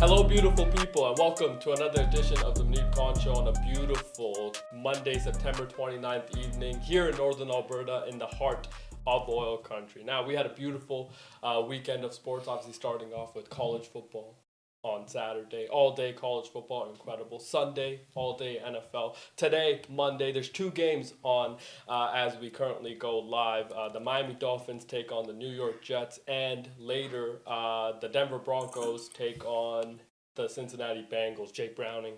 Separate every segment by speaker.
Speaker 1: Hello, beautiful people, and welcome to another edition of the Muneeb Show on a beautiful Monday, September 29th evening here in Northern Alberta in the heart of the oil country. Now, we had a beautiful weekend of sports, obviously starting off with college football on Saturday. All day college football, incredible. Sunday, all day NFL. Today, Monday, there's two games on as we currently go live. The Miami Dolphins take on the New York Jets, and later, the Denver Broncos take on the Cincinnati Bengals. Jake Browning,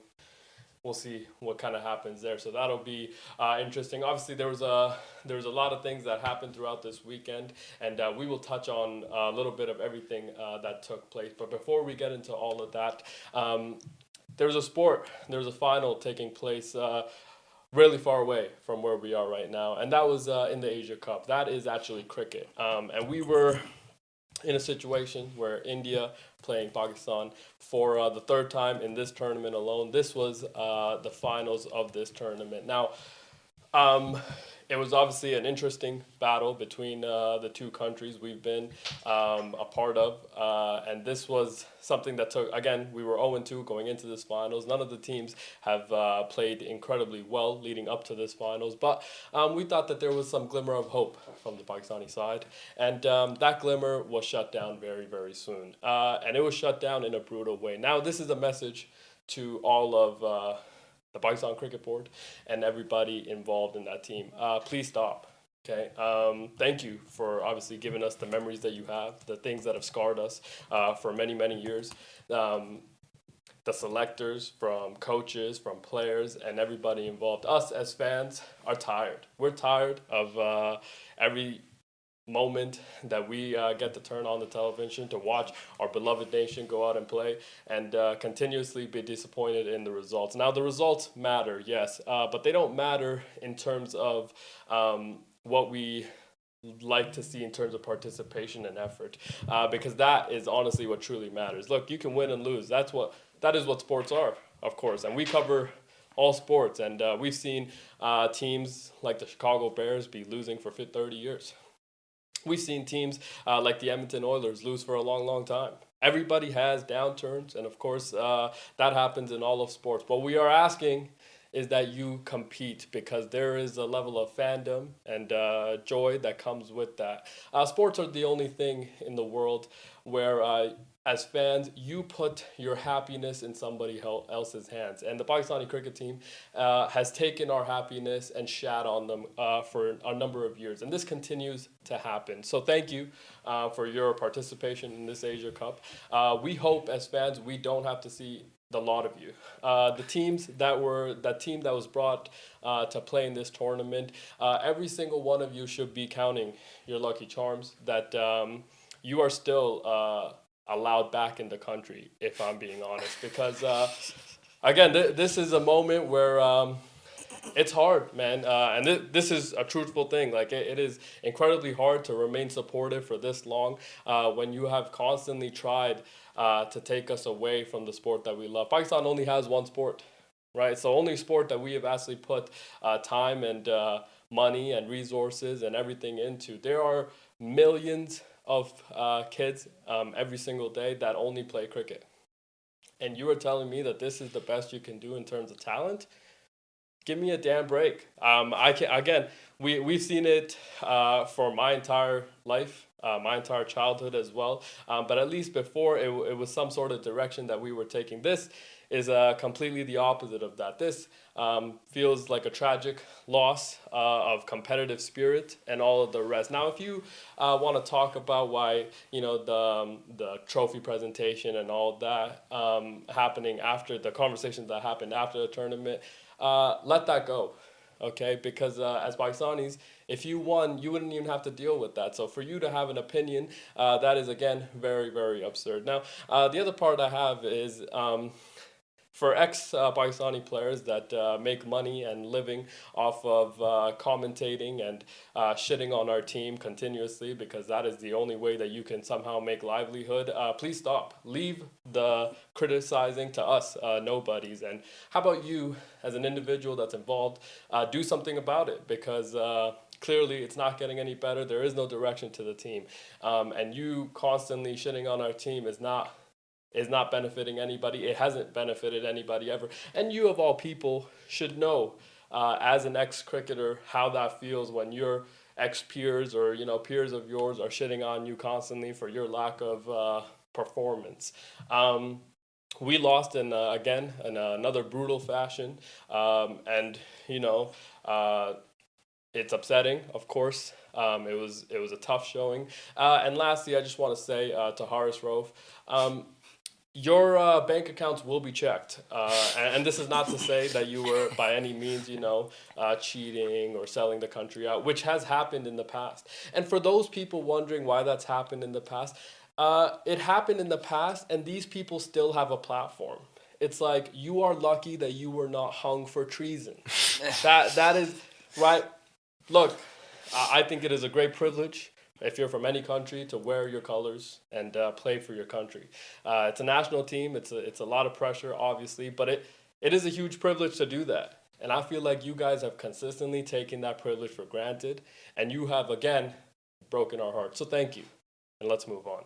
Speaker 1: we'll see what kind of happens there. So that'll be interesting. Obviously, there was a lot of things that happened throughout this weekend, and we will touch on a little bit of everything that took place. But before we get into all of that, there was a sport. There was a final taking place. Really far away from where we are right now, and that was in the Asia Cup. That is actually cricket, and we were in a situation where India playing Pakistan for the third time in this tournament alone. This was the finals of this tournament. Now, um, it was obviously an interesting battle between the two countries we've been a part of, and this was something that took. Again, we were 0-2 going into this finals. None of the teams have played incredibly well leading up to this finals, but we thought that there was some glimmer of hope from the Pakistani side, and that glimmer was shut down very, very soon, and it was shut down in a brutal way. Now, this is a message to all of the Pakistan Cricket Board and everybody involved in that team. Please stop. Okay. Thank you for obviously giving us the memories that you have, the things that have scarred us for many, many years. Um, the selectors, from coaches, from players, and everybody involved. Us as fans are tired. We're tired of every moment that we get to turn on the television to watch our beloved nation go out and play and continuously be disappointed in the results. Now, the results matter, yes, but they don't matter in terms of what we like to see in terms of participation and effort, because that is honestly what truly matters. Look, you can win and lose. That is what sports are, of course, and we cover all sports, and we've seen teams like the Chicago Bears be losing for 30 years. We've seen teams like the Edmonton Oilers lose for a long, long time. Everybody has downturns, and of course, that happens in all of sports. What we are asking is that you compete because there is a level of fandom and joy that comes with that. Sports are the only thing in the world where as fans, you put your happiness in somebody else's hands. And the Pakistani cricket team has taken our happiness and shat on them for a number of years. And this continues to happen. So thank you for your participation in this Asia Cup. We hope as fans we don't have to see the lot of you. That team that was brought to play in this tournament, every single one of you should be counting your lucky charms that you are still allowed back in the country, if I'm being honest. Because, again, this is a moment where it's hard, man. And this is a truthful thing. Like, it is incredibly hard to remain supportive for this long when you have constantly tried to take us away from the sport that we love. Pakistan only has one sport, right? So only sport that we have actually put time and money and resources and everything into. There are millions of kids every single day that only play cricket. And you are telling me that this is the best you can do in terms of talent? Give me a damn break. I can again. We've seen it for my entire life, my entire childhood as well. But at least before it was some sort of direction that we were taking. This is completely the opposite of that. This feels like a tragic loss of competitive spirit and all of the rest. Now, if you want to talk about why the trophy presentation and all that happening after the conversations that happened after the tournament, let that go. Okay, because as Pakistanis, if you won, you wouldn't even have to deal with that. So for you to have an opinion, that is again very, very absurd. Now, the other part I have is for ex-Pakistani players that make money and living off of commentating and shitting on our team continuously, because that is the only way that you can somehow make livelihood. Please stop. Leave the criticizing to us nobodies. And how about you, as an individual that's involved, do something about it, because clearly it's not getting any better. There is no direction to the team. And you constantly shitting on our team is not is not benefiting anybody. It hasn't benefited anybody ever. And you, of all people, should know, as an ex-cricketer, how that feels when your ex-peers or peers of yours are shitting on you constantly for your lack of performance. We lost again in another brutal fashion, and you know. It's upsetting, of course. It was a tough showing. And lastly, I just want to say to Haris Rofe, your bank accounts will be checked. And this is not to say that you were by any means, cheating or selling the country out, which has happened in the past. And for those people wondering why that's happened in the past, it happened in the past, and these people still have a platform. It's like you are lucky that you were not hung for treason. That is right. Look, I think it is a great privilege if you're from any country to wear your colors and play for your country. It's a national team. It's a lot of pressure, obviously, but it is a huge privilege to do that. And I feel like you guys have consistently taken that privilege for granted, and you have again broken our hearts. So thank you, and let's move on.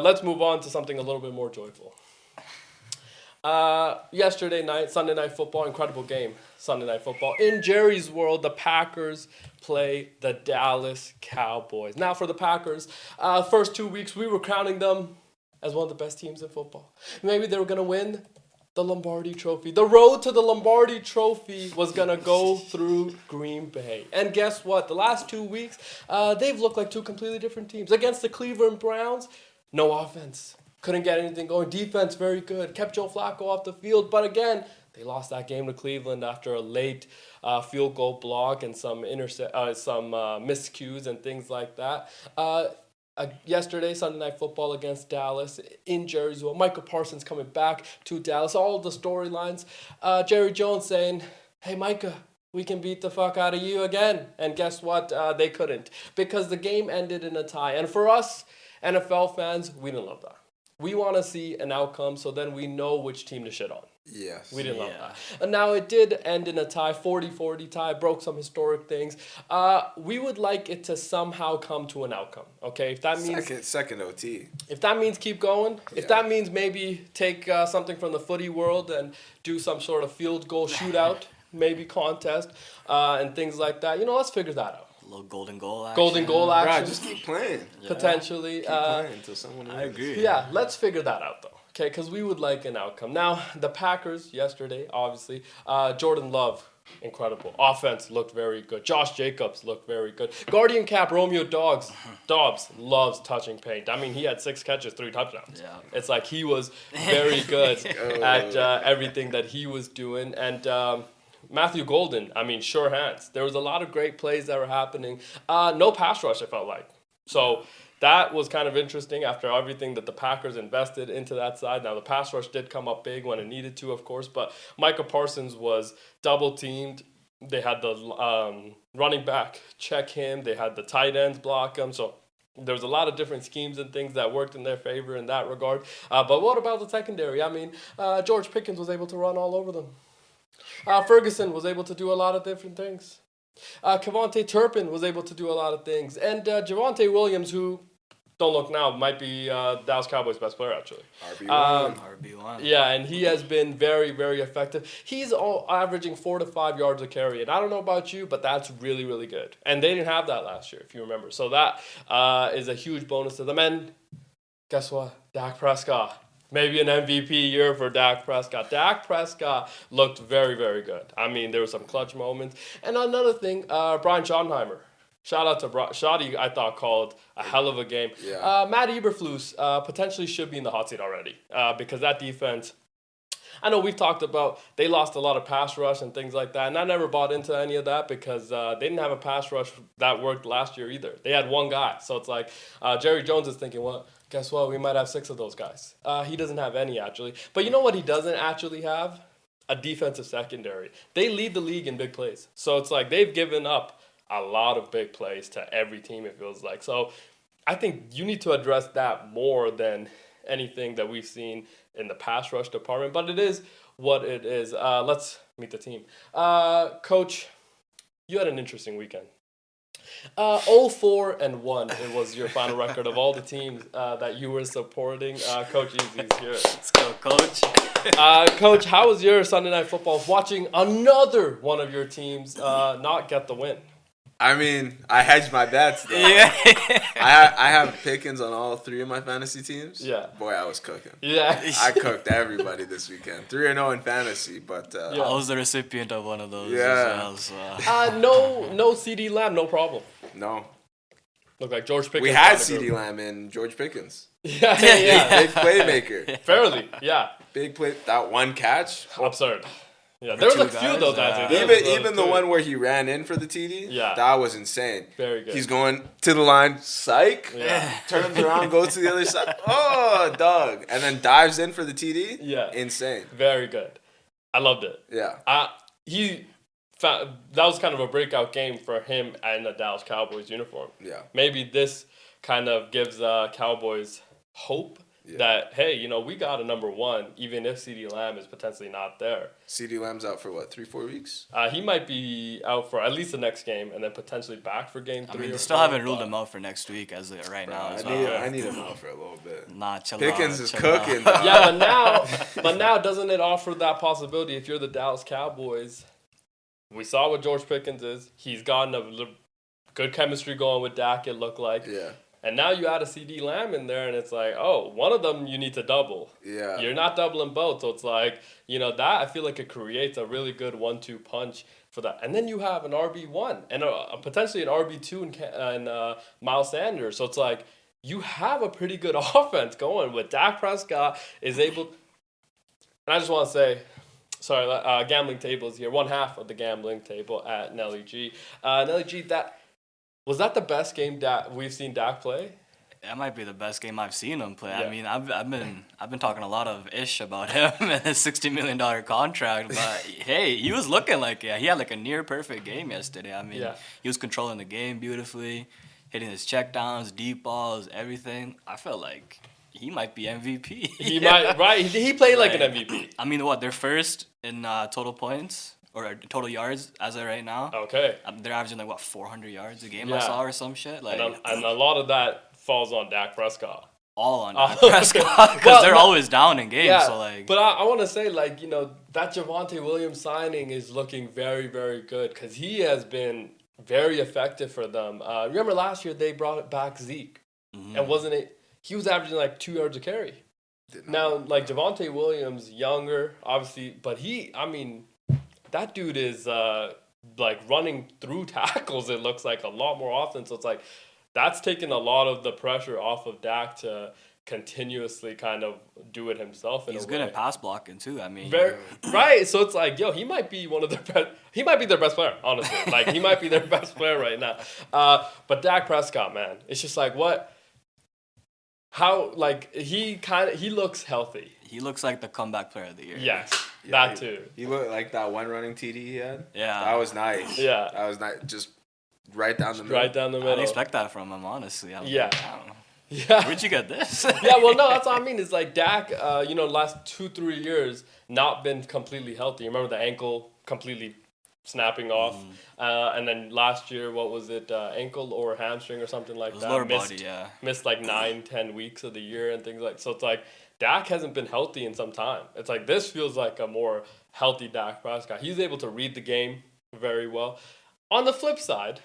Speaker 1: Let's move on to something a little bit more joyful. Yesterday night, Sunday Night Football, incredible game. Sunday Night Football. In Jerry's world, the Packers play the Dallas Cowboys. Now, for the Packers, first 2 weeks, we were crowning them as one of the best teams in football. Maybe they were going to win the Lombardi Trophy. The road to the Lombardi Trophy was going to go through Green Bay. And guess what? The last 2 weeks, they've looked like two completely different teams. Against the Cleveland Browns, no offense. Couldn't get anything going. Defense, very good. Kept Joe Flacco off the field. But again, they lost that game to Cleveland after a late field goal block and some miscues and things like that. Yesterday, Sunday Night Football against Dallas in Jerry's world. Michael Parsons coming back to Dallas. All the storylines. Jerry Jones saying, hey, Micah, we can beat the fuck out of you again. And guess what? They couldn't. Because the game ended in a tie. And for us, NFL fans, we didn't love that. We want to see an outcome so then we know which team to shit on.
Speaker 2: Yes.
Speaker 1: We didn't love that. And now it did end in a tie, 40-40 tie, broke some historic things. We would like it to somehow come to an outcome, okay? If that means
Speaker 2: second OT.
Speaker 1: If that means keep going, if that means maybe take something from the footy world and do some sort of field goal shootout, maybe contest, and things like that, let's figure that out.
Speaker 3: A little golden goal action.
Speaker 1: Golden goal action.
Speaker 2: Right, just keep playing.
Speaker 1: Potentially.
Speaker 2: Keep playing until someone wins.
Speaker 3: I agree.
Speaker 1: Yeah, let's figure that out, though. Okay, because we would like an outcome. Now, the Packers yesterday, obviously, Jordan Love, incredible. Offense looked very good. Josh Jacobs looked very good. Guardian Cap, Romeo Dobbs loves touching paint. I mean, he had 6 catches, 3 touchdowns.
Speaker 3: Yeah.
Speaker 1: It's like he was very good at everything that he was doing. And Matthew Golden, I mean, sure hands. There was a lot of great plays that were happening. No pass rush, I felt like. So that was kind of interesting after everything that the Packers invested into that side. Now, the pass rush did come up big when it needed to, of course, but Micah Parsons was double-teamed. They had the running back check him. They had the tight ends block him. So there was a lot of different schemes and things that worked in their favor in that regard. But what about the secondary? I mean, George Pickens was able to run all over them. Ferguson was able to do a lot of different things. Kevontae Turpin was able to do a lot of things. And Javonte Williams, who, don't look now, might be Dallas Cowboys' best player, actually.
Speaker 3: RB1.
Speaker 1: Yeah, and he has been very, very effective. He's averaging 4 to 5 yards a carry. And I don't know about you, but that's really, really good. And they didn't have that last year, if you remember. So that is a huge bonus to them. And guess what? Dak Prescott. Maybe an MVP year for Dak Prescott. Dak Prescott looked very, very good. I mean, there were some clutch moments. And another thing, Brian Schottenheimer. Shout out to Shotty, I thought, called a hell of a game.
Speaker 2: Yeah.
Speaker 1: Matt Eberflus potentially should be in the hot seat already because that defense, I know we've talked about they lost a lot of pass rush and things like that, and I never bought into any of that because they didn't have a pass rush that worked last year either. They had one guy. So it's like Jerry Jones is thinking, well, guess what? We might have 6 of those guys. He doesn't have any, actually. But you know what he doesn't actually have? A defensive secondary. They lead the league in big plays. So it's like they've given up a lot of big plays to every team, it feels like. So I think you need to address that more than anything that we've seen in the pass rush department. But it is what it is. Let's meet the team. Coach, you had an interesting weekend. 0-4-1. It was your final record of all the teams that you were supporting. Coach Easy's here.
Speaker 3: Let's go, Coach.
Speaker 1: Coach, how was your Sunday Night Football watching another one of your teams not get the win?
Speaker 2: I mean, I hedged my bets, though.
Speaker 3: Yeah.
Speaker 2: I have Pickens on all 3 of my fantasy teams.
Speaker 1: Yeah.
Speaker 2: Boy, I was cooking.
Speaker 1: Yeah.
Speaker 2: I cooked everybody this weekend. 3-0 in fantasy, but...
Speaker 3: I was the recipient of one of those
Speaker 2: Yeah.
Speaker 3: as well.
Speaker 1: No CD Lamb, no problem.
Speaker 2: No.
Speaker 1: Look like George Pickens.
Speaker 2: We had CD Lamb and George Pickens.
Speaker 1: Yeah.
Speaker 2: Big playmaker.
Speaker 1: Fairly, yeah.
Speaker 2: Big play. That one catch.
Speaker 1: Absurd. Yeah, there was a few though that
Speaker 2: Even the one where he ran in for the TD,
Speaker 1: yeah,
Speaker 2: that was insane.
Speaker 1: Very good.
Speaker 2: He's going to the line, psych, turns around, goes to the other side, oh, dog, and then dives in for the TD.
Speaker 1: Yeah,
Speaker 2: insane.
Speaker 1: Very good. I loved it.
Speaker 2: Yeah.
Speaker 1: That was kind of a breakout game for him in the Dallas Cowboys uniform.
Speaker 2: Yeah.
Speaker 1: Maybe this kind of gives Cowboys hope. Yeah. That, hey, we got a number 1, even if CD Lamb is potentially not there.
Speaker 2: CD Lamb's out for what, 3-4 weeks?
Speaker 1: He might be out for at least the next game and then potentially back for game 3.
Speaker 3: I mean, they still haven't ruled him out for next week as of right now.
Speaker 2: I need him out for a little bit.
Speaker 3: Nah, chill
Speaker 2: Pickens
Speaker 3: out,
Speaker 2: is cooking.
Speaker 1: Yeah, but now doesn't it offer that possibility if you're the Dallas Cowboys? We saw what George Pickens is. He's gotten a good chemistry going with Dak, it looked like.
Speaker 2: Yeah.
Speaker 1: And now you add a CD Lamb in there, and it's like, oh, one of them you need to double.
Speaker 2: Yeah.
Speaker 1: You're not doubling both. So it's like, that I feel like it creates a really good 1-2 punch for that. And then you have an RB1 and potentially an RB2 and Miles Sanders. So it's like, you have a pretty good offense going with Dak Prescott is able. And I just want to say, sorry, gambling table is here. 1/2 of the gambling table at Nelly G. Nelly G, was that the best game we've seen Dak play?
Speaker 3: That might be the best game I've seen him play.
Speaker 1: Yeah.
Speaker 3: I mean, I've been talking a lot of ish about him and his $60 million contract, but hey, he was looking like he had like a near perfect game yesterday. I mean, he was controlling the game beautifully, hitting his checkdowns, deep balls, everything. I felt like he might be MVP.
Speaker 1: He might, right? He played like an MVP.
Speaker 3: I mean, they're first in total points. Or total yards as of right now.
Speaker 1: Okay.
Speaker 3: They're averaging 400 yards a game I saw or some shit.
Speaker 1: And a lot of that falls on Dak Prescott.
Speaker 3: All on Dak Prescott because they're always down in games.
Speaker 1: Yeah,
Speaker 3: so
Speaker 1: but I want to say that Javonte Williams signing is looking very, very good because he has been very effective for them. Remember last year they brought back Zeke, and wasn't it? He was averaging 2 yards a carry. Now Javonte Williams, younger, obviously, but that dude is running through tackles, it looks like, a lot more often. So it's like that's taken a lot of the pressure off of Dak to continuously kind of do it himself.
Speaker 3: He's good at pass blocking too. I mean,
Speaker 1: right. So it's like, he might be one of their best. He might be their best player, honestly. He might be their best player right now. But Dak Prescott, man, it's just what? How he looks healthy.
Speaker 3: He looks like the comeback player of the year.
Speaker 1: Yes. That too.
Speaker 2: He looked like that one running TD he had.
Speaker 3: Yeah.
Speaker 2: That was nice.
Speaker 1: Yeah.
Speaker 2: That was nice. Just right down the middle.
Speaker 1: Right down the middle.
Speaker 3: I didn't expect that from him, honestly.
Speaker 1: Yeah.
Speaker 3: Yeah. Where'd you get this?
Speaker 1: Yeah, well, no, that's what I mean. It's like Dak, last 2-3 years, not been completely healthy. Remember the ankle completely snapping off? And then last year, what was it, ankle or hamstring or something like that?
Speaker 3: Lower body, yeah.
Speaker 1: Missed 9-10 weeks of the year and things like. So it's like Dak hasn't been healthy in some time. It's like this feels like a more healthy Dak Prescott. He's able to read the game very well. On the flip side,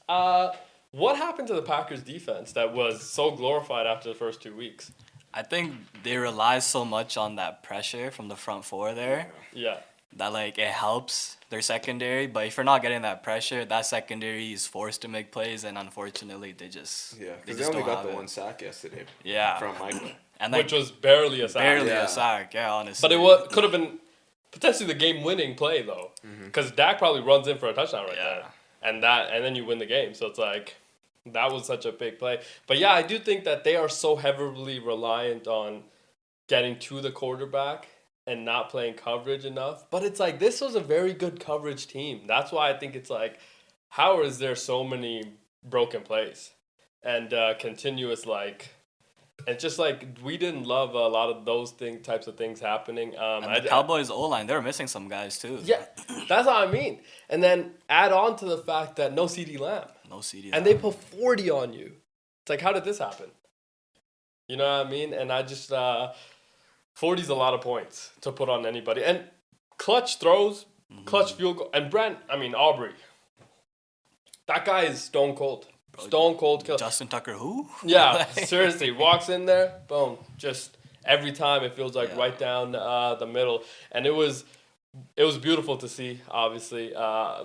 Speaker 1: what happened to the Packers defense that was so glorified after the first 2 weeks?
Speaker 3: I think they rely so much on that pressure from the front four there.
Speaker 1: Yeah.
Speaker 3: That it helps their secondary, but if you're not getting that pressure, that secondary is forced to make plays, and unfortunately they just
Speaker 2: because they only got the 1 sack yesterday.
Speaker 3: Yeah.
Speaker 2: From Michael.
Speaker 3: And
Speaker 1: which was barely a sack.
Speaker 3: Barely a sack, yeah, honestly.
Speaker 1: But it could have been potentially the game-winning play though, because Dak probably runs in for a touchdown there, and then you win the game. So it's like that was such a big play. But yeah, I do think that they are so heavily reliant on getting to the quarterback and not playing coverage enough. But it's like this was a very good coverage team. That's why I think it's like, how is there so many broken plays and continuous And just like we didn't love a lot of those types of things happening.
Speaker 3: And the Cowboys O-line, they were missing some guys too.
Speaker 1: Yeah, that's what I mean. And then add on to the fact that no CD Lamb.
Speaker 3: No CD
Speaker 1: And they put 40 on you. It's like, how did this happen? You know what I mean? And I just, 40 is a lot of points to put on anybody. And clutch throws, clutch field goal. And Aubrey. That guy is stone cold. Stone cold kill.
Speaker 3: Justin Tucker, who?
Speaker 1: Yeah, seriously. Walks in there, boom. Just every time it feels like right down the middle. And it was beautiful to see, obviously,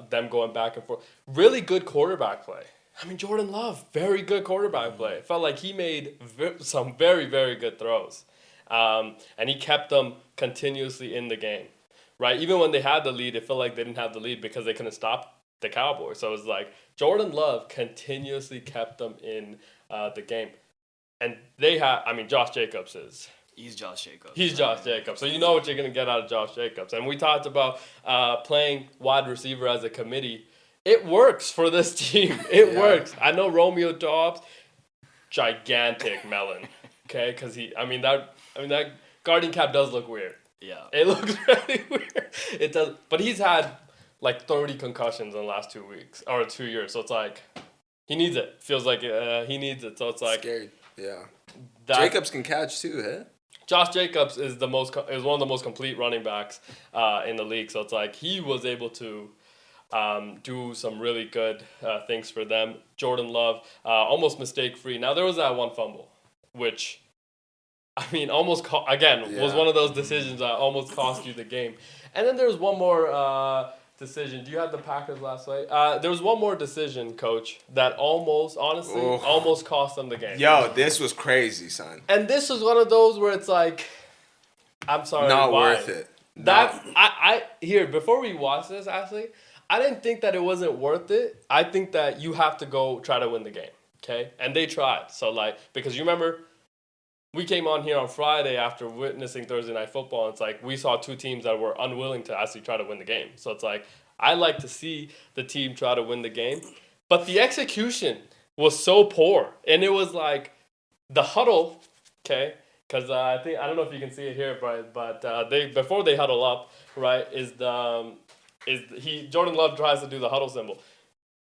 Speaker 1: them going back and forth. Really good quarterback play. I mean, Jordan Love, very good quarterback play. It felt like he made some very, very good throws. And he kept them continuously in the game, right? Even when they had the lead, it felt like they didn't have the lead because they couldn't stop the Cowboys. So it was like Jordan Love continuously kept them in the game. And Josh Jacobs is...
Speaker 3: He's Josh Jacobs.
Speaker 1: He's Josh Jacobs. So you know what you're going to get out of Josh Jacobs. And we talked about playing wide receiver as a committee. It works for this team. It works. I know Romeo Dobbs, gigantic melon. Okay, because that guardian cap does look weird.
Speaker 3: Yeah,
Speaker 1: it looks really weird. It does, but he's had like 30 concussions in the last 2 weeks or 2 years. So it's like he needs it. Feels like he needs it. So it's like
Speaker 2: scary. Yeah, Jacobs can catch too, huh?
Speaker 1: Josh Jacobs is one of the most complete running backs in the league. So it's like he was able to do some really good things for them. Jordan Love, almost mistake-free. Now, there was that one fumble, which, almost, was one of those decisions that almost cost you the game. And then there was one more decision. Do you have the Packers last night? There was one more decision, Coach, that almost cost them the game.
Speaker 2: Yo, this was crazy, son.
Speaker 1: And this was one of those where it's like, I'm sorry,
Speaker 2: not
Speaker 1: why?
Speaker 2: worth it.
Speaker 1: Before we watch this, Ashley, I didn't think that it wasn't worth it. I think that you have to go try to win the game, okay? And they tried. So, because you remember, we came on here on Friday after witnessing Thursday Night Football, and it's like we saw two teams that were unwilling to actually try to win the game. So it's like, I like to see the team try to win the game. But the execution was so poor. And it was like the huddle, okay? Because I don't know if you can see it here, but before they huddle up, right, Jordan Love tries to do the huddle symbol.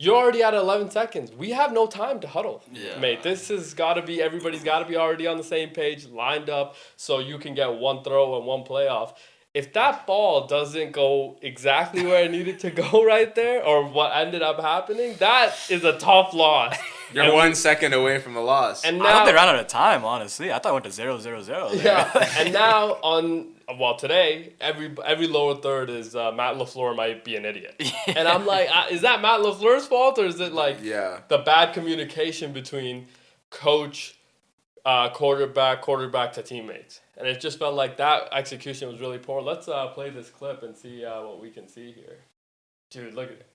Speaker 1: You're already at 11 seconds. We have no time to huddle, mate. This has got to be, everybody's got to be already on the same page, lined up, so you can get one throw and one playoff. If that ball doesn't go exactly where it needed to go right there, or what ended up happening, that is a tough loss.
Speaker 2: You're 1 second away from a loss.
Speaker 3: And now, I thought they ran out of time, honestly. I thought it went to 0-0-0.
Speaker 1: Yeah, and now today, every lower third is Matt LaFleur might be an idiot. And I'm like, is that Matt LaFleur's fault, or is it the bad communication between coach, quarterback to teammates? And it just felt like that execution was really poor. Let's play this clip and see what we can see here. Dude, look at it.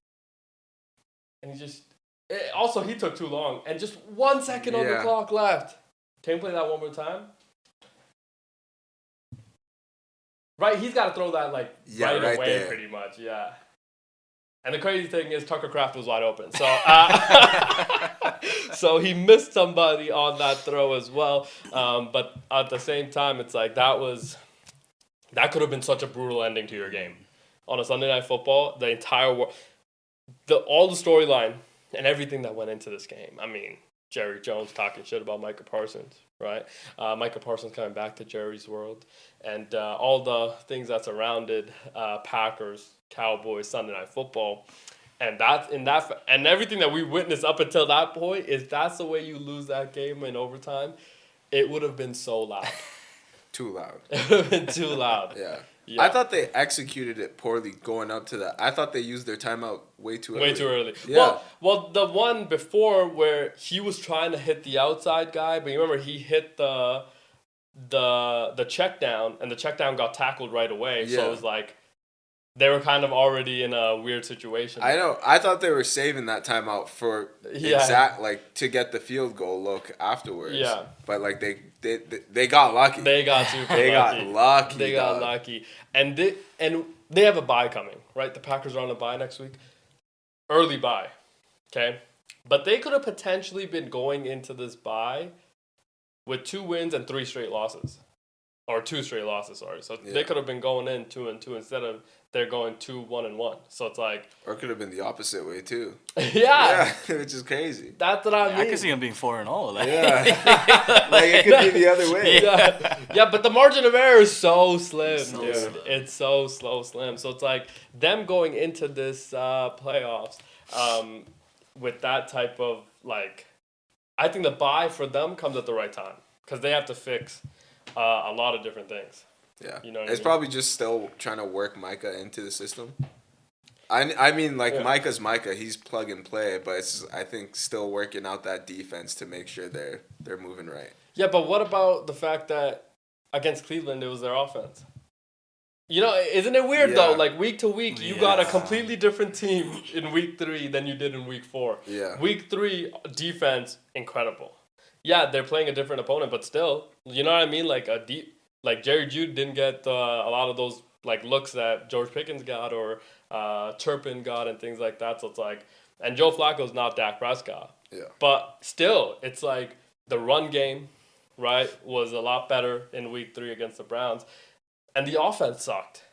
Speaker 1: And he took too long. And just 1 second on the clock left. Can you play that one more time? Right, he's got to throw that right away there. Pretty much, yeah. And the crazy thing is Tucker Kraft was wide open. So so he missed somebody on that throw as well. But at the same time, it's like that could have been such a brutal ending to your game. On a Sunday Night Football, the entire world, all the storyline and everything that went into this game. Jerry Jones talking shit about Micah Parsons, right? Micah Parsons coming back to Jerry's world. And all the things that surrounded Packers, Cowboys, Sunday Night Football. And and everything that we witnessed up until that point, if that's the way you lose that game in overtime, it would have been so loud.
Speaker 2: Too loud.
Speaker 1: It would have been too loud.
Speaker 2: Yeah. I thought they executed it poorly going up to that. I thought they used their timeout way too early.
Speaker 1: Way too early.
Speaker 2: Yeah.
Speaker 1: Well, the one before where he was trying to hit the outside guy, but you remember he hit the check down, and the check down got tackled right away. Yeah. So it was like they were kind of already in a weird situation.
Speaker 2: I know. I thought they were saving that timeout for to get the field goal look afterwards. Yeah. But they got lucky.
Speaker 1: They got super lucky. They got lucky. And they have a bye coming, right? The Packers are on a bye next week. Early bye. Okay? But they could have potentially been going into this bye with 2 wins and 3 straight losses. Or 2 straight losses, sorry. So they could have been going in 2-2 instead of they're going 2-1-1. So it's like,
Speaker 2: or it could have been the opposite way too.
Speaker 1: Yeah,
Speaker 2: which is crazy.
Speaker 1: That's what I mean.
Speaker 3: I could see him being 4-0. Like.
Speaker 2: Yeah, like it could be the other way.
Speaker 1: Yeah, but the margin of error is so slim, dude. Slim. It's so slim. So it's like them going into this playoffs with that type of like, I think the bye for them comes at the right time because they have to fix a lot of different things.
Speaker 2: Yeah,
Speaker 1: you know what
Speaker 2: it's
Speaker 1: I mean?
Speaker 2: probably just still trying to work Micah into the system. I mean, like Micah's Micah, he's plug and play, but it's I think still working out that defense to make sure they're moving right.
Speaker 1: Yeah, but what about the fact that against Cleveland it was their offense? You know, isn't it weird though? Like week to week, you got a completely different team in week 3 than you did in week 4.
Speaker 2: Yeah.
Speaker 1: Week 3 defense incredible. Yeah, they're playing a different opponent, but still, you know what I mean? Like Jerry Jude didn't get a lot of those like looks that George Pickens got or Turpin got and things like that. So it's like, and Joe Flacco's not Dak Prescott.
Speaker 2: Yeah.
Speaker 1: But still, it's like the run game, right, was a lot better in week 3 against the Browns. And the offense sucked,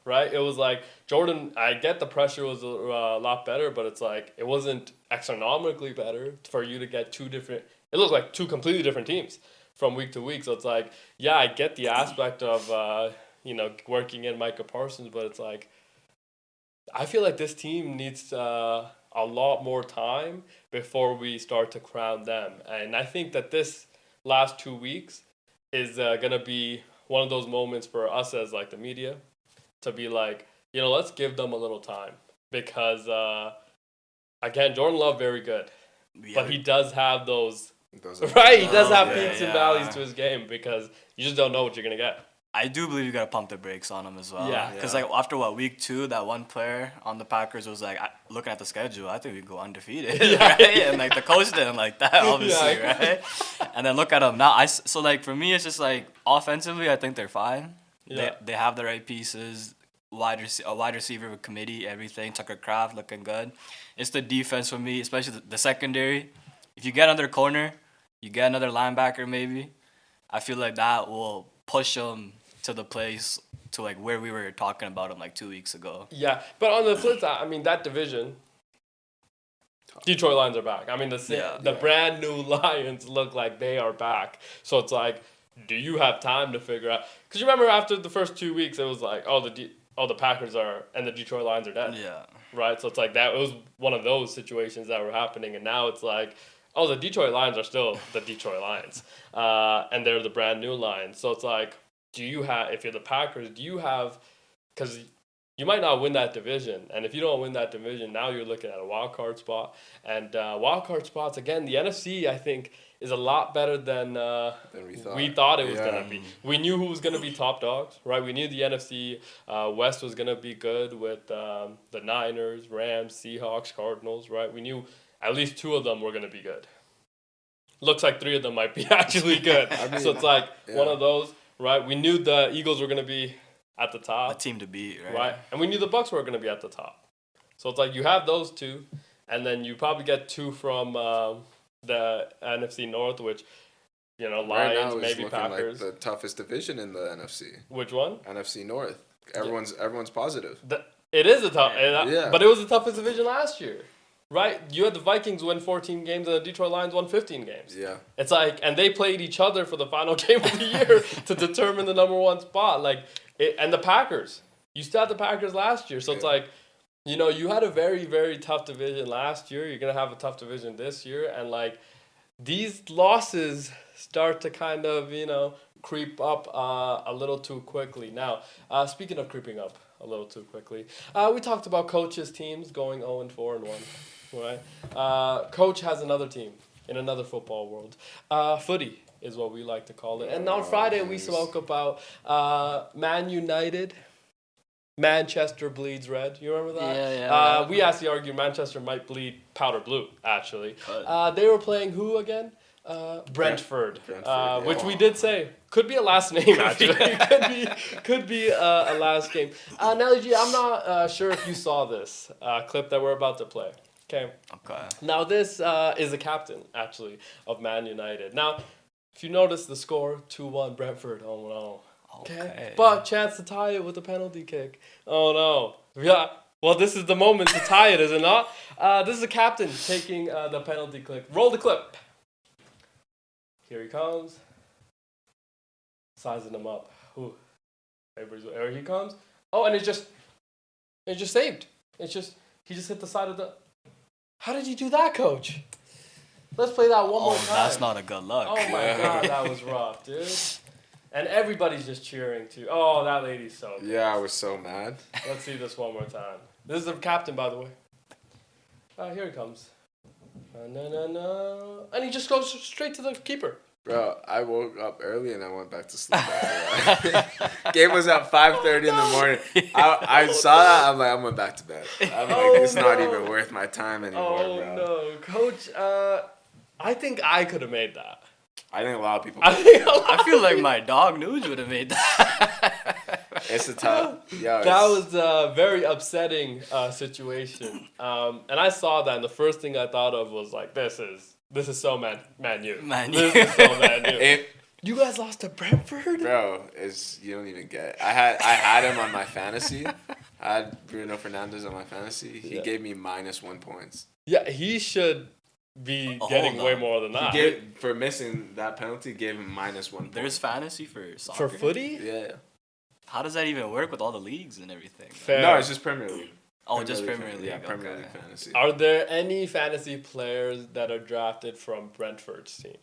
Speaker 1: right? It was like Jordan, I get the pressure was a lot better, but it's like it wasn't astronomically better for you to get 2 different, it looked like 2 completely different teams from week to week. So it's like, yeah, I get the aspect of, working in Micah Parsons, but it's like, I feel like this team needs a lot more time before we start to crown them. And I think that this last 2 weeks is going to be one of those moments for us as like the media to be like, let's give them a little time because, again, Jordan Love, very good, but he does have those right? He does have peaks and valleys to his game because you just don't know what you're going to get.
Speaker 3: I do believe you got to pump the brakes on him as well.
Speaker 1: Yeah.
Speaker 3: Because like after week 2, that one player on the Packers was like, looking at the schedule, I think we can go undefeated, right? And like the coach didn't like that, obviously, right? And then look at them now. So like for me, it's just like offensively, I think they're fine. Yeah. They have the right pieces. A wide receiver with committee, everything. Tucker Kraft looking good. It's the defense for me, especially the secondary. If you get under corner, you get another linebacker maybe. I feel like that will push them to the place to like where we were talking about them like 2 weeks ago.
Speaker 1: Yeah, but on the flip side, I mean that division, Detroit Lions are back. I mean the brand new Lions look like they are back. So it's like, do you have time to figure out? Because you remember after the first 2 weeks, it was like, the Packers are and the Detroit Lions are dead.
Speaker 3: Yeah.
Speaker 1: Right. So it's like that. It was one of those situations that were happening, and now it's like, the Detroit Lions are still the Detroit Lions, and they're the brand new Lions. So it's like, if you're the Packers, because you might not win that division, and if you don't win that division, now you're looking at a wild card spot, and wild card spots again. The NFC, I think, is a lot better than we thought it was gonna be. We knew who was gonna be top dogs, right? We knew the NFC West was gonna be good with the Niners, Rams, Seahawks, Cardinals, right? We knew at least 2 of them were gonna be good. Looks like 3 of them might be actually good. So it's like one of those. Right, we knew the Eagles were going to be at the top.
Speaker 3: A team to beat, right?
Speaker 1: Right, and we knew the Bucs were going to be at the top. So it's like you have those 2, and then you probably get 2 from the NFC North, which, Lions,
Speaker 2: right now
Speaker 1: maybe Packers.
Speaker 2: Like the toughest division in the NFC.
Speaker 1: Which one?
Speaker 2: NFC North. Everyone's positive.
Speaker 1: It is but it was the toughest division last year. Right? You had the Vikings win 14 games and the Detroit Lions won 15 games.
Speaker 2: Yeah.
Speaker 1: It's like, and they played each other for the final game of the year to determine the number 1 spot. And the Packers. You still had the Packers last year. So it's like, you had a very, very tough division last year. You're going to have a tough division this year. And like, these losses start to kind of, creep up a little too quickly. Now, speaking of creeping up a little too quickly, we talked about coaches' teams going 0-4-1. Right, Coach has another team in another football world. Footy is what we like to call it. And on Friday we spoke about Man United. Manchester bleeds red. You remember that?
Speaker 3: Yeah.
Speaker 1: We actually argued Manchester might bleed powder blue. Actually, they were playing who again? Brentford, which we did say could be a last name actually. could be a last game. Now, G, I'm not sure if you saw this clip that we're about to play. Okay.
Speaker 3: Okay.
Speaker 1: Now this is the captain actually of Man United. Now, If you notice the score, 2-1 Brentford. Oh no.
Speaker 3: Okay.
Speaker 1: But chance to tie it with a penalty kick. Oh no. Yeah. Well, this is the moment to tie it, is it not? This is the captain taking the penalty kick. Roll the clip. Here he comes. Sizing him up. Ooh. There he comes. Oh, and it's just saved. He just hit the side of the. How did you do that, coach? Let's play that one more time.
Speaker 3: That's not a good look.
Speaker 1: Oh my god, that was rough, dude. And everybody's just cheering too. Oh, that lady's so good.
Speaker 2: Yeah, I was so mad.
Speaker 1: Let's see this one more time. This is the captain, by the way. Here he comes. No. And he just goes straight to the keeper.
Speaker 2: Bro, I woke up early and I went back to sleep after that. Game was at 5:30 in the morning. I saw that. I'm like, I went back to bed. I'm like, it's not even worth my time anymore,
Speaker 1: bro.
Speaker 2: Oh,
Speaker 1: no. Coach, I think I could have made that.
Speaker 2: I think a lot of people.
Speaker 3: I feel like my dog Nuge would have made that.
Speaker 2: It's a tough. Yeah,
Speaker 1: that was a very upsetting situation. And I saw that, and the first thing I thought of was like, this is so Man U. This is so Man U. You guys lost to Brentford?
Speaker 2: Bro, you don't even get it. I had him on my fantasy. I had Bruno Fernandes on my fantasy. He gave me -1 points.
Speaker 1: Yeah, he should be getting way more than that.
Speaker 2: For missing that penalty, gave him -1 point.
Speaker 3: There's fantasy for soccer.
Speaker 1: For footy?
Speaker 2: Yeah.
Speaker 3: How does that even work with all the leagues and everything?
Speaker 1: Fair.
Speaker 2: No, it's just Premier League.
Speaker 3: Just Premier League.
Speaker 2: Yeah, Premier League fantasy.
Speaker 1: Are there any fantasy players that are drafted from Brentford's team?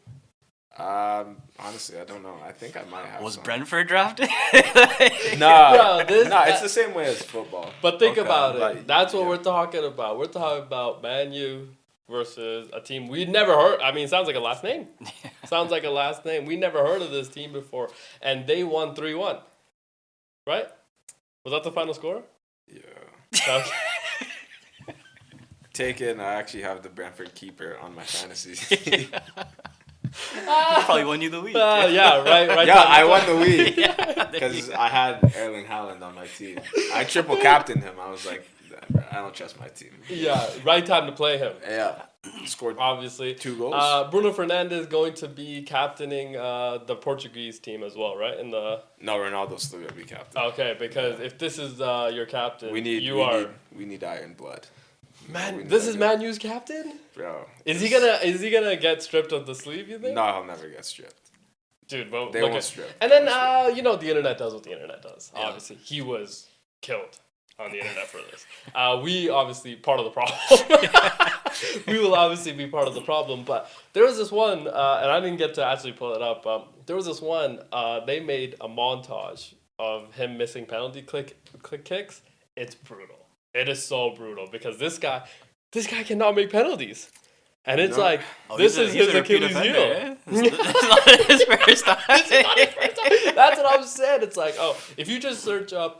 Speaker 2: Honestly, I don't know. I think I might have.
Speaker 3: Was
Speaker 2: some.
Speaker 3: Brentford drafted?
Speaker 2: No, it's the same way as football.
Speaker 1: But think about it.
Speaker 2: Like,
Speaker 1: That's what we're talking about. We're talking about Man U versus a team we'd never heard. I mean, it sounds like a last name. Sounds like a last name. We never heard of this team before, and they won 3-1. Right? Was that the final score?
Speaker 2: Yeah. Take it, and I actually have the Brentford keeper on my fantasy.
Speaker 3: Probably won you the week.
Speaker 1: Yeah, right.
Speaker 2: Yeah, I won the week because I had Erling Haaland on my team. I triple captained him. I was like, I don't trust my team.
Speaker 1: Yeah, right time to play him.
Speaker 2: Yeah, scored
Speaker 1: obviously
Speaker 2: 2 goals.
Speaker 1: Bruno Fernandes going to be captaining the Portuguese team as well, right?
Speaker 2: No, Ronaldo's still gonna be captain.
Speaker 1: Okay, because if this is your captain,
Speaker 2: we need iron blood.
Speaker 1: Man, this is Man U's captain?
Speaker 2: Bro.
Speaker 1: Is he gonna get stripped of the sleeve, you think?
Speaker 2: No, he'll never get stripped.
Speaker 1: Dude, well,
Speaker 2: they won't strip.
Speaker 1: And then the internet does what the internet does. Yeah. Obviously, he was killed on the internet for this. We obviously part of the problem. We will obviously be part of the problem. But there was this one, and I didn't get to actually pull it up. There was this one. They made a montage of him missing penalty kicks. It's brutal. It is so brutal because this guy cannot make penalties. And it's like, this is his Achilles heel.
Speaker 3: Eh? It's not his first time.
Speaker 1: That's what I'm saying. It's like, if you just search up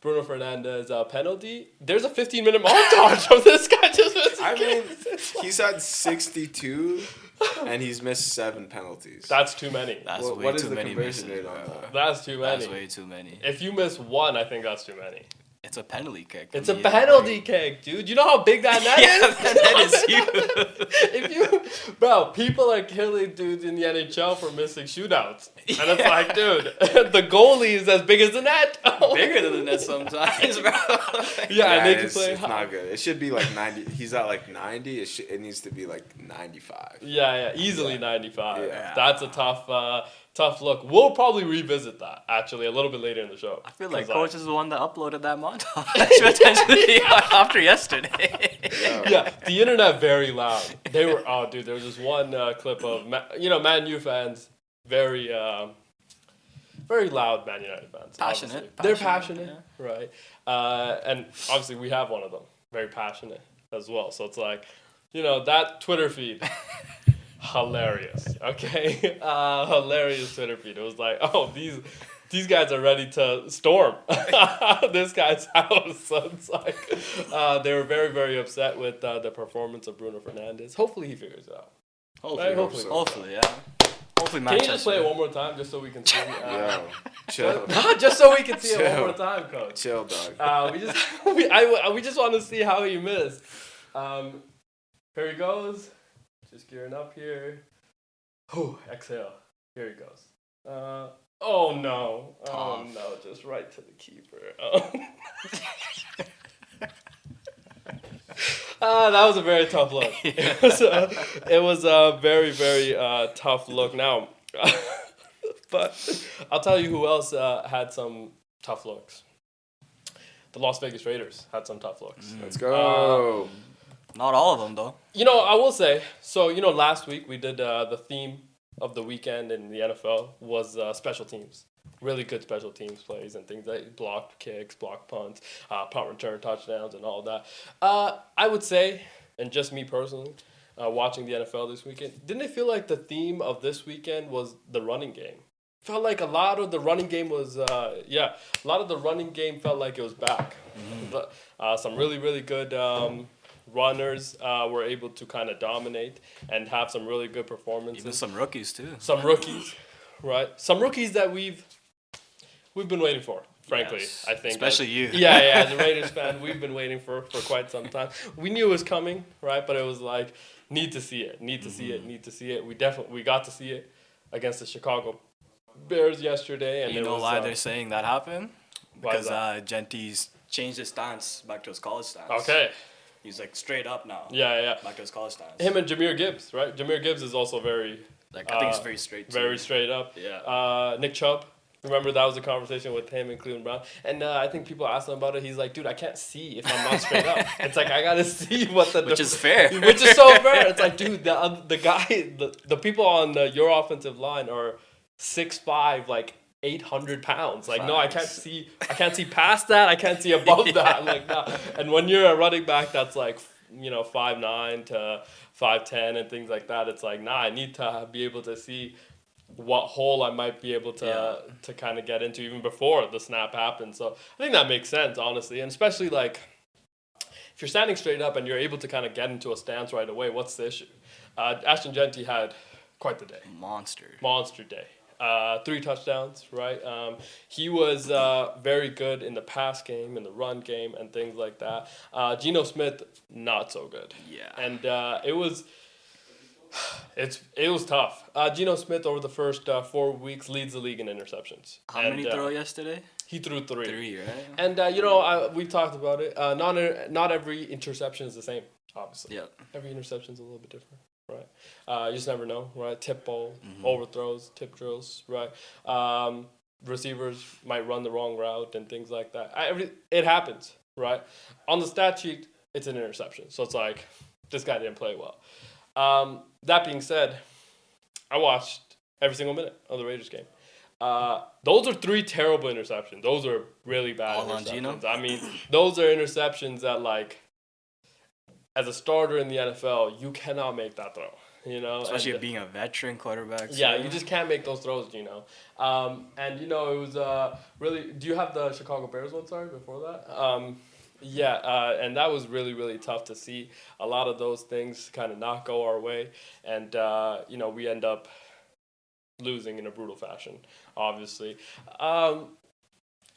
Speaker 1: Bruno Fernandes penalty, there's a 15-minute montage of this guy just missing.
Speaker 2: I mean, he's had 62 and he's missed 7 penalties.
Speaker 1: That's too many.
Speaker 2: What is the conversion rate on that?
Speaker 1: That's too many.
Speaker 3: That's way too many.
Speaker 1: If you miss 1, I think that's too many.
Speaker 3: It's a penalty kick.
Speaker 1: It's a penalty kick, dude. You know how big that net is?
Speaker 3: That is
Speaker 1: huge. Bro, people are killing dudes in the NHL for missing shootouts. And it's like, dude, the goalie is as big as the net.
Speaker 3: Bigger than the net sometimes, bro.
Speaker 1: Yeah, and they can play.
Speaker 2: It's not good. It should be like 90. He's at like 90. It needs to be like 95.
Speaker 1: Yeah, easily 95.
Speaker 2: Yeah.
Speaker 1: That's a tough look. We'll probably revisit that actually a little bit later in the show.
Speaker 3: I feel like Coach is the one that uploaded that montage potentially after yesterday.
Speaker 1: Yeah, the internet very loud. They were there was this one clip of Man U fans very loud Man United fans.
Speaker 3: Passionate.
Speaker 1: They're passionate, yeah. Right? And obviously we have one of them, very passionate as well. So it's like, that Twitter feed. Hilarious, okay? Hilarious Twitter feed. It was like, these guys are ready to storm this guy's house. So it's like they were very, very upset with the performance of Bruno Fernandes. Hopefully he figures it out.
Speaker 3: Hopefully, yeah. Hopefully,
Speaker 1: Can you just play it one more time just so we can see?
Speaker 2: Chill.
Speaker 1: Just so we can see it one more time, Coach.
Speaker 2: Chill, dog.
Speaker 1: We just want to see how he missed. Here he goes. Just gearing up here. Exhale. Here he goes. Oh no.
Speaker 3: Tough.
Speaker 1: Oh no, just right to the keeper. Oh. That was a very tough look. It was a very, very tough look. Now, but I'll tell you who else had some tough looks. The Las Vegas Raiders had some tough looks.
Speaker 2: Let's go.
Speaker 3: Not all of them, though.
Speaker 1: I will say, so, last week we did the theme of the weekend in the NFL was special teams. Really good special teams plays and things like blocked kicks, blocked punts, punt return touchdowns, and all that. I would say, and just me personally, watching the NFL this weekend, didn't it feel like the theme of this weekend was the running game? Felt like a lot of the running game was, a lot of the running game felt like it was back. But, some really, really good runners were able to kind of dominate and have some really good performances.
Speaker 3: Even some rookies, too.
Speaker 1: Some rookies, right? Some rookies that we've been waiting for, frankly,
Speaker 3: Yes.
Speaker 1: I think.
Speaker 3: Especially you.
Speaker 1: Yeah, as a Raiders fan, we've been waiting for quite some time. We knew it was coming, right? But it was like, need to see it. We got to see it against the Chicago Bears yesterday. And
Speaker 3: You know why they're saying that happened?
Speaker 1: Why is
Speaker 3: Because Genty's changed his stance back to his college stance.
Speaker 1: Okay.
Speaker 3: He's like straight up now.
Speaker 1: Yeah.
Speaker 3: Back to his college stance.
Speaker 1: Him and Jahmyr Gibbs, right? Jahmyr Gibbs is also very...
Speaker 3: I think he's very straight. Too.
Speaker 1: Very straight up.
Speaker 3: Yeah.
Speaker 1: Nick Chubb. Remember that was a conversation with him and Cleveland Brown, and I think people asked him about it. He's like, "Dude, I can't see if I'm not straight up." It's like I gotta see what the
Speaker 3: Which is fair.
Speaker 1: Which is so fair. It's like, dude, the guy, the people on your offensive line are 6'5", like 800 pounds. Like, no, I can't see past that. I can't see above that. Like, no. And when you're a running back, that's like 5'9" to 5'10" and things like that. It's like, I need to be able to see what hole I might be able to kind of get into even before the snap happens. So I think that makes sense, honestly. And especially like if you're standing straight up and you're able to kind of get into a stance right away, what's the issue? Ashton Genty had quite the day. Monster day. 3 touchdowns, right? He was very good in the pass game, in the run game, and things like that. Geno Smith, not so good.
Speaker 3: Yeah.
Speaker 1: And it was tough. Geno Smith over the first 4 weeks leads the league in interceptions.
Speaker 3: How many throw yesterday?
Speaker 1: He threw 3.
Speaker 3: 3, right?
Speaker 1: And we've talked about it. Not every interception is the same, obviously.
Speaker 3: Yeah.
Speaker 1: Every interception is a little bit different, right? You just never know, right? Tip ball, overthrows, tip drills, right? Receivers might run the wrong route and things like that. It happens, right? On the stat sheet, it's an interception, so it's like this guy didn't play well. That being said, I watched every single minute of the Raiders game. Those are 3 terrible interceptions. Those are really bad
Speaker 3: All on
Speaker 1: interceptions.
Speaker 3: Geno?
Speaker 1: I mean, those are interceptions that, like, as a starter in the NFL, you cannot make that throw.
Speaker 3: Especially being a veteran quarterback.
Speaker 1: Yeah, you just can't make those throws, And, it was really... Do you have the Chicago Bears one, sorry, before that? And that was really, really tough to see. A lot of those things kind of not go our way. And, we end up losing in a brutal fashion, obviously. And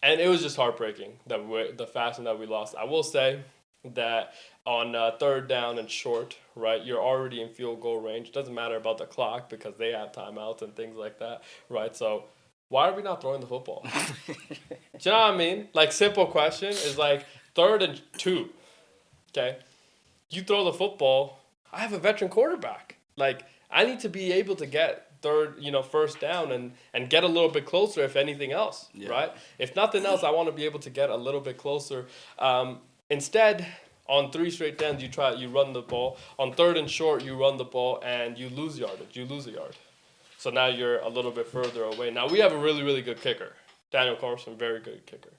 Speaker 1: it was just heartbreaking, the fashion that we lost. I will say that on 3rd down and short, right, you're already in field goal range. Doesn't matter about the clock because they have timeouts and things like that, right? So why are we not throwing the football? Do you know what I mean? Like, simple question is like 3rd and 2, okay? You throw the football. I have a veteran quarterback. Like, I need to be able to get first down and get a little bit closer if anything else, right? If nothing else, I want to be able to get a little bit closer. Instead, on 3 straight downs, you run the ball. On 3rd and short, you run the ball and you lose yardage. You lose a yard. So now you're a little bit further away. Now, we have a really, really good kicker. Daniel Carlson, very good kicker.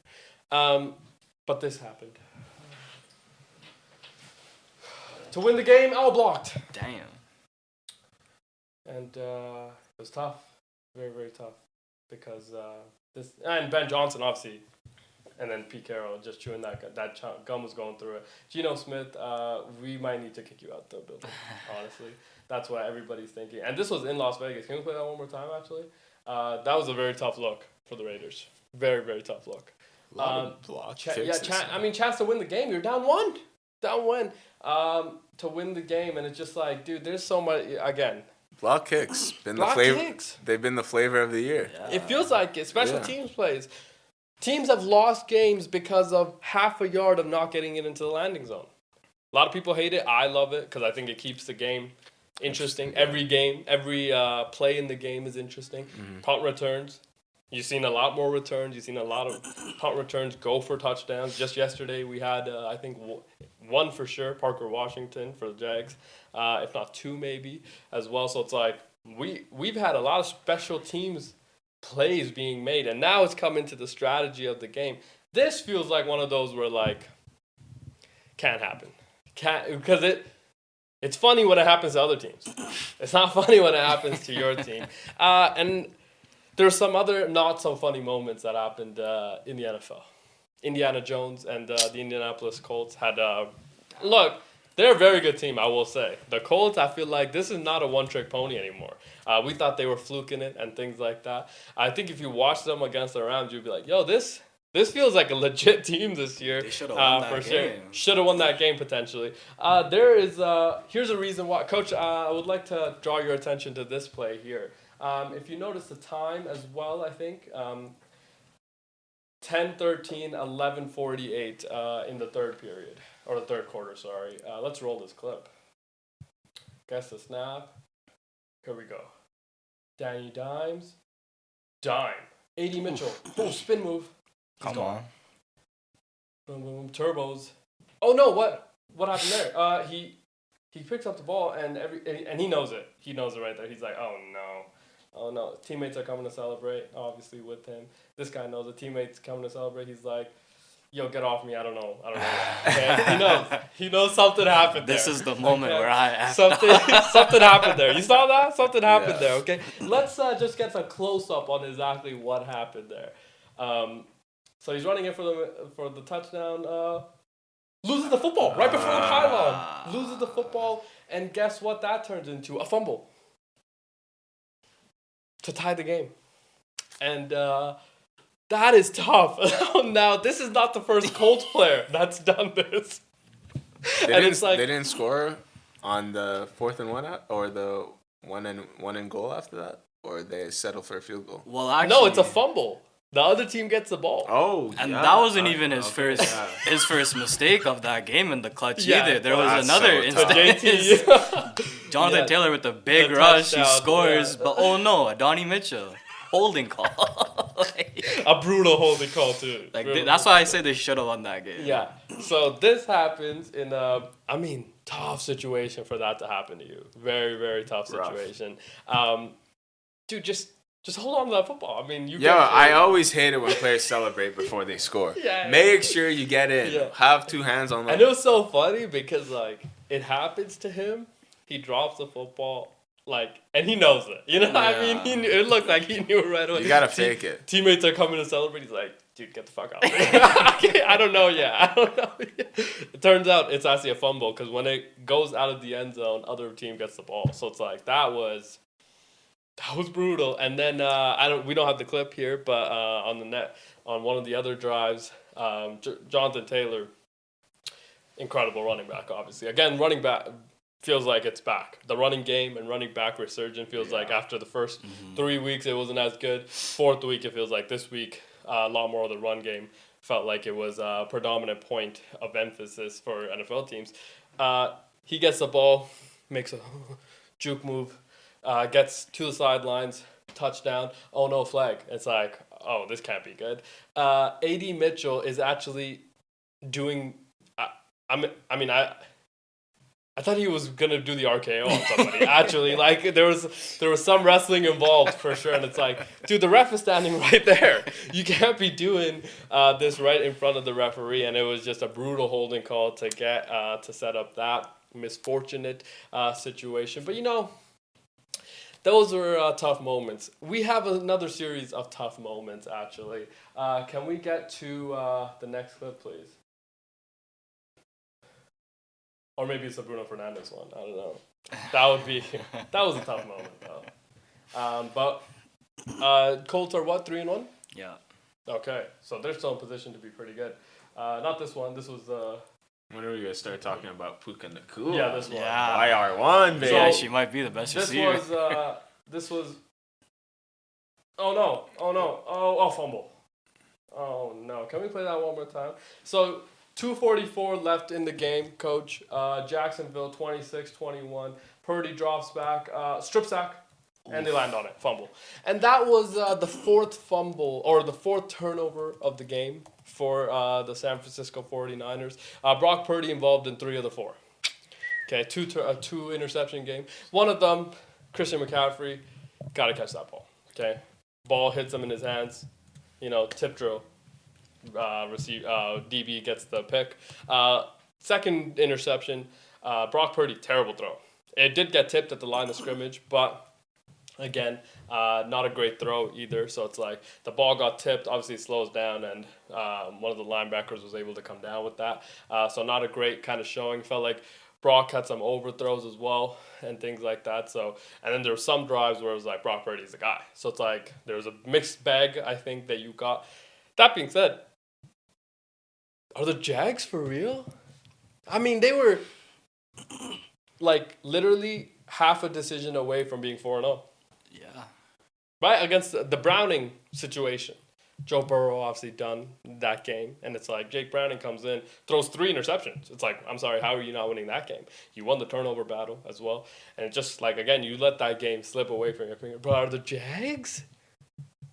Speaker 1: But this happened. To win the game, blocked.
Speaker 3: Damn.
Speaker 1: And it was tough. Very, very tough. Because and Ben Johnson, obviously, and then Pete Carroll just chewing that gum was going through it. Geno Smith, we might need to kick you out the building, honestly. That's what everybody's thinking. And this was in Las Vegas. Can we play that one more time, actually? That was a very tough look for the Raiders. Very, very tough look.
Speaker 2: A lot of block
Speaker 1: chance to win the game. You're down 1. To win the game, and it's just like, dude, there's so much, again,
Speaker 2: Block kicks.
Speaker 1: Block kicks.
Speaker 2: They've been the flavor of the year.
Speaker 1: Yeah. It feels like it. Special teams plays. Teams have lost games because of half a yard of not getting it into the landing zone. A lot of people hate it. I love it because I think it keeps the game interesting. Every game, every play in the game is interesting. Punt returns. You've seen a lot more returns. You've seen a lot of punt returns go for touchdowns. Just yesterday, we had, I think, one for sure, Parker Washington for the Jags, if not two maybe as well. So it's like we've had a lot of special teams plays being made, and now it's come into the strategy of the game. This feels like one of those where, like, can't happen. Because it's funny when it happens to other teams. It's not funny when it happens to your team. And there's some other not so funny moments that happened in the NFL. Indiana Jones and the Indianapolis Colts had look, they're a very good team, I will say. The Colts, I feel like this is not a one-trick pony anymore. We thought they were fluking it and things like that. I think if you watch them against the Rams, you'd be like, yo, this feels like a legit team this year.
Speaker 3: They should have won that
Speaker 1: for
Speaker 3: game.
Speaker 1: Sure. Should have won that game potentially. Here's a reason why. Coach, I would like to draw your attention to this play here. If you notice the time as well, I think 10:13, 11:48 in the third period or the third quarter. Sorry. Let's roll this clip. Guess the snap. Here we go. Danny Dimes. Dime. A.D. Mitchell. Boom, spin move.
Speaker 3: Come on.
Speaker 1: Boom, boom, boom. Turbos. Oh no! What happened there? He picks up the ball and he knows it. He knows it right there. He's like, oh no. Teammates are coming to celebrate. Obviously with him. This guy knows the teammates coming to celebrate. He's like, yo, get off me. I don't know. Okay? He knows something happened there.
Speaker 3: This is the moment where I act
Speaker 1: something happened there. You saw that? Something happened there. Okay. Let's just get some close up on exactly what happened there. So he's running in for the touchdown. Loses the football right before the pylon. Loses the football, and guess what? That turns into a fumble to tie the game, and that is tough. Now this is not the first Colts player that's done this.
Speaker 2: They didn't score on the 4th and 1 or the one and goal after that, or they settle for a field goal.
Speaker 3: Well, actually,
Speaker 1: no, it's a fumble. The other team gets the ball.
Speaker 2: Oh,
Speaker 3: and that wasn't even his first mistake of that game in the clutch either. There was another instance. Jonathan Taylor with the big rush, he scores, but oh no, Adonai Mitchell holding call.
Speaker 1: A brutal holding call too.
Speaker 3: That's why I say they should have won that game.
Speaker 1: Yeah. So this happens in tough situation for that to happen to you. Very, very tough situation. Dude, just hold on to that football. I mean,
Speaker 2: I always hate it when players celebrate before they score. Make sure you get in. Yeah. Have two hands on them.
Speaker 1: And it was so funny because, like, it happens to him. He drops the football, and he knows it. You know what I mean? It looked like he knew it right away.
Speaker 2: You gotta fake it.
Speaker 1: Teammates are coming to celebrate. He's like, dude, get the fuck out of here. I don't know yet. It turns out it's actually a fumble because when it goes out of the end zone, other team gets the ball. So it's like, that was brutal. And then we don't have the clip here, but on one of the other drives, Jonathan Taylor, incredible running back, obviously. Again, running back feels like it's back. The running game and running back resurgence feels like after the first 3 weeks it wasn't as good. 4th week it feels like this week a lot more of the run game felt like it was a predominant point of emphasis for NFL teams. He gets the ball, makes a juke move, gets to the sidelines, touchdown. Oh no, flag. It's like, oh, this can't be good. A.D. Mitchell is actually doing. I thought he was gonna do the RKO on somebody. Actually, there was some wrestling involved for sure, and it's like, dude, the ref is standing right there. You can't be doing this right in front of the referee, and it was just a brutal holding call to get to set up that misfortunate situation. But those were tough moments. We have another series of tough moments, actually. Can we get to the next clip, please? Or maybe it's a Bruno Fernandes one. I don't know. That was a tough moment, though. But Colts are what, 3-1?
Speaker 3: Yeah.
Speaker 1: Okay, so they're still in position to be pretty good. Not this one. This was
Speaker 2: When are we gonna start talking about Puka Nakua?
Speaker 1: Yeah, this one.
Speaker 3: Yeah.
Speaker 2: YR1, baby.
Speaker 3: Yeah, she might be the best
Speaker 1: This
Speaker 3: receiver.
Speaker 1: was. Oh no! Oh, fumble! Oh no! Can we play that one more time? So 2:44 left in the game, Coach. Jacksonville 26-21. Purdy drops back, strip sack, and they land on it, fumble. And that was the fourth fumble or the fourth turnover of the game for the San Francisco 49ers. Brock Purdy involved in 3 of the 4. Okay, two interception game. One of them, Christian McCaffrey, got to catch that ball. Okay, ball hits him in his hands. Tip drill. DB gets the pick. Second interception, Brock Purdy, terrible throw. It did get tipped at the line of scrimmage, but again, not a great throw either. So it's like the ball got tipped, obviously it slows down, and one of the linebackers was able to come down with that. So not a great kind of showing. Felt like Brock had some overthrows as well and things like that. So, and then there were some drives where it was like Brock Purdy's the guy. So it's like there was a mixed bag, I think, that you got. That being said, are the Jags for real? I mean, they were like literally half a decision away from being 4-0.
Speaker 3: Yeah.
Speaker 1: Right? Against the Browning situation. Joe Burrow obviously done that game. And it's like Jake Browning comes in, throws 3 interceptions. It's like, I'm sorry, how are you not winning that game? You won the turnover battle as well. And it's just like, again, you let that game slip away from your finger. But are the Jags?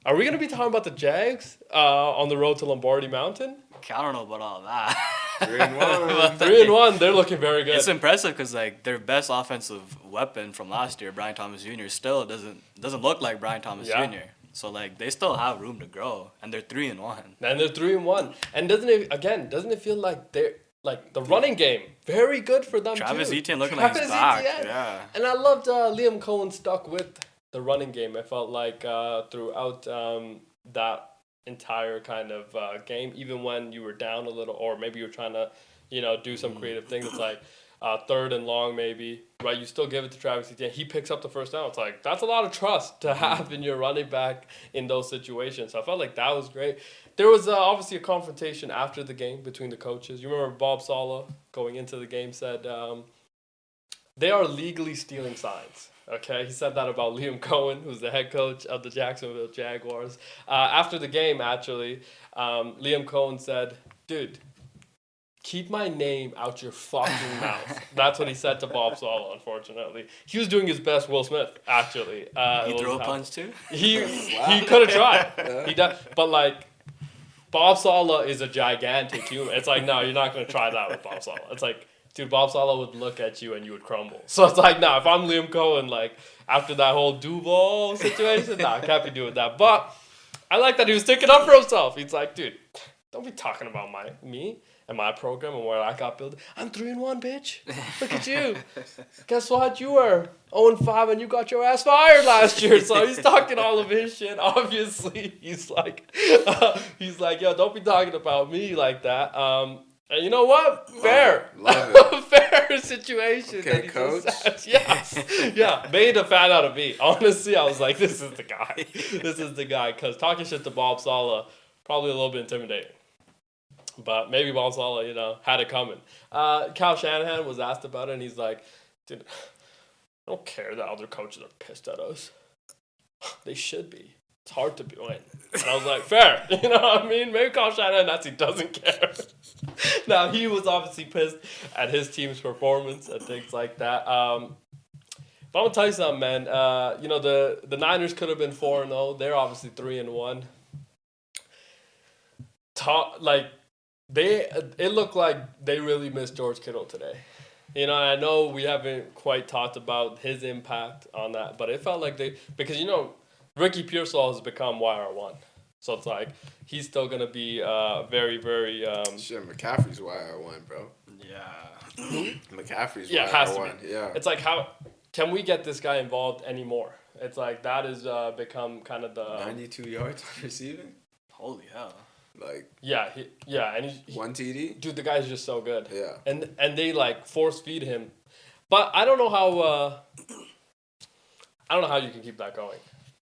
Speaker 1: Are we going to be talking about the Jags on the road to Lombardi Mountain?
Speaker 3: I don't know about all that.
Speaker 2: 3-1.
Speaker 1: 3-1. They're looking very good.
Speaker 3: It's impressive because like their best offensive weapon from last year, Brian Thomas Jr., still doesn't look like Brian Thomas Jr. So like they still have room to grow, and they're 3-1.
Speaker 1: And they're 3-1. And doesn't it feel like they're like the running game very good for them
Speaker 3: Travis
Speaker 1: too?
Speaker 3: Etienne looking like he's back.
Speaker 1: Etienne.
Speaker 3: Yeah.
Speaker 1: And I loved Liam Cohen stuck with the running game. I felt like throughout that entire kind of game, even when you were down a little, or maybe you were trying to, do some creative things. It's like 3rd and long, maybe, right? You still give it to Travis Etienne. He picks up the first down. It's like that's a lot of trust to have in your running back in those situations. So I felt like that was great. There was obviously a confrontation after the game between the coaches. You remember Bob Saleh going into the game said they are legally stealing signs. Okay, he said that about Liam Cohen, who's the head coach of the Jacksonville Jaguars. After the game, actually, Liam Cohen said, dude, keep my name out your fucking mouth. That's what he said to Bob Saleh, unfortunately. He was doing his best Will Smith, actually.
Speaker 3: He threw a punch, too?
Speaker 1: He could have tried. He did, but, like, Bob Saleh is a gigantic human. It's like, no, you're not going to try that with Bob Saleh. It's like, dude, Bob Saleh would look at you and you would crumble. So it's like, nah, if I'm Liam Cohen, like, after that whole Duval situation, nah, I can't be doing that. But I like that he was sticking up for himself. He's like, dude, don't be talking about me and my program and where I got built. I'm 3-1, bitch. Look at you. Guess what? You were 0-5 and you got your ass fired last year. So he's talking all of his shit. Obviously, he's like, yo, don't be talking about me like that. And you know what? Fair.
Speaker 2: Love it.
Speaker 1: Fair situation.
Speaker 2: Okay, coach.
Speaker 1: Yeah, made a fan out of me. Honestly, I was like, this is the guy. This is the guy. Because talking shit to Bob Saleh, probably a little bit intimidating. But maybe Bob Saleh, had it coming. Kyle Shanahan was asked about it, and he's like, dude, I don't care that other coaches are pissed at us. They should be. It's hard to win. And I was like, fair. You know what I mean? Maybe Kyle Shanahan actually doesn't care. Now, he was obviously pissed at his team's performance and things like that. But I'm going to tell you something, man. The Niners could have been 4-0. They're obviously 3-1. It looked like they really missed George Kittle today. And I know we haven't quite talked about his impact on that, but it felt like because Ricky Pearsall has become YR1. So it's like he's still going to be very, very...
Speaker 2: Shit, McCaffrey's YR1, bro.
Speaker 3: Yeah.
Speaker 2: McCaffrey's
Speaker 1: yeah,
Speaker 2: YR1.
Speaker 1: it has to be.
Speaker 2: Yeah.
Speaker 1: It's like, how can we get this guy involved anymore? It's like that has become kind of the...
Speaker 2: 92 yards receiving?
Speaker 3: Holy hell.
Speaker 2: Like...
Speaker 1: Yeah, and he
Speaker 2: 1 TD?
Speaker 1: Dude, the guy's just so good.
Speaker 2: Yeah.
Speaker 1: And they, like, force-feed him. But I don't know how... I don't know how you can keep that going.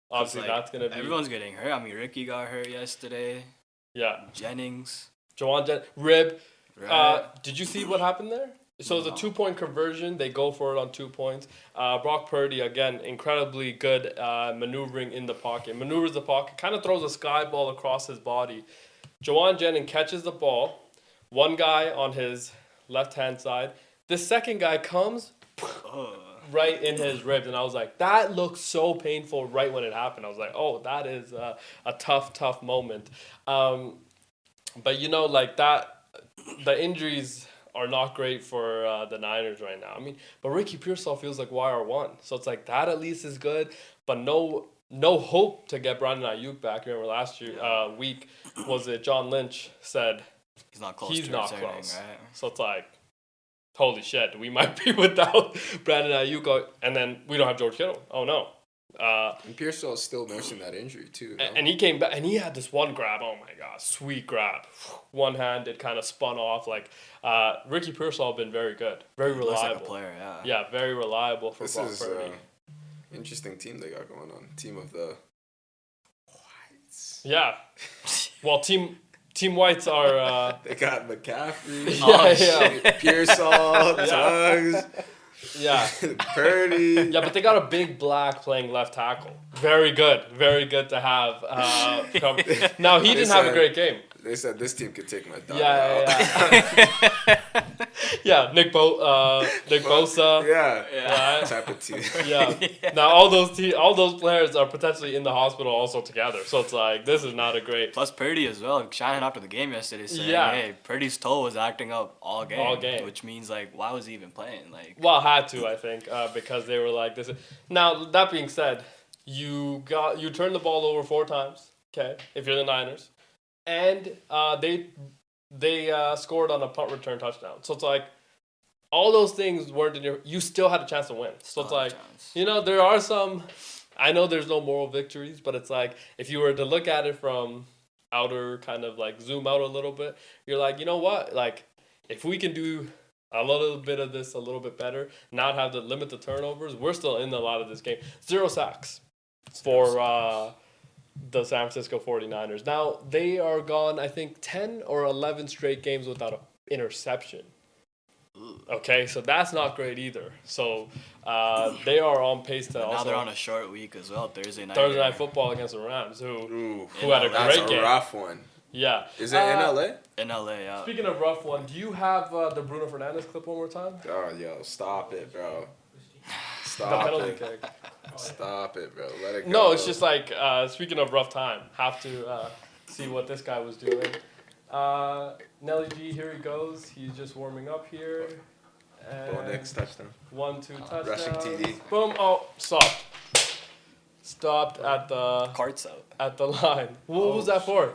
Speaker 1: Obviously, that's going to be...
Speaker 3: Everyone's getting hurt. I mean, Ricky got hurt yesterday.
Speaker 1: Yeah.
Speaker 3: Jennings.
Speaker 1: Rib. Did you see what happened there? So it's a 2-point conversion. They go for it on 2 points. Brock Purdy, again, incredibly good maneuvering in the pocket. Maneuvers the pocket, kind of throws a sky ball across his body. Jawan Jennings catches the ball. One guy on his left-hand side. The second guy comes right in his ribs. And I was like, that looks so painful right when it happened. I was like, oh, that is a tough moment. But, you know, like that, the injuries are not great for the Niners right now. I mean, but Ricky Pearsall feels like YR1. So it's like that at least is good, but no hope to get Brandon Ayuk back. Remember last year week, was it John Lynch said
Speaker 3: he's not close.
Speaker 1: Right? So it's like, holy shit, we might be without Brandon Ayuk, and then we don't have George Kittle. Oh no.
Speaker 2: And Pearsall is still nursing that injury too. No?
Speaker 1: And he came back, and he had this one grab. Oh my god, sweet grab, one handed, kind of spun off. Like Ricky Pearsall been very good, very reliable.
Speaker 3: Looks like a player, yeah.
Speaker 1: Yeah, very reliable for Brock
Speaker 2: Purdy. This is interesting team they got going on. Team of the Whites.
Speaker 1: Yeah, well, Team Whites are.
Speaker 2: They got McCaffrey.
Speaker 1: Yeah.
Speaker 2: Pearsall, Tuggs.
Speaker 1: Yeah.
Speaker 2: Purdy.
Speaker 1: Yeah, but they got a big black playing left tackle. Very good to have. Now, he didn't have a great game.
Speaker 2: They said this team could take my dog
Speaker 1: out. Yeah, Nick Bosa.
Speaker 2: Yeah. Type of team.
Speaker 1: Yeah. Now, all those players are potentially in the hospital also together. So it's like, this is not a great.
Speaker 3: Plus Purdy as well. Shanahan after the game yesterday saying, hey, Purdy's toe was acting up all game. Which means, like, why was he even playing? Like,
Speaker 1: well, had to, I think, because they were like, this is. Now, that being said, you turned the ball over 4 times, okay, if you're the Niners. And they scored on a punt return touchdown. So it's like, all those things weren't in your. You still had a chance to win. So it's like, you know, there are some. I know there's no moral victories, but it's like, if you were to look at it from outer, kind of like zoom out a little bit, you're like, you know what? Like, if we can do a little bit of this a little bit better, not have to limit the turnovers, we're still in a lot of this game. 0 sacks for the San Francisco 49ers. Now, they are gone, I think, 10 or 11 straight games without an interception. Okay, so that's not great either. So they are on pace to
Speaker 3: now they're on a short week as well, Thursday
Speaker 1: night football against the Rams, who had a great game.
Speaker 2: That's a rough one.
Speaker 1: Yeah.
Speaker 2: Is it in LA?
Speaker 3: In LA, yeah.
Speaker 1: Speaking of rough one, do you have the Bruno Fernandes clip one more time?
Speaker 2: Oh, yo, stop it, bro.
Speaker 1: The penalty kick.
Speaker 2: Stop it, bro. Let it go.
Speaker 1: No, it's just like, speaking of rough time, have to see what this guy was doing. Nelly G, here he goes. He's just warming up here.
Speaker 2: Bo Nix, touchdown.
Speaker 1: 1-2 touchdown.
Speaker 2: Rushing TD.
Speaker 1: Boom. Oh, stopped. Stopped at the...
Speaker 3: Cart's out.
Speaker 1: At the line. What was that for?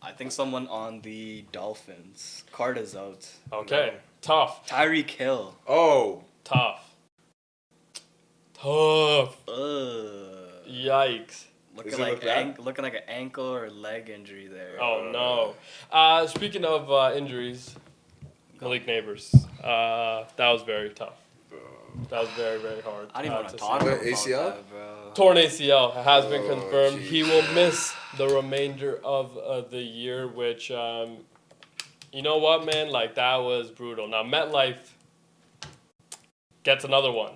Speaker 3: I think someone on the Dolphins. Cart is out.
Speaker 1: Okay. No. Tough.
Speaker 3: Tyreek Hill.
Speaker 2: Oh.
Speaker 1: Tough. Yikes.
Speaker 3: Looking like an ankle or leg injury there.
Speaker 1: Oh, no. Speaking of injuries, Malik Neighbors. That was very tough. That was very, very hard.
Speaker 3: I didn't want to talk about
Speaker 2: ACL?
Speaker 3: that, bro.
Speaker 1: Torn ACL has been confirmed. Geez. He will miss the remainder of the year, which, you know what, man? Like, that was brutal. Now, MetLife gets another one.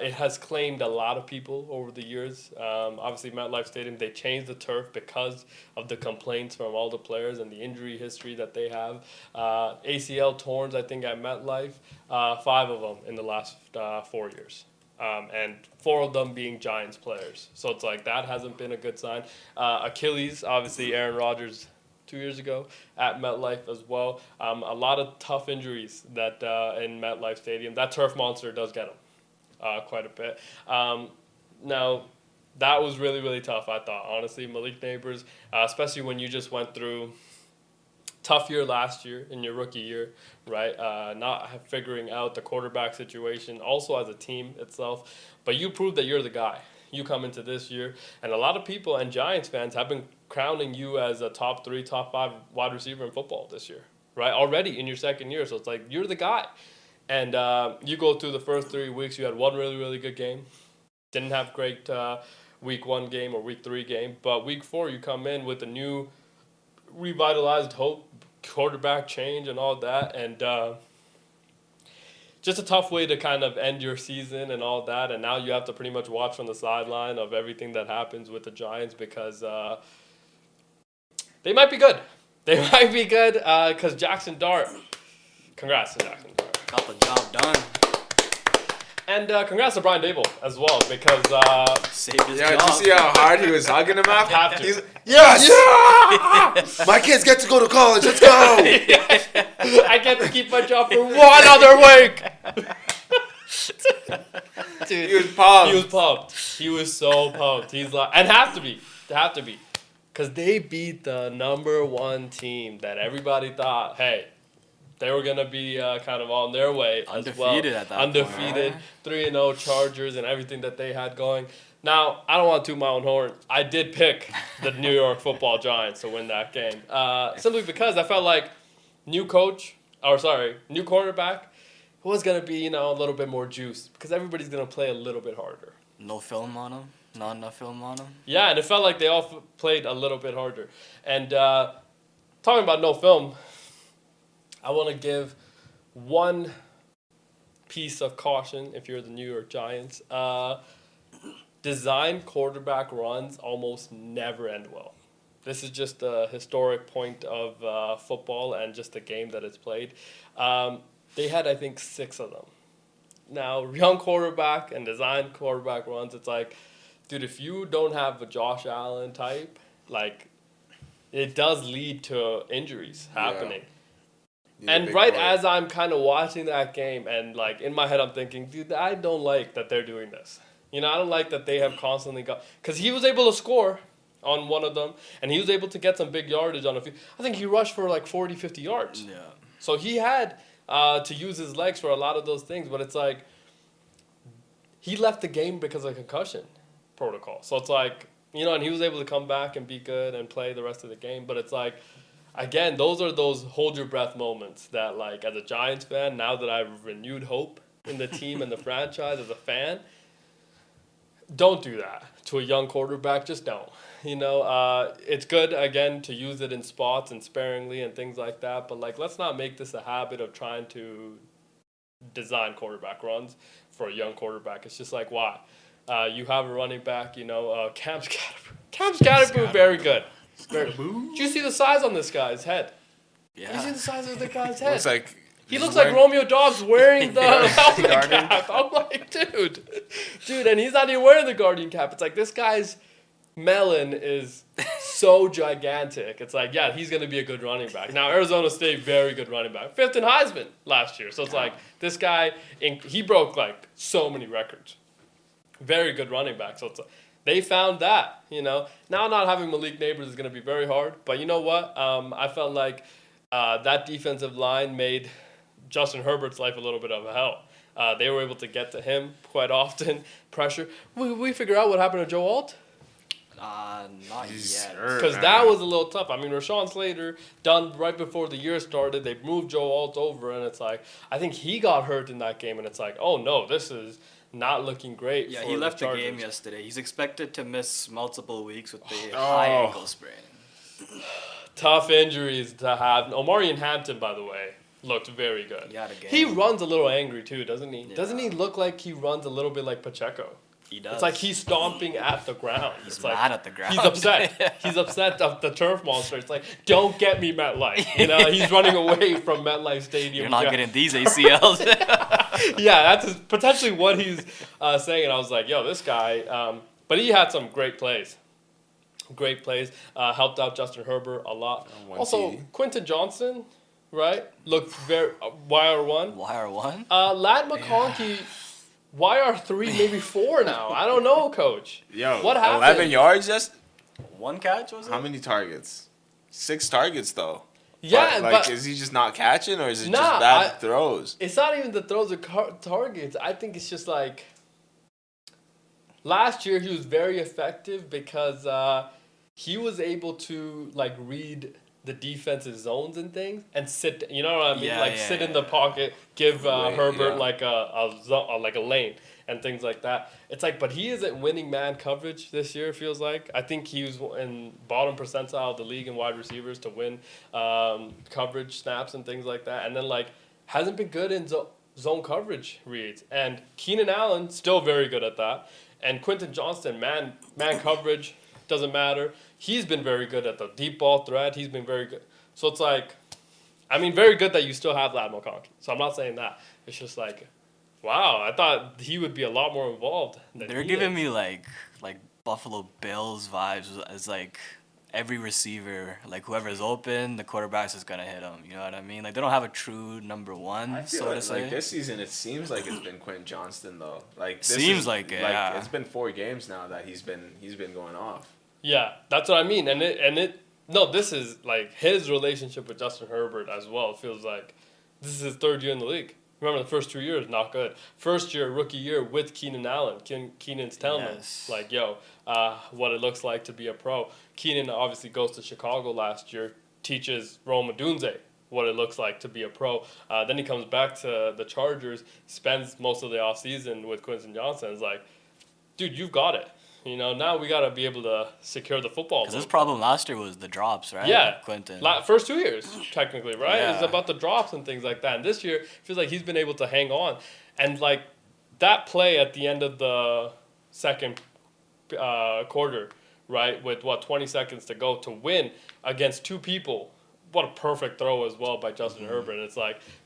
Speaker 1: It has claimed a lot of people over the years. Obviously, MetLife Stadium, they changed the turf because of the complaints from all the players and the injury history that they have. ACL torns, I think, at MetLife, 5 of them in the last 4 years. And 4 of them being Giants players. So it's like, that hasn't been a good sign. Achilles, obviously, Aaron Rodgers 2 years ago at MetLife as well. A lot of tough injuries that in MetLife Stadium. That turf monster does get them quite a bit. Now, that was really, really tough, I thought. Honestly, Malik Neighbors, especially when you just went through tough year last year in your rookie year, right? Not figuring out the quarterback situation, also as a team itself. But you proved that you're the guy. You come into this year, and a lot of people and Giants fans have been crowning you as a top 3, top 5 wide receiver in football this year, right? Already in your second year, so it's like, you're the guy. And you go through the first 3 weeks, you had one really, really good game. Didn't have great week 1 game or week 3 game, but week 4 you come in with a new revitalized hope, quarterback change and all that, and just a tough way to kind of end your season and all that. And now you have to pretty much watch from the sideline of everything that happens with the Giants because they might be good. They might be good because Jackson Dart. Congrats to Jackson Dart.
Speaker 3: Got the job done.
Speaker 1: And congrats to Brian Dable as well because
Speaker 3: saved his job.
Speaker 2: Did you see how hard he was hugging him after?
Speaker 1: Have to.
Speaker 2: He's, yes! Yeah! My kids get to go to college. Let's go!
Speaker 1: I get to keep my job for one other week. Dude,
Speaker 2: He was pumped.
Speaker 1: He was pumped. He was so pumped. He's like, and have to be, because they beat the number one team that everybody thought, hey, they were gonna be kind of on their way as well.
Speaker 3: Undefeated at that
Speaker 1: Undefeated,
Speaker 3: point,
Speaker 1: 3-0 Chargers and everything that they had going. Now, I don't want to toot my own horn. I did pick the New York Football Giants to win that game, simply because I felt like new quarterback was gonna be a little bit more juice because everybody's gonna play a little bit harder.
Speaker 3: No film on him. Not enough film on him.
Speaker 1: Yeah, and it felt like they all played a little bit harder. And talking about no film, I want to give one piece of caution if you're the New York Giants. Design quarterback runs almost never end well. This is just a historic point of football and just the game that it's played. They had, I think, 6 of them. Now, young quarterback and design quarterback runs, it's like, dude, if you don't have a Josh Allen type, like, it does lead to injuries happening.
Speaker 2: Yeah,
Speaker 1: and right as I'm kind of watching that game, and like in my head, I'm thinking, dude, I don't like that they're doing this. I don't like that they have constantly got, because he was able to score on one of them, and he was able to get some big yardage on a few. I think he rushed for like 40, 50 yards.
Speaker 3: Yeah.
Speaker 1: So he had to use his legs for a lot of those things, but it's like he left the game because of concussion protocol. So it's like, and he was able to come back and be good and play the rest of the game, but it's like, again, those are those hold your breath moments that, like, as a Giants fan, now that I've renewed hope in the team and the franchise as a fan, don't do that to a young quarterback. Just don't. It's good, again, to use it in spots and sparingly and things like that, but, like, let's not make this a habit of trying to design quarterback runs for a young quarterback. It's just like, why? You have a running back, Cam Scatterboo, very good. Did you see the size on this guy's head?
Speaker 3: Yeah.
Speaker 1: Did you see the size of the guy's head? He looks like Romeo Dobbs wearing the helmet cap. I'm like, dude, and he's not even wearing the Guardian cap. It's like this guy's melon is so gigantic. It's like, yeah, he's going to be a good running back. Now, Arizona State, very good running back. 5th in Heisman last year. So it's like this guy, he broke like so many records. Very good running back. So it's like, they found that, Now not having Malik Neighbors is going to be very hard. But you know what? I felt like that defensive line made Justin Herbert's life a little bit of a hell. They were able to get to him quite often, pressure. We figure out what happened to Joe Alt?
Speaker 3: Not yet.
Speaker 1: Because that was a little tough. I mean, Rashawn Slater, done right before the year started. They moved Joe Alt over, and it's like, I think he got hurt in that game, and it's like, oh, no, this is not looking great.
Speaker 3: Yeah,
Speaker 1: for
Speaker 3: he left the
Speaker 1: Chargers.
Speaker 3: game yesterday. He's expected to miss multiple weeks with the high ankle sprain.
Speaker 1: Tough injuries to have. Omarion Hampton, by the way, looked very good.
Speaker 3: He had a game.
Speaker 1: He runs a little angry, too, doesn't he?
Speaker 3: Yeah.
Speaker 1: Doesn't he look like he runs a little bit like Pacheco?
Speaker 3: He does.
Speaker 1: It's like he's stomping at the ground.
Speaker 3: He's
Speaker 1: it's
Speaker 3: mad
Speaker 1: like,
Speaker 3: at the ground.
Speaker 1: He's upset. He's upset of the turf monster. It's like, don't get me MetLife. He's running away from MetLife Stadium.
Speaker 3: You're not getting these ACLs.
Speaker 1: Yeah, that's potentially what he's saying. And I was like, yo, this guy. But he had some great plays. Great plays. Helped out Justin Herbert a lot. Also,
Speaker 2: TD.
Speaker 1: Quentin Johnson, right? Looked very wire one.
Speaker 3: Wire one?
Speaker 1: Lad McConkey. YR3, maybe 4 now. I don't know, Coach.
Speaker 2: Yo,
Speaker 1: what happened?
Speaker 2: 11 yards just?
Speaker 3: One catch, was it?
Speaker 2: How many targets? 6 targets, though.
Speaker 1: Yeah,
Speaker 2: but is he just not catching, or is it just
Speaker 1: Nah,
Speaker 2: bad throws?
Speaker 1: It's not even the throws of targets. I think it's just like last year he was very effective because he was able to like read the defense's zones and things and sit. You know what I mean?
Speaker 3: Yeah,
Speaker 1: Sit in the pocket, give Herbert like a lane and things like that. It's like, but he isn't winning man coverage this year. It feels like I think he was in bottom percentile of the league in wide receivers to win coverage snaps and things like that. And then hasn't been good in zone coverage reads. And Keenan Allen still very good at that. And Quentin Johnston, man coverage doesn't matter. He's been very good at the deep ball threat. He's been very good. So it's very good that you still have Lad McConkey. So I'm not saying that. It's just wow, I thought he would be a lot more involved.
Speaker 3: They're giving me like Buffalo Bills vibes as every receiver, whoever's open, the quarterback's is gonna hit him. You know what I mean? They don't have a true number one, so to say.
Speaker 2: This season, it seems like it's been Quentin Johnston though.
Speaker 3: It's
Speaker 2: been 4 games now that he's been going off.
Speaker 1: Yeah, that's what I mean, this is his relationship with Justin Herbert as well. It feels like this is his 3rd year in the league. Remember, the first 2 years, not good. First year, rookie year with Keenan Allen. Keenan's telling him, what it looks like to be a pro. Keenan obviously goes to Chicago last year, teaches Rome Odunze what it looks like to be a pro. Then he comes back to the Chargers, spends most of the offseason with Quentin Johnston. It's dude, you've got it. Now we got to be able to secure the football.
Speaker 3: Because his problem last year was the drops, right?
Speaker 1: Yeah.
Speaker 3: Quentin.
Speaker 1: First 2 years, technically, right?
Speaker 3: Yeah.
Speaker 1: It's about the drops and things like that. And this year, it feels like he's been able to hang on. And, that play at the end of the second quarter, right, with, 20 seconds to go to win against 2 people. What a perfect throw as well by Justin Herbert. And it's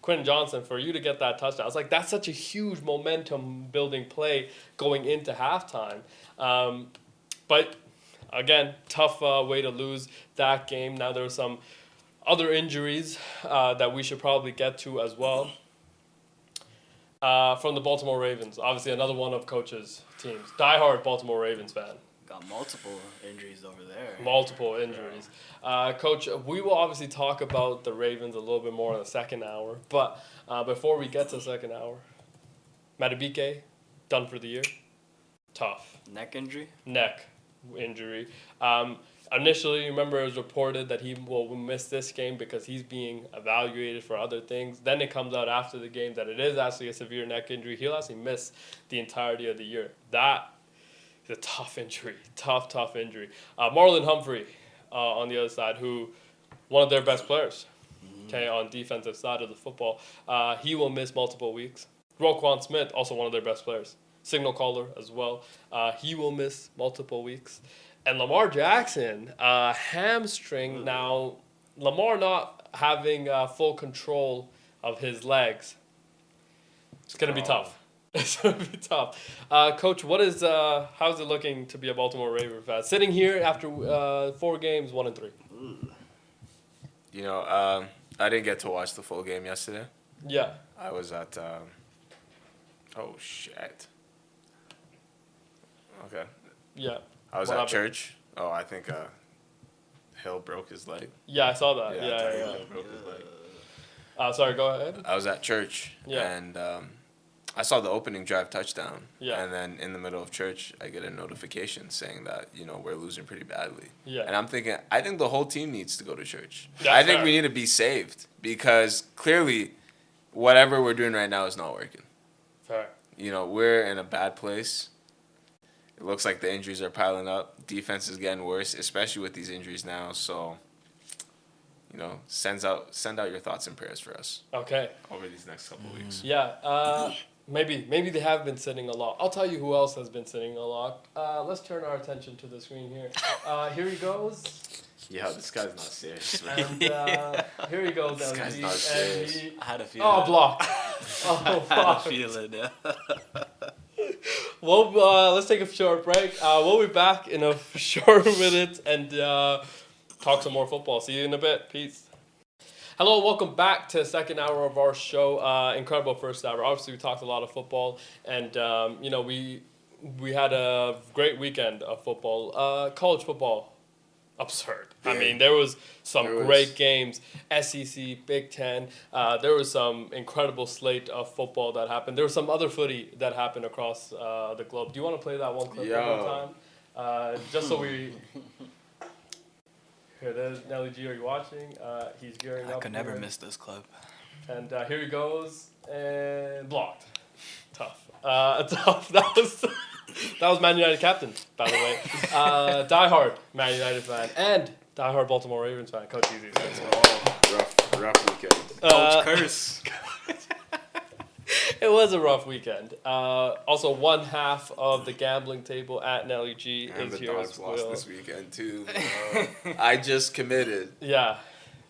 Speaker 1: Quentin Johnston, for you to get that touchdown, it's that's such a huge momentum-building play going into halftime. But, again, tough way to lose that game. Now there are some other injuries that we should probably get to as well. From the Baltimore Ravens. Obviously, another one of Coach's teams. Diehard Baltimore Ravens fan.
Speaker 3: Got multiple injuries over there.
Speaker 1: Multiple injuries. Coach, we will obviously talk about the Ravens a little bit more in the second hour. But before we get to the second hour, Madubuike, done for the year. Tough.
Speaker 3: Neck injury?
Speaker 1: Neck injury. Initially, remember, it was reported that he will miss this game because he's being evaluated for other things. Then it comes out after the game that it is actually a severe neck injury. He'll actually miss the entirety of the year. That is a tough injury. Tough injury. Marlon Humphrey on the other side, who one of their best players, on defensive side of the football. He will miss multiple weeks. Roquan Smith, also one of their best players. Signal caller as well. He will miss multiple weeks. And Lamar Jackson, hamstring. Now, Lamar not having full control of his legs. It's going to be tough. It's going to be tough. Coach, how's it looking to be a Baltimore Ravens fan? Sitting here after 4 games, 1-3.
Speaker 2: I didn't get to watch the full game yesterday.
Speaker 1: Yeah.
Speaker 2: I was at... oh, shit. Okay.
Speaker 1: Yeah.
Speaker 2: I was at church. Oh, I think Hill broke his leg.
Speaker 1: Yeah, I saw that.
Speaker 2: Yeah. Hill broke his leg.
Speaker 1: Sorry, go ahead.
Speaker 2: I was at church, and I saw the opening drive touchdown.
Speaker 1: Yeah.
Speaker 2: And then in the middle of church, I get a notification saying that, we're losing pretty badly.
Speaker 1: Yeah.
Speaker 2: And I'm thinking, I think the whole team needs to go to church.
Speaker 1: That's
Speaker 2: think
Speaker 1: fair.
Speaker 2: we need to be saved because clearly whatever we're doing right now is not working.
Speaker 1: Fair.
Speaker 2: We're in a bad place. It looks like the injuries are piling up. Defense is getting worse, especially with these injuries now. So, send out your thoughts and prayers for us.
Speaker 1: Okay.
Speaker 2: Over these next couple of weeks.
Speaker 1: Yeah. Maybe they have been sitting a lot. I'll tell you who else has been sitting a lot. Let's turn our attention to the screen here. Here he goes.
Speaker 2: Yeah, this guy's not serious, man.
Speaker 1: And here he goes.
Speaker 2: This guy's not serious.
Speaker 3: I had a feeling.
Speaker 1: Oh, blocked.
Speaker 3: I had a feeling, yeah.
Speaker 1: Well, let's take a short break. We'll be back in a short minute and talk some more football. See you in a bit. Peace. Hello, welcome back to the second hour of our show. Incredible first hour. Obviously, we talked a lot of football, and we had a great weekend of football. College football. Absurd. I mean, there was some great games, SEC, Big Ten. There was some incredible slate of football that happened. There was some other footy that happened across the globe. Do you want to play that one clip one more time? Just so we... Here it is. Nelly G, are you watching? He's gearing up.
Speaker 3: I could never miss this club.
Speaker 1: And here he goes. And blocked. Tough. Tough. That was Man United captain, by the way. Diehard Man United fan. And diehard Baltimore Ravens fan. Coach Easy.
Speaker 2: Rough weekend.
Speaker 3: Coach Curse.
Speaker 1: It was a rough weekend. Also, one half of the gambling table at Nelly G
Speaker 2: and
Speaker 1: is
Speaker 2: the
Speaker 1: here
Speaker 2: Dogs
Speaker 1: as well.
Speaker 2: lost this weekend too. I just committed.
Speaker 1: Yeah,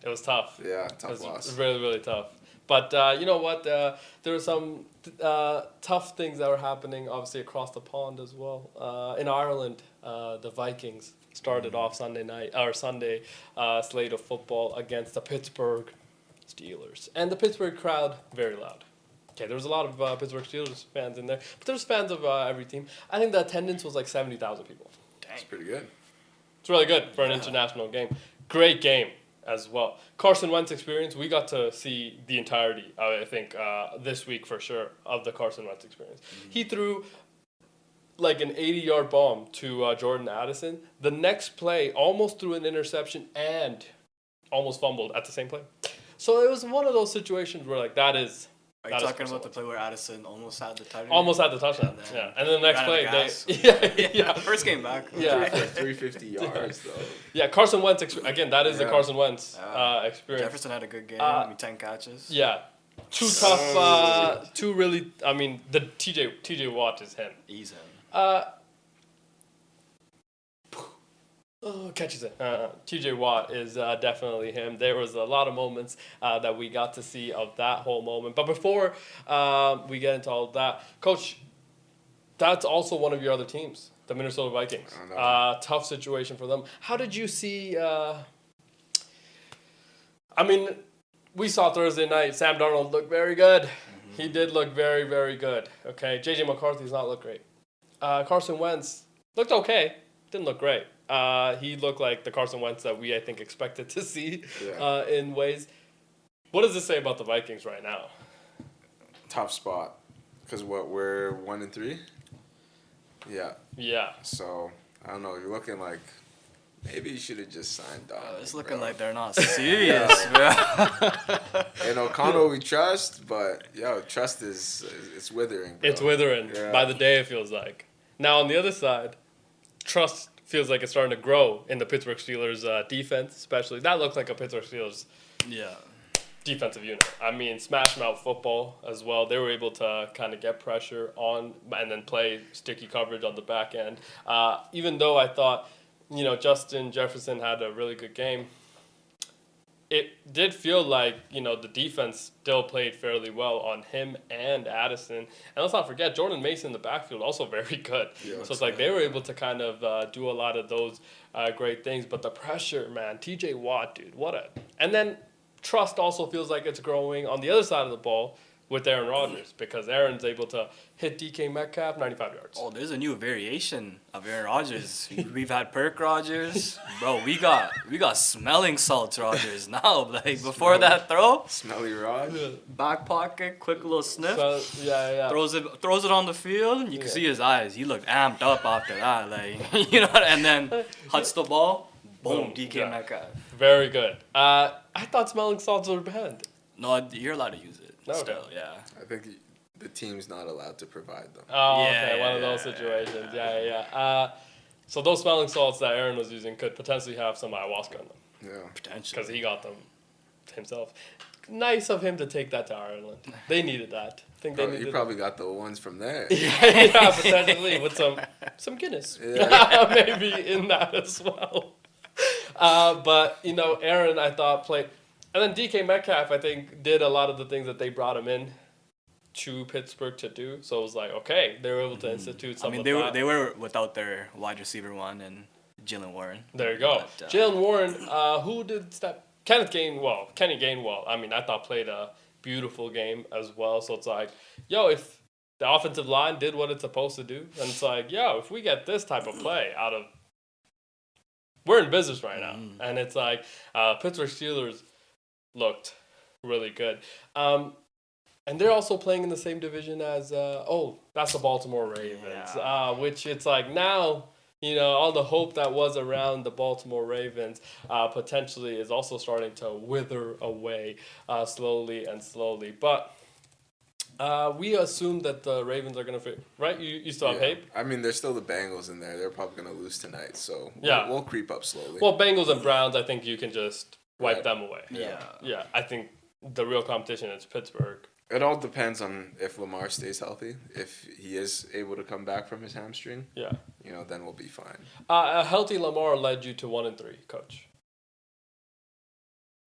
Speaker 1: it was tough.
Speaker 2: Yeah,
Speaker 1: It
Speaker 2: tough
Speaker 1: was
Speaker 2: loss.
Speaker 1: really, really tough. But you know what? There were some tough things that were happening, obviously, across the pond as well. In Ireland, the Vikings started off Sunday slate of football against the Pittsburgh Steelers. And the Pittsburgh crowd, very loud. Okay, there was a lot of Pittsburgh Steelers fans in there, but there's fans of every team. I think the attendance was like 70,000 people.
Speaker 2: That's pretty good.
Speaker 1: It's really good for an international game. Great game as well. Carson Wentz experience, we got to see the entirety, I think, this week for sure, of the Carson Wentz experience. He threw like an 80-yard bomb to Jordan Addison. The next play almost threw an interception and almost fumbled at the same play. So it was one of those situations where like that is...
Speaker 3: Are you talking about the play where Addison almost had the touchdown?
Speaker 1: Almost had the touchdown, yeah. And then the next play,
Speaker 3: yeah. First game back.
Speaker 1: Yeah.
Speaker 2: 350 yards, though.
Speaker 1: Yeah, Carson Wentz, again, that is the Carson Wentz experience.
Speaker 3: Jefferson had a good game, 10 catches.
Speaker 1: Yeah. Two tough, two really, I mean, the TJ Watt is him.
Speaker 3: He's him.
Speaker 1: Catches it. TJ Watt is definitely him. There was a lot of moments that we got to see of that whole moment. But before we get into all of that, Coach, that's also one of your other teams, the Minnesota Vikings. Tough situation for them. How did you see... I mean, we saw Thursday night, Sam Darnold looked very good. He did look very, very good. Okay, J.J. McCarthy's not looked great. Carson Wentz looked okay. Didn't look great. He looked like the Carson Wentz that we, I think, expected to see in ways. What does this say about the Vikings right now?
Speaker 2: Tough spot. Because we're 1-3? Yeah.
Speaker 1: Yeah.
Speaker 2: So, I don't know. You're looking like maybe you should have just signed Donald.
Speaker 3: It's looking like they're not serious, bro.
Speaker 2: And O'Connell we trust, but, trust it's withering, bro.
Speaker 1: It's withering by the day, it feels like. Now, on the other side, trust feels like it's starting to grow in the Pittsburgh Steelers defense, especially. That looked like a Pittsburgh Steelers defensive unit. I mean, smash mouth football as well. They were able to kind of get pressure on and then play sticky coverage on the back end. Even though I thought, Justin Jefferson had a really good game, it did feel like, the defense still played fairly well on him and Addison. And let's not forget, Jordan Mason in the backfield, also very good. Yeah, so it's like they were able to kind of do a lot of those great things. But the pressure, man, TJ Watt, dude, And then trust also feels like it's growing on the other side of the ball with Aaron Rodgers, because Aaron's able to hit DK Metcalf 95 yards.
Speaker 3: Oh, there's a new variation of Aaron Rodgers. We've had Perk Rodgers. Bro, we got smelling salts Rodgers now. Like, before that throw.
Speaker 2: Smelly Rod.
Speaker 3: Back pocket, quick little sniff.
Speaker 1: Yeah.
Speaker 3: Throws it on the field. You can see his eyes. He looked amped up after that. Like, and then huts the ball. Boom, DK Metcalf.
Speaker 1: Very good. I thought smelling salts were banned.
Speaker 3: No, you're allowed to use it.
Speaker 1: Okay.
Speaker 3: Still, yeah.
Speaker 2: I think the team's not allowed to provide them.
Speaker 1: Oh, okay, one of those situations. Yeah. So those smelling salts that Aaron was using could potentially have some ayahuasca in them.
Speaker 2: Yeah.
Speaker 3: Potentially.
Speaker 1: Because he got them himself. Nice of him to take that to Ireland. They needed that. I think they needed.
Speaker 2: He probably got the ones from there.
Speaker 1: yeah, potentially with some Guinness. Yeah. Maybe in that as well. But, Aaron, I thought, played... And then DK Metcalf, I think, did a lot of the things that they brought him in to Pittsburgh to do. So it was like, okay, they were able to institute some of that.
Speaker 3: They were without their wide receiver one and Jalen Warren.
Speaker 1: There you go. But, Jalen Warren, who did step... Kenny Gainwell, I thought played a beautiful game as well. So it's like, if the offensive line did what it's supposed to do, and it's like, if we get this type of play out of... We're in business right now. And it's like, Pittsburgh Steelers looked really good. And they're also playing in the same division as, that's the Baltimore Ravens. Which it's like now all the hope that was around the Baltimore Ravens potentially is also starting to wither away slowly and slowly. But we assume that the Ravens are going to fit, right? You still have hope?
Speaker 2: I mean, there's still the Bengals in there. They're probably going to lose tonight, so we'll creep up slowly.
Speaker 1: Well, Bengals and Browns, I think you can just wipe them away.
Speaker 3: Yeah.
Speaker 1: I think the real competition is Pittsburgh.
Speaker 2: It all depends on if Lamar stays healthy. If he is able to come back from his hamstring, then we'll be fine.
Speaker 1: A healthy Lamar led you to 1-3, Coach,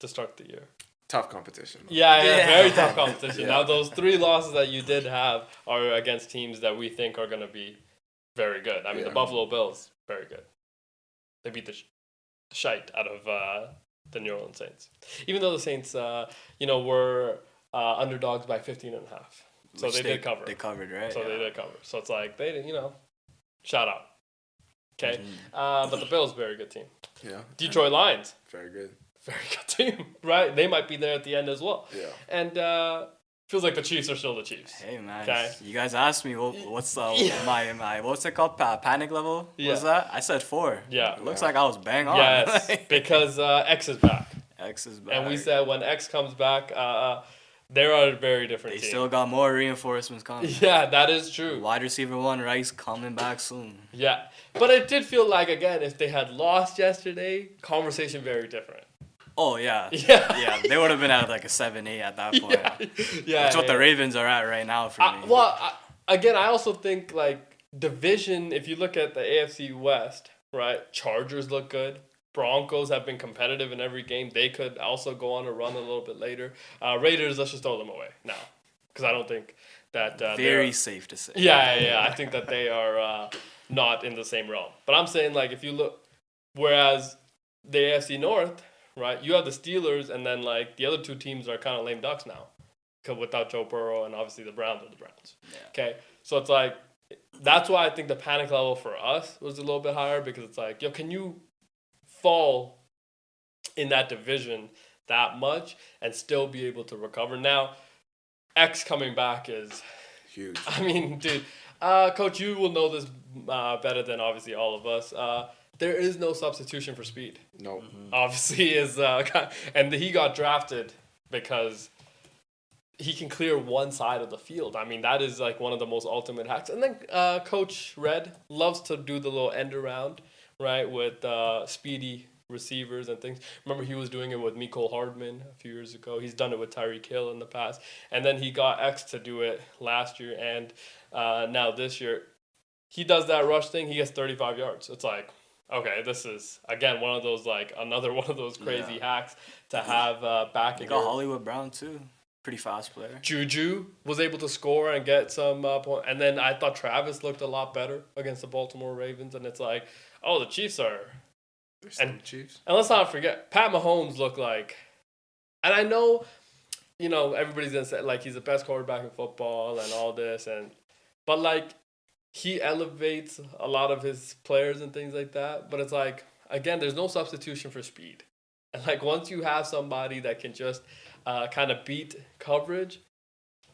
Speaker 1: to start the year.
Speaker 2: Tough competition.
Speaker 1: Yeah, very tough competition. Now, those 3 losses that you did have are against teams that we think are going to be very good. I mean, the Buffalo Bills, very good. They beat the shite out of the New Orleans Saints. Even though the Saints, were underdogs by 15.5. So they did cover.
Speaker 3: They covered, right?
Speaker 1: So they did cover. So it's like, they didn't, shout out. Okay? But the Bills, very good team.
Speaker 2: Yeah.
Speaker 1: Detroit Lions.
Speaker 2: Very good.
Speaker 1: Very good team, right? They might be there at the end as well.
Speaker 2: Yeah.
Speaker 1: And feels like the Chiefs are still the Chiefs.
Speaker 3: Hey man,
Speaker 1: okay?
Speaker 3: You guys asked me what's my what's it called? Panic level? What's that? I said 4.
Speaker 1: Yeah.
Speaker 3: Looks like I was bang on.
Speaker 1: Yes, because X is back.
Speaker 3: X is back.
Speaker 1: And we said when X comes back, they're a very different team.
Speaker 3: They still got more reinforcements coming.
Speaker 1: Yeah, that is true.
Speaker 3: Wide receiver 1, Rice, coming back soon.
Speaker 1: Yeah. But it did feel like, again, if they had lost yesterday, conversation very different.
Speaker 3: Oh, yeah.
Speaker 1: Yeah.
Speaker 3: They would have been at like a 7-8 at that point.
Speaker 1: Yeah.
Speaker 3: That's what the Ravens are at right now for me.
Speaker 1: Again, I also think, like, division, if you look at the AFC West, right, Chargers look good. Broncos have been competitive in every game. They could also go on a run a little bit later. Raiders, let's just throw them away now, because I don't think that
Speaker 3: very safe to say.
Speaker 1: Yeah. I think that they are not in the same realm. But I'm saying, like, if you look, whereas the AFC North, right, you have the Steelers, and then like the other 2 teams are kind of lame ducks now, without Joe Burrow, and obviously the Browns are the Browns.
Speaker 3: Yeah.
Speaker 1: Okay, so it's like that's why I think the panic level for us was a little bit higher, because it's like, can you fall in that division that much and still be able to recover? Now, X coming back is
Speaker 2: huge.
Speaker 1: I mean, dude, Coach, you will know this better than obviously all of us. There is no substitution for speed.
Speaker 2: No.
Speaker 1: Obviously, and he got drafted because he can clear one side of the field. I mean, that is like one of the most ultimate hacks. And then Coach Red loves to do the little end around, right, with speedy receivers and things. Remember, he was doing it with Mecole Hardman a few years ago. He's done it with Tyreek Hill in the past. And then he got X to do it last year, and now this year. He does that rush thing, he gets 35 yards. It's like, okay, this is, again, one of those, like, another one of those crazy hacks to have back.
Speaker 3: They got Hollywood Brown, too. Pretty fast player.
Speaker 1: Juju was able to score and get some points. And then I thought Travis looked a lot better against the Baltimore Ravens. And it's like, oh, the Chiefs are...
Speaker 2: They're still the Chiefs.
Speaker 1: And let's not forget, Pat Mahomes looked like... And I know, everybody's going to say, like, he's the best quarterback in football and all this. But, like... He elevates a lot of his players and things like that. But it's like, again, there's no substitution for speed. And like once you have somebody that can just kind of beat coverage,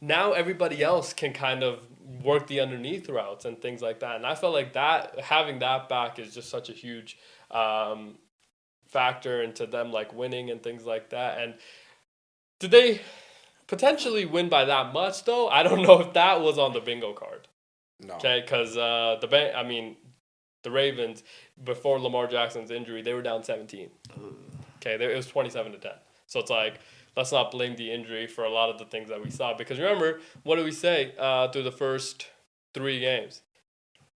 Speaker 1: now everybody else can kind of work the underneath routes and things like that. And I felt like that having that back is just such a huge factor into them like winning and things like that. And did they potentially win by that much though? I don't know if that was on the bingo card.
Speaker 2: No.
Speaker 1: Okay, because the Ravens, before Lamar Jackson's injury, they were down 17. Okay, it was 27-10. So it's like, let's not blame the injury for a lot of the things that we saw. Because remember, what did we say through the first 3 games?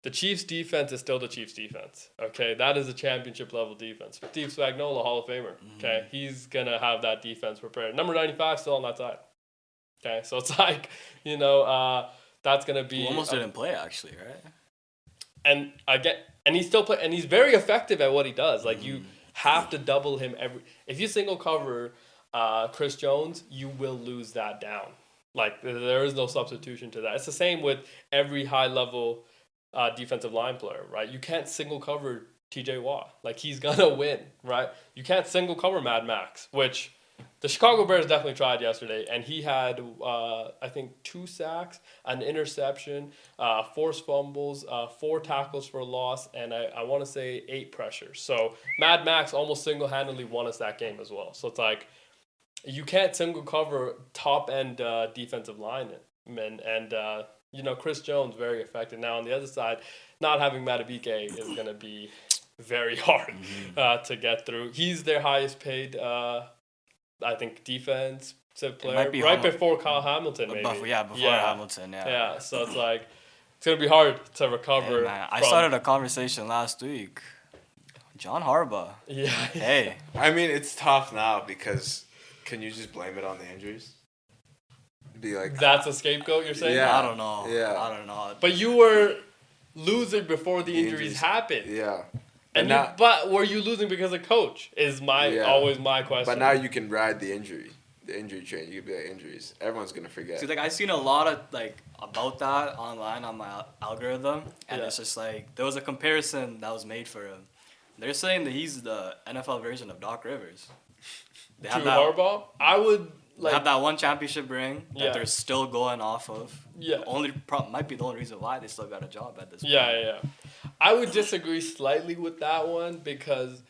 Speaker 1: The Chiefs' defense is still the Chiefs' defense. Okay, that is a championship level defense. Steve Spagnuolo, Hall of Famer. Okay, he's gonna have that defense prepared. Number 95 still on that side. Okay, so it's like, that's gonna be.
Speaker 3: He almost didn't play actually, right?
Speaker 1: And again, and he's still and he's very effective at what he does. Like you have to double him if you single cover Chris Jones, you will lose that down. Like there is no substitution to that. It's the same with every high level defensive line player, right? You can't single cover TJ Watt. Like he's gonna win, right? You can't single cover Mad Max, which The Chicago Bears definitely tried yesterday, and he had, I think, 2 sacks, an interception, forced fumbles, 4 tackles for a loss, and I want to say 8 pressures. So Mad Max almost single-handedly won us that game as well. So it's like, you can't single cover top-end defensive linemen. And Chris Jones, very effective. Now, on the other side, not having Matabike is going to be very hard to get through. He's their highest paid I think defensive player before Kyle Hamilton, maybe.
Speaker 3: Before Hamilton, yeah.
Speaker 1: Yeah, so it's like, it's going to be hard to recover.
Speaker 3: Hey, man, I started a conversation last week. John Harbaugh.
Speaker 1: Yeah.
Speaker 3: Hey.
Speaker 2: I mean, it's tough now because can you just blame it on the injuries? Be like,
Speaker 1: that's a scapegoat, you're saying?
Speaker 2: Yeah.
Speaker 3: I don't know.
Speaker 2: Yeah.
Speaker 3: I don't know.
Speaker 1: But you were losing before the injuries happened.
Speaker 2: Yeah.
Speaker 1: But were you losing because of coach? Is always my question.
Speaker 2: But now you can ride the injury train. You can be like injuries. Everyone's gonna forget.
Speaker 3: See, like I've seen a lot of about that online on my algorithm, and it's just like there was a comparison that was made for him. They're saying that he's the NFL version of Doc Rivers.
Speaker 1: They have Harbaugh? I would
Speaker 3: have that one championship ring that they're still going off of.
Speaker 1: Yeah.
Speaker 3: Might be the only reason why they still got a job at this point.
Speaker 1: Yeah. I would disagree slightly with that one because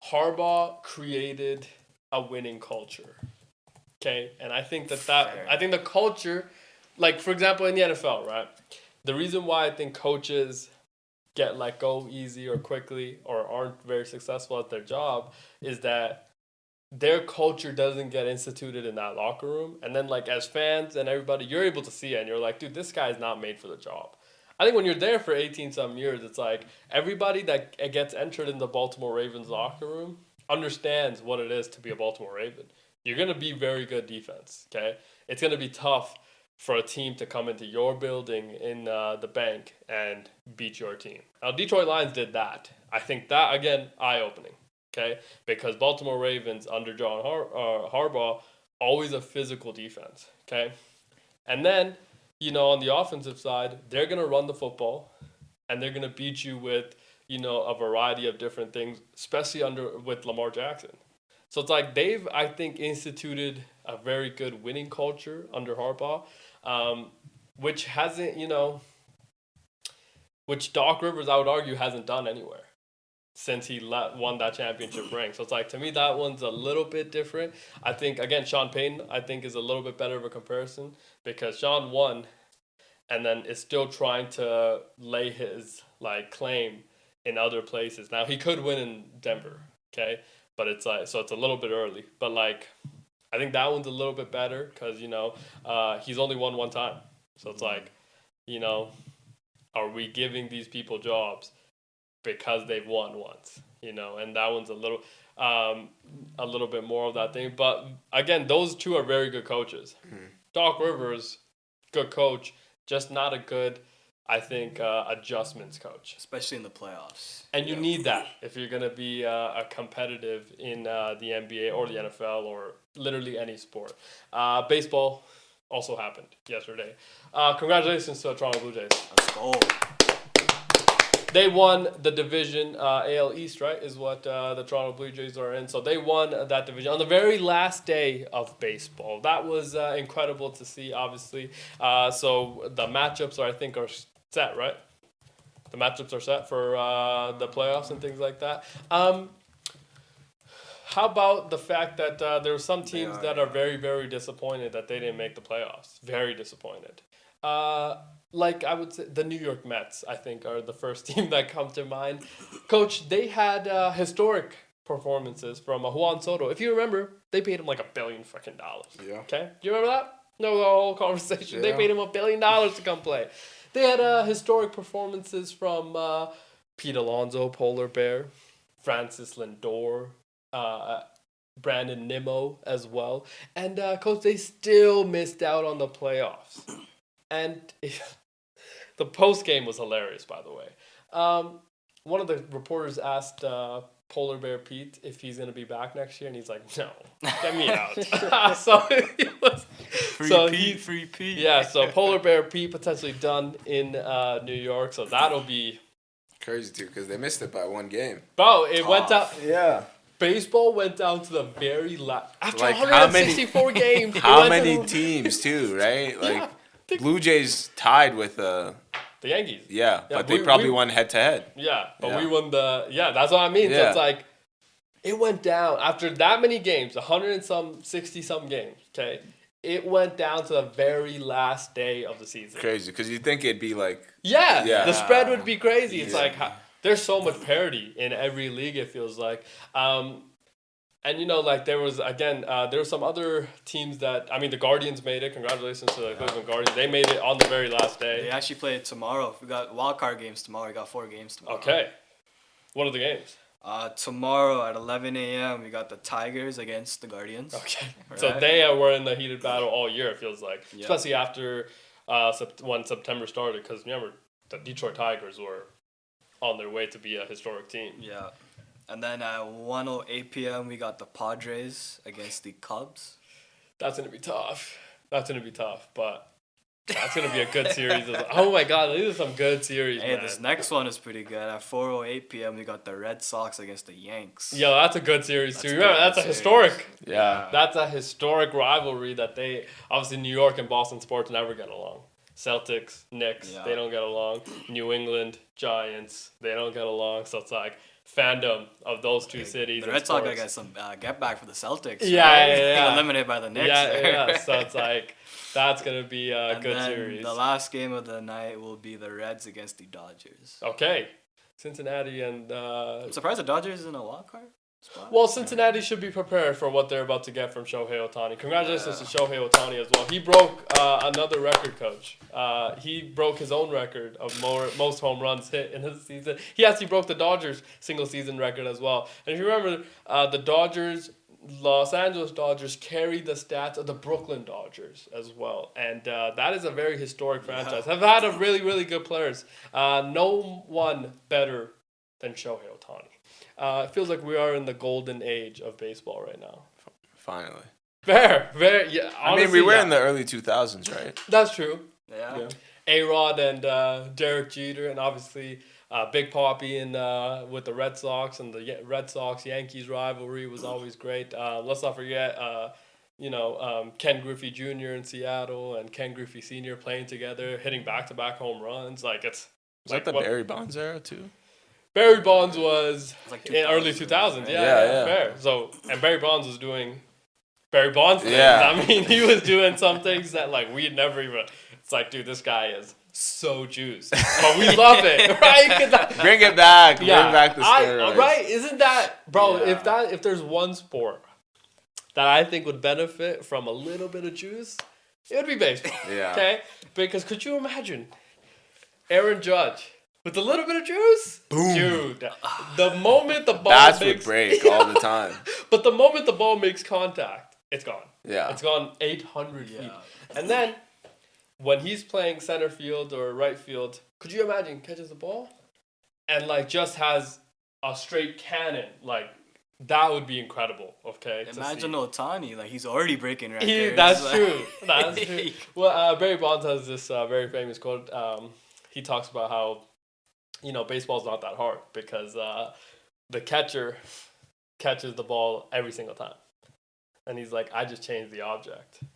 Speaker 1: Harbaugh created a winning culture. Okay? And I think I think the culture, like for example in the NFL, right? The reason why I think coaches get let go easy or quickly or aren't very successful at their job is that their culture doesn't get instituted in that locker room. And then like as fans and everybody, you're able to see it and you're like, dude, this guy's not made for the job. I think when you're there for 18-some years, it's like everybody that gets entered in the Baltimore Ravens locker room understands what it is to be a Baltimore Raven. You're going to be very good defense, okay? It's going to be tough for a team to come into your building in the bank and beat your team. Now, Detroit Lions did that. I think that, again, eye-opening, okay? Because Baltimore Ravens under John Harbaugh, always a physical defense, okay? And then, on the offensive side, they're going to run the football, and they're going to beat you with, a variety of different things, especially with Lamar Jackson. So it's like they've, I think, instituted a very good winning culture under Harbaugh, which hasn't, which Doc Rivers, I would argue, hasn't done anywhere since he won that championship ring. So it's like, to me, that one's a little bit different. I think, again, Sean Payton, I think, is a little bit better of a comparison because Sean won and then is still trying to lay his, claim in other places. Now, he could win in Denver, okay? But it's like, so it's a little bit early. But I think that one's a little bit better because, he's only won one time. So it's like, are we giving these people jobs because they've won once, and that one's a little bit more of that thing. But again, those two are very good coaches. Mm-hmm. Doc Rivers, good coach, just not a good, I think, adjustments coach.
Speaker 3: Especially in the playoffs.
Speaker 1: And you need that if you're going to be a competitive in the NBA or the NFL or literally any sport. Baseball also happened yesterday. Congratulations to the Toronto Blue Jays.
Speaker 3: Let's go.
Speaker 1: They won the division, AL East, right, is what the Toronto Blue Jays are in. So they won that division on the very last day of baseball. That was incredible to see, obviously. So the matchups are set, right? The matchups are set for the playoffs and things like that. How about the fact that there were some teams that are very, very disappointed that they didn't make the playoffs? Very disappointed. I would say the New York Mets, I think, are the first team that come to mind. Coach, they had historic performances from Juan Soto. If you remember, they paid him like $1 billion freaking dollars. Yeah. Okay? Do you remember that? No, the whole conversation. Yeah. They paid him $1 billion to come play. They had historic performances from Pete Alonso, Polar Bear, Francis Lindor, Brandon Nimmo as well. And, Coach, they still missed out on the playoffs. And the post-game was hilarious, by the way. One of the reporters asked Polar Bear Pete if he's going to be back next year, and he's like, no, get me out. Free Pete. Yeah, so Polar Bear Pete potentially done in New York, so that'll be...
Speaker 2: Crazy, too, because they missed it by one game.
Speaker 1: Bro, it went up...
Speaker 2: Yeah.
Speaker 1: Baseball went down to the very last. After
Speaker 2: Like,
Speaker 1: 164 games.
Speaker 2: How many teams, too, right? Like,
Speaker 1: Yeah.
Speaker 2: Blue Jays tied with
Speaker 1: the Yankees.
Speaker 2: Yeah, but they probably won head-to-head.
Speaker 1: Yeah, but we won that's what I mean.
Speaker 2: Yeah.
Speaker 1: So it's like, it went down. After that many games, 60-some games, okay? It went down to the very last day of the season.
Speaker 2: Crazy, because you'd think it'd be like...
Speaker 1: Yeah,
Speaker 2: Yeah.
Speaker 1: the spread would be crazy. It's
Speaker 2: Yeah.
Speaker 1: like, there's so much parity in every league, it feels like. And, you know, like, there was some other teams that, I mean, the Guardians made it. Congratulations to the Cleveland Guardians. They made it on the very last day.
Speaker 3: They actually play it tomorrow. We got wild card games tomorrow. We got 4 games tomorrow.
Speaker 1: Okay. What are the games?
Speaker 3: Tomorrow at 11 a.m. we got the Tigers against the Guardians.
Speaker 1: Okay.
Speaker 3: Right.
Speaker 1: So they were in the heated battle all year, it feels like. Yeah. Especially after when September started. Because remember, the Detroit Tigers were on their way to be a historic team.
Speaker 3: Yeah. And then at 1:08 p.m. we got the Padres against the Cubs.
Speaker 1: That's going to be tough. But that's going to be a good series. Oh, my God. These are some good series,
Speaker 3: Hey,
Speaker 1: man.
Speaker 3: this next one is pretty good. At 4:08 p.m. we got the Red Sox against the Yanks.
Speaker 1: Yo, that's a good series, too. Remember, that's a historic.
Speaker 2: Yeah.
Speaker 1: That's a historic rivalry that they... Obviously, New York and Boston sports never get along. Celtics, Knicks, they don't get along. New England, Giants, they don't get along. So it's like... fandom of those two cities.
Speaker 3: The Red Sox got some get back for the Celtics.
Speaker 1: Yeah.
Speaker 3: Eliminated by the Knicks.
Speaker 1: Yeah. So it's like, that's going to be a good series.
Speaker 3: The last game of the night will be the Reds against the Dodgers.
Speaker 1: Okay. Cincinnati and...
Speaker 3: I'm surprised the Dodgers is in a wild card spot.
Speaker 1: Well, Cincinnati should be prepared for what they're about to get from Shohei Ohtani. Congratulations to Shohei Ohtani as well. He broke another record, Coach. He broke his own record of most home runs hit in his season. He actually broke the Dodgers single-season record as well. And if you remember, Los Angeles Dodgers carried the stats of the Brooklyn Dodgers as well. And that is a very historic franchise. Have had a really, really good players. No one better than Shohei Ohtani. It feels like we are in the golden age of baseball right now.
Speaker 2: Finally.
Speaker 1: Very, yeah. Honestly,
Speaker 2: I mean, we were in the early 2000s, right?
Speaker 1: That's true.
Speaker 3: Yeah.
Speaker 1: A-Rod and Derek Jeter, and obviously Big Papi with the Red Sox, and the Red Sox-Yankees rivalry was always great. Let's not forget, Ken Griffey Jr. in Seattle and Ken Griffey Sr. playing together, hitting back-to-back home runs. Was
Speaker 2: that the Barry Bonds era, too?
Speaker 1: Barry Bonds was
Speaker 3: like
Speaker 1: in early 2000s.
Speaker 2: Yeah.
Speaker 1: Fair. So, and Barry Bonds was doing Barry Bonds things.
Speaker 2: Yeah.
Speaker 1: I mean, he was doing some things that, we'd never even... It's like, dude, this guy is so juiced. But we love it, right?
Speaker 2: Bring it back. Bring back the steroids.
Speaker 1: Right? Isn't that... Bro,
Speaker 2: Yeah.
Speaker 1: if there's one sport that I think would benefit from a little bit of juice, it would be baseball.
Speaker 2: Yeah.
Speaker 1: Okay? Because could you imagine Aaron Judge... with a little bit of juice,
Speaker 2: boom,
Speaker 1: dude. The moment the ball
Speaker 2: bats
Speaker 1: makes,
Speaker 2: would break all the time.
Speaker 1: But the moment the ball makes contact, it's gone.
Speaker 2: Yeah,
Speaker 1: it's gone 800 feet. And then when he's playing center field or right field, could you imagine catches the ball and just has a straight cannon? That would be incredible. Okay.
Speaker 3: Imagine Ohtani, he's already breaking records.
Speaker 1: That's true. That's true. Well, Barry Bonds has this very famous quote. He talks about how, baseball's not that hard because the catcher catches the ball every single time. And he's like, I just changed the object. Okay.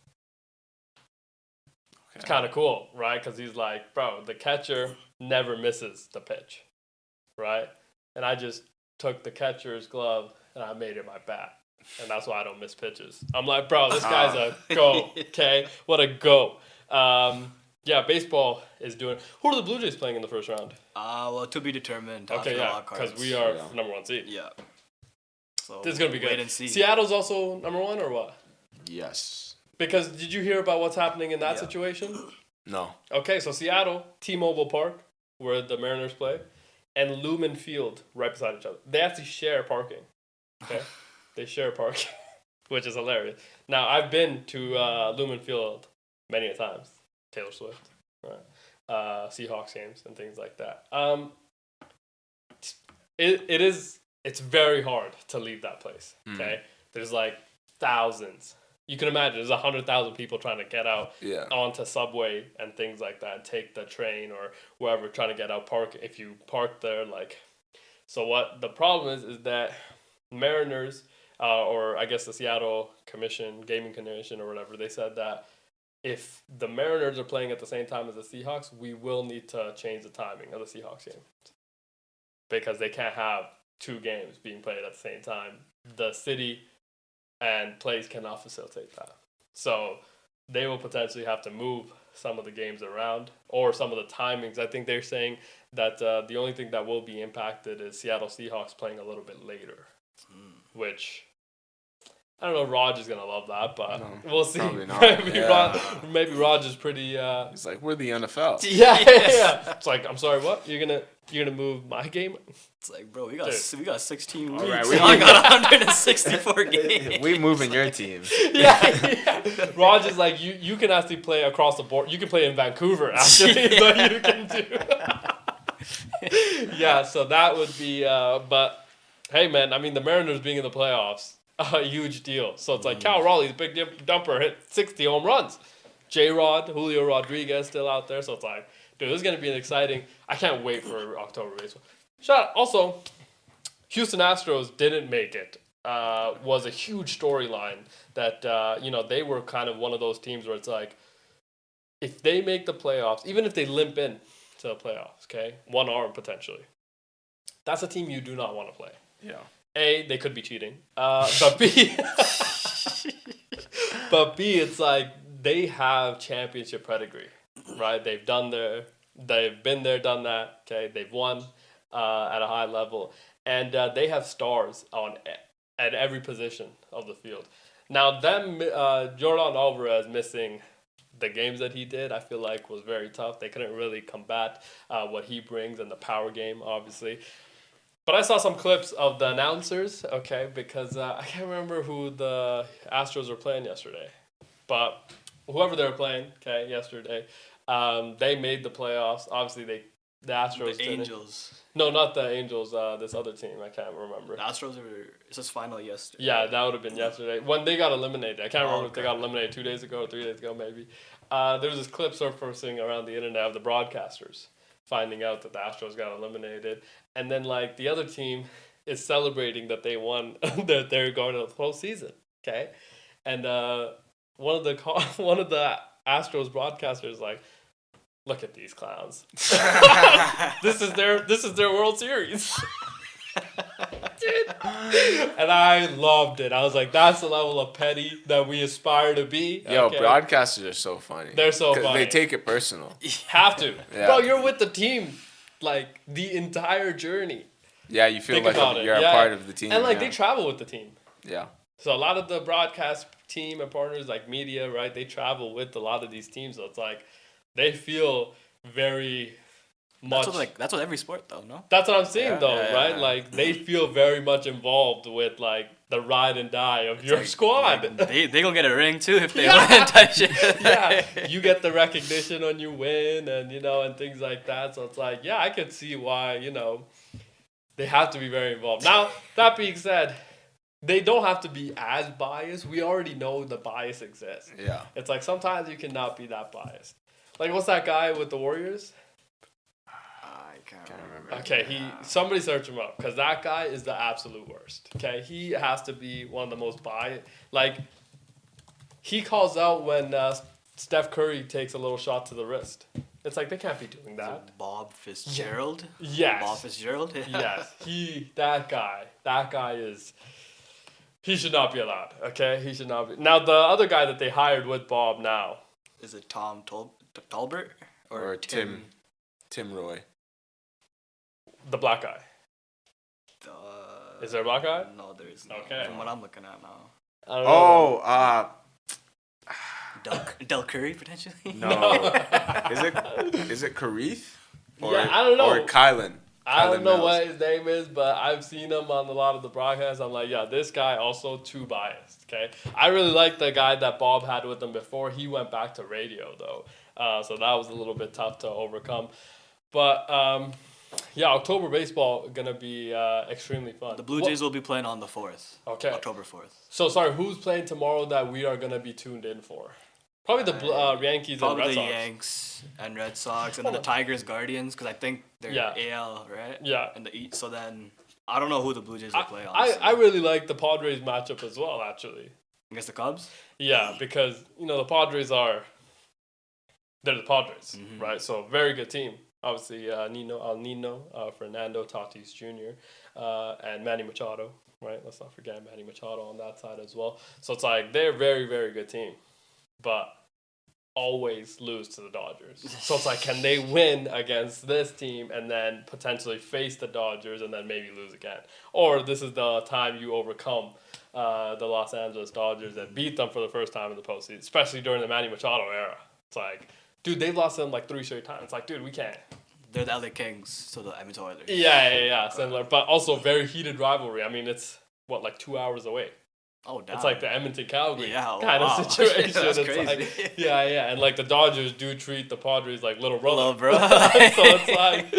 Speaker 1: It's kind of cool, right? Because he's like, bro, the catcher never misses the pitch, right? And I just took the catcher's glove and I made it my bat. And that's why I don't miss pitches. I'm like, bro, this guy's a go, okay? What a go. Yeah, baseball is doing... Who are the Blue Jays playing in the first round?
Speaker 3: Well, to be determined.
Speaker 1: Okay, yeah, because we are number 1 seed.
Speaker 3: Yeah. So
Speaker 1: this is going to be good.
Speaker 3: Wait and see.
Speaker 1: Seattle's also number 1 or what?
Speaker 2: Yes.
Speaker 1: Because did you hear about what's happening in that situation?
Speaker 2: No.
Speaker 1: Okay, so Seattle, T-Mobile Park, where the Mariners play, and Lumen Field right beside each other. They actually share parking. Okay? They share parking, which is hilarious. Now, I've been to Lumen Field many a times. Taylor Swift, right? Seahawks games and things like that. It's very hard to leave that place. Okay, there's thousands. You can imagine there's 100,000 people trying to get out onto subway and things like that, and take the train or wherever trying to get out. Park if you park there, so what the problem is that Mariners, or I guess the Seattle Gaming Commission or whatever, they said that if the Mariners are playing at the same time as the Seahawks, we will need to change the timing of the Seahawks game because they can't have two games being played at the same time. The city and plays cannot facilitate that. So they will potentially have to move some of the games around or some of the timings. I think they're saying that the only thing that will be impacted is Seattle Seahawks playing a little bit later, which I don't know. Raj is gonna love that, but we'll see.
Speaker 2: Probably not.
Speaker 1: Maybe Raj is pretty.
Speaker 2: He's like, we're the NFL.
Speaker 1: Yeah. It's like, I'm sorry, what? You're gonna move my game?
Speaker 3: It's like, bro, we got 16 weeks.
Speaker 2: All right,
Speaker 3: we only got 164 games.
Speaker 2: We moving your team.
Speaker 1: Yeah. Raj is like, you can actually play across the board. You can play in Vancouver, actually, but you can do. Yeah, so that would be. But hey, man, I mean, the Mariners being in the playoffs. A huge deal. So it's like Cal Raleigh's big dumper hit 60 home runs. J-Rod, Julio Rodriguez still out there. So it's like, dude, this is going to be an exciting. I can't wait for October baseball. Shout out. Also, Houston Astros didn't make it. Was a huge storyline that, they were kind of one of those teams where it's like, if they make the playoffs, even if they limp in to the playoffs, okay, one arm potentially, that's a team you do not want to play.
Speaker 2: Yeah.
Speaker 1: A, they could be cheating. But B, it's like they have championship pedigree, right? They've been there, done that. Okay, they've won at a high level, and they have stars at every position of the field. Now, Jordan Alvarez missing the games that he did, I feel like was very tough. They couldn't really combat what he brings in the power game, obviously. But I saw some clips of the announcers, okay, because I can't remember who the Astros were playing yesterday. But whoever they were playing, okay, yesterday, they made the playoffs. Obviously, the Astros
Speaker 3: The Angels.
Speaker 1: No, not the Angels, this other team. I can't remember.
Speaker 3: The Astros it was final yesterday.
Speaker 1: Yeah, that would have been yesterday. When they got eliminated. I can't remember if they got eliminated 2 days ago or 3 days ago, maybe. There was this clip surfacing around the internet of the broadcasters finding out that the Astros got eliminated. And then, like, the other team is celebrating that they won, that they're going to the postseason, okay? And one of the Astros broadcasters like, look at these clowns. This is their World Series. Dude. And I loved it. I was like, that's the level of petty that we aspire to be.
Speaker 2: Yo, broadcasters are so funny.
Speaker 1: They're so funny.
Speaker 2: They take it personal.
Speaker 1: Have to.
Speaker 2: Yeah.
Speaker 1: Bro, you're with the team, like, the entire journey.
Speaker 2: Yeah, you feel like you're a part of the team.
Speaker 1: And, like, they travel with the team.
Speaker 2: Yeah. So
Speaker 1: a lot of the broadcast team and partners, like media, right, they travel with a lot of these teams. So it's like, they feel very much.
Speaker 3: That's what every sport, though, no?
Speaker 1: That's what I'm saying, right?
Speaker 2: Yeah.
Speaker 1: Like, they feel very much involved with, like, the ride and die of your squad.
Speaker 3: Like, they gonna get a ring, too, if they win type shit.
Speaker 1: Yeah, you get the recognition when you win and, and things like that. So it's like, yeah, I could see why, they have to be very involved. Now, that being said, they don't have to be as biased. We already know the bias exists.
Speaker 2: Yeah.
Speaker 1: It's like sometimes you cannot be that biased. Like, what's that guy with the Warriors?
Speaker 3: I can't remember.
Speaker 1: Okay, somebody search him up because that guy is the absolute worst. Okay, he has to be one of the most biased. Like, he calls out when Steph Curry takes a little shot to the wrist. It's like they can't be doing that.
Speaker 3: Bob Fitzgerald?
Speaker 1: Yes.
Speaker 3: Bob Fitzgerald?
Speaker 1: Yes. That guy is, he should not be allowed, okay? He should not be. Now, the other guy that they hired with Bob now.
Speaker 3: Is it Tom Tolbert?
Speaker 2: Or Tim Roy.
Speaker 1: The black guy. Is there a black guy?
Speaker 3: No, there is not.
Speaker 1: Okay.
Speaker 3: From what I'm looking at now.
Speaker 1: I don't know.
Speaker 3: Del Curry, potentially?
Speaker 2: No. Is it Karith?
Speaker 1: Yeah, I don't know.
Speaker 2: Or Kylan.
Speaker 1: I don't know
Speaker 2: Mills.
Speaker 1: what his name is, but I've seen him on a lot of the broadcasts. I'm like, yeah, this guy also too biased, okay? I really like the guy that Bob had with him before. He went back to radio, though. So that was a little bit tough to overcome. But, yeah, October baseball going to be extremely fun.
Speaker 3: The Blue Jays will be playing on the 4th.
Speaker 1: Okay.
Speaker 3: October 4th.
Speaker 1: So, sorry, who's playing tomorrow that we are going to be tuned in for? Probably the Yankees and Red Sox.
Speaker 3: Probably the Yanks and Red Sox, and then the Tigers, Guardians, because I think they're AL, right?
Speaker 1: Yeah.
Speaker 3: And the East. So then I don't know who the Blue Jays will play,
Speaker 1: I
Speaker 3: honestly.
Speaker 1: I really like the Padres matchup as well, actually.
Speaker 3: Against the Cubs?
Speaker 1: Yeah, because the Padres they're the Padres, right? So very good team. Obviously, Nino, Fernando Tatis Jr., and Manny Machado, right? Let's not forget Manny Machado on that side as well. So it's like they're a very, very good team, but always lose to the Dodgers. So it's like, can they win against this team and then potentially face the Dodgers and then maybe lose again? Or this is the time you overcome the Los Angeles Dodgers and beat them for the first time in the postseason, especially during the Manny Machado era. It's like, dude, they lost them like 3 straight times. It's like, dude, we can't.
Speaker 3: They're the LA Kings, so the Edmonton Oilers.
Speaker 1: Yeah, similar, but also very heated rivalry. I mean, it's like 2 hours away.
Speaker 3: Oh, damn.
Speaker 1: It's like the Edmonton Calgary kind
Speaker 3: wow.
Speaker 1: of situation.
Speaker 3: That's
Speaker 1: it's
Speaker 3: crazy.
Speaker 1: like, yeah, and like the Dodgers do treat the Padres like little brother.
Speaker 3: Little bro.
Speaker 1: So it's like,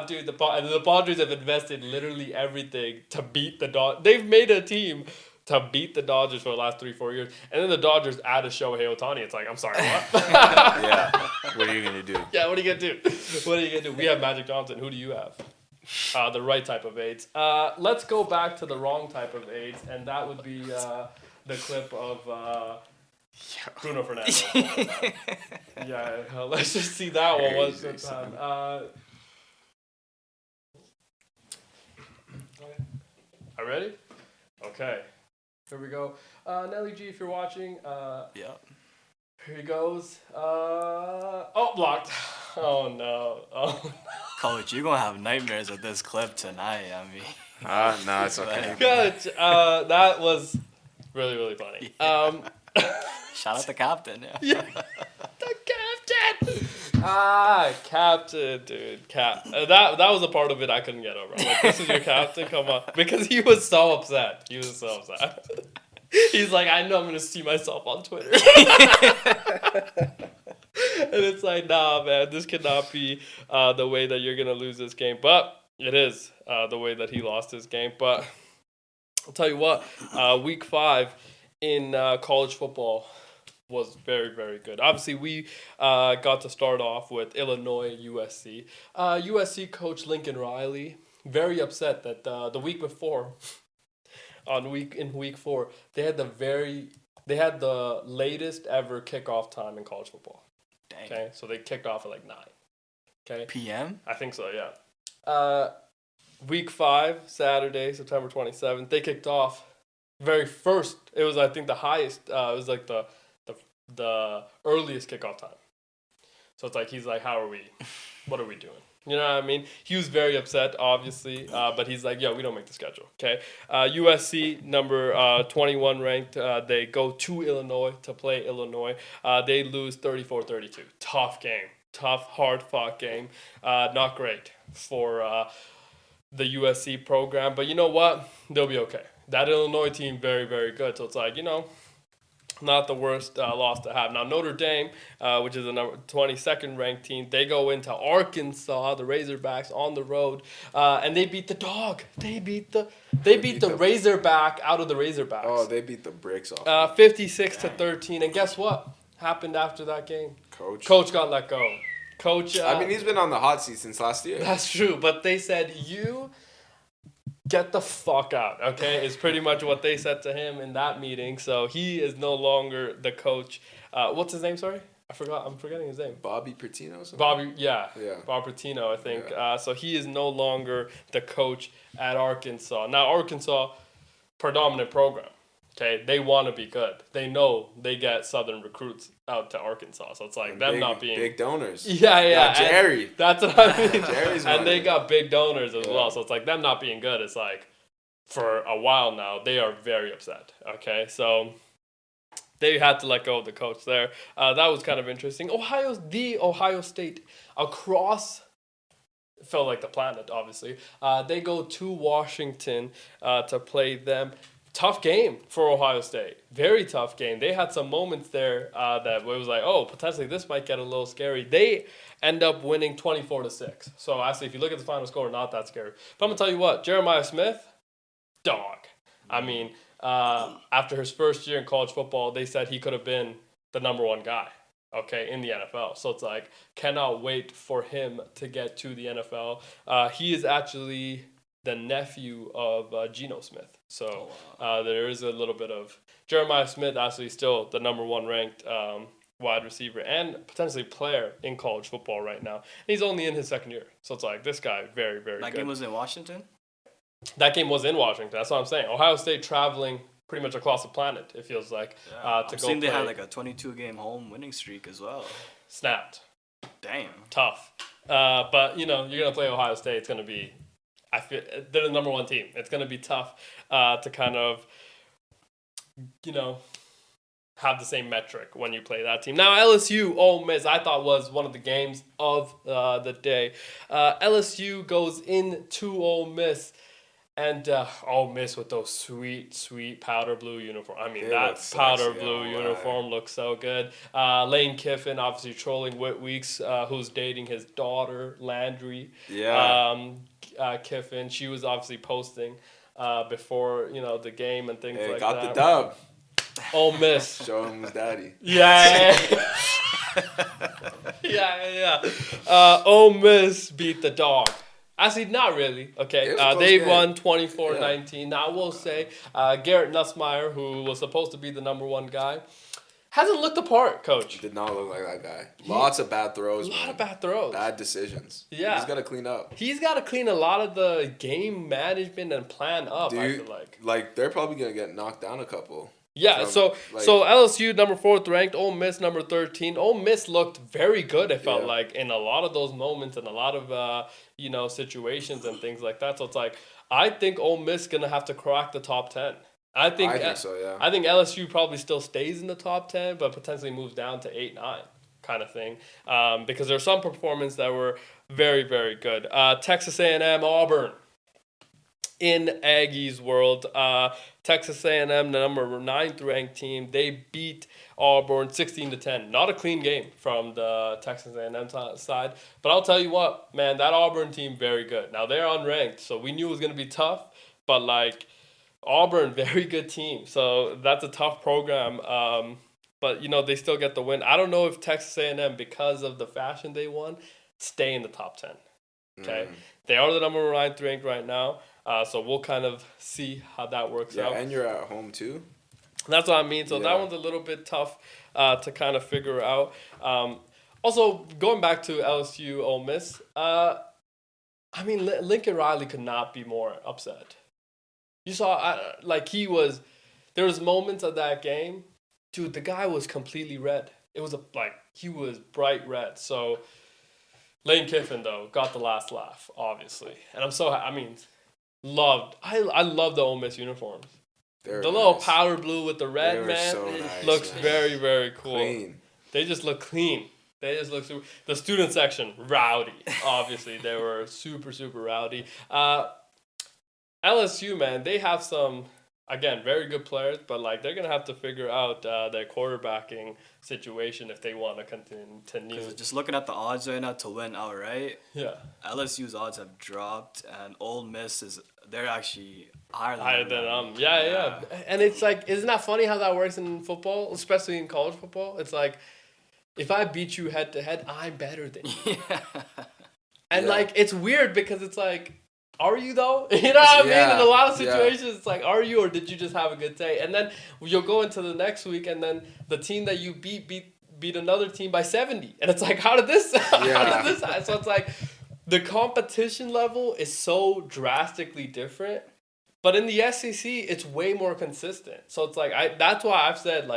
Speaker 1: dude, the Padres have invested literally everything to beat the Dodgers. They've made a team to beat the Dodgers for the last 3-4 years, and then the Dodgers add a Shohei Ohtani. It's like, I'm sorry, what?
Speaker 2: Yeah. What are you gonna do?
Speaker 1: Yeah, what are you gonna do? What are you gonna do? We have Magic Johnson. Who do you have? The right type of AIDS. Let's go back to the wrong type of AIDS, and that would be the clip of Bruno Fernandes. Let's just see that one one more time. Are you ready? Okay. Here we go. Nelly G, if you're watching.
Speaker 3: Yeah.
Speaker 1: Here he goes. Blocked. Oh, no. Oh,
Speaker 3: Coach, you're going to have nightmares with this clip tonight. I mean.
Speaker 2: No, it's okay.
Speaker 1: Coach, that was really, really funny.
Speaker 3: Shout out the captain.
Speaker 1: Yeah. The captain! Captain, dude. That was a part of it I couldn't get over. I'm like, this is your captain? Come on. Because he was so upset. He's like, I know I'm going to see myself on Twitter. And it's like, nah, man, this cannot be the way that you're going to lose this game. But it is the way that he lost his game. But I'll tell you what, week 5 in college football was very, very good. Obviously, we got to start off with Illinois, USC. USC coach Lincoln Riley, very upset that the week before, in week 4, they had the latest ever kickoff time in college football.
Speaker 3: Dang.
Speaker 1: Okay, so they kicked off at like 9. Okay.
Speaker 3: PM?
Speaker 1: I think so, yeah. Week 5, Saturday, September 27th, they kicked off very first. It was, I think, the highest. It was like the earliest kickoff time. So it's like, he's like, what are we doing? You know what I mean? He was very upset, obviously, but he's like, we don't make the schedule, okay? USC, number 21 ranked, they go to Illinois to play Illinois. They lose 34-32. Tough game. Tough, hard-fought game. Not great for the USC program, but you know what? They'll be okay. That Illinois team, very, very good. So it's like, not the worst loss to have. Now, Notre Dame, which is the number 22nd ranked team, they go into Arkansas, the Razorbacks, on the road, and they beat the dog. They beat the Razorback out of the Razorbacks.
Speaker 2: Oh, they beat the bricks off.
Speaker 1: 56-13. And guess what happened after that game? Coach got let go. Coach.
Speaker 2: I mean, he's been on the hot seat since last year.
Speaker 1: That's true, but they said, you get the fuck out, okay? Is pretty much what they said to him in that meeting. So he is no longer the coach. What's his name, sorry? I'm forgetting his name.
Speaker 2: Bobby Pertino?
Speaker 1: Bobby Pertino, I think.
Speaker 2: Yeah.
Speaker 1: So he is no longer the coach at Arkansas. Now, Arkansas, predominant program. Okay, they want to be good. They know they get Southern recruits out to Arkansas, so it's like them not being
Speaker 2: big donors.
Speaker 1: Yeah,
Speaker 2: Jerry.
Speaker 1: That's what I mean.
Speaker 2: Jerry's
Speaker 1: and
Speaker 2: money.
Speaker 1: they got big donors as well, so it's like them not being good. It's like for a while now they are very upset. Okay, so they had to let go of the coach there. That was kind of interesting. Ohio State across. Felt like the planet, obviously. They go to Washington to play them. Tough game for Ohio State. Very tough game. They had some moments there that it was like, potentially this might get a little scary. They end up winning 24-6. So actually, if you look at the final score, not that scary. But I'm going to tell you what, Jeremiah Smith, dog. I mean, after his first year in college football, they said he could have been the number 1 guy, okay, in the NFL. So it's like, cannot wait for him to get to the NFL. He is actually the nephew of Geno Smith. So there is a little bit of Jeremiah Smith actually still the number one ranked wide receiver and potentially player in college football right now. And he's only in his second year. So it's like this guy, very, very good.
Speaker 3: That game was in Washington?
Speaker 1: That game was in Washington. That's what I'm saying. Ohio State traveling pretty much across the planet, it feels like.
Speaker 3: I've seen they had like a 22-game home winning streak as well.
Speaker 1: Snapped.
Speaker 3: Damn.
Speaker 1: Tough. But, you're going to play Ohio State. It's going to be, I feel, they're the number one team. It's going to be tough to kind of, have the same metric when you play that team. Now, LSU, Ole Miss, I thought was one of the games of the day. LSU goes into Ole Miss. And Ole Miss with those sweet, sweet powder blue uniform. I mean, that powder blue uniform looks so good. Lane Kiffin, obviously trolling Whit Weeks, who's dating his daughter, Landry.
Speaker 2: Yeah.
Speaker 1: Kiffin, she was obviously posting before, the game and things like
Speaker 2: got
Speaker 1: that.
Speaker 2: the dub.
Speaker 1: Ole Miss.
Speaker 2: Show him his daddy.
Speaker 1: Yeah. Ole Miss beat the dog. Actually, not really. Okay, they won 24-19. Now, I will say, Garrett Nussmeier, who was supposed to be the number one guy, hasn't looked the part, Coach.
Speaker 2: Did not look like that guy. Lots of bad throws, man.
Speaker 1: A lot of bad throws.
Speaker 2: Bad decisions.
Speaker 1: Yeah.
Speaker 2: He's got to clean up.
Speaker 1: He's got to clean a lot of the game management and plan up, I feel like.
Speaker 2: Like, they're probably going to get knocked down a couple.
Speaker 1: Yeah, so LSU number 4th ranked, Ole Miss number 13. Ole Miss looked very good, it felt like, in a lot of those moments and a lot of, situations and things like that. So it's like, I think Ole Miss is going to have to crack the top 10. I think so, yeah. I think LSU probably still stays in the top 10, but potentially moves down to 8-9 kind of thing. Because there's some performances that were very, very good. Texas A&M, Auburn. In Aggies world, Texas A&M, the number 9th ranked team, they beat Auburn 16-10. Not a clean game from the Texas A&M side, but I'll tell you what, man, that Auburn team very good. Now they're unranked, so we knew it was gonna be tough, but like Auburn, very good team. So that's a tough program. But they still get the win. I don't know if Texas A&M, because of the fashion they won, stay in the top 10. Okay, they are the number 9th ranked right now. So we'll kind of see how that works out.
Speaker 2: Yeah, and you're at home too.
Speaker 1: That's what I mean. So that one's a little bit tough to kind of figure out. Also, going back to LSU Ole Miss, Lincoln Riley could not be more upset. You saw, there was moments of that game, dude, the guy was completely red. It was he was bright red. So Lane Kiffin, though, got the last laugh, obviously. And I love the Ole Miss uniforms. The little powder blue with the red, man, so looks very, very cool. Clean. They just look clean. They just look super. The student section, rowdy. Obviously, they were super, super rowdy. LSU, man, they have some, again, very good players, but they're gonna have to figure out their quarterbacking situation if they want to continue.
Speaker 3: Because just looking at the odds right now to win outright, LSU's odds have dropped, and Ole Miss they're actually higher than them.
Speaker 1: Yeah. And it's like, isn't that funny how that works in football, especially in college football? It's like, if I beat you head to head, I'm better than you. And it's weird because it's like, are you though? You know what I mean? In a lot of situations, it's like, are you, or did you just have a good day? And then you'll go into the next week, and then the team that you beat another team by 70, and it's like, how did this happen? So it's like, the competition level is so drastically different, but in the SEC, it's way more consistent. So it's like, that's why I've said,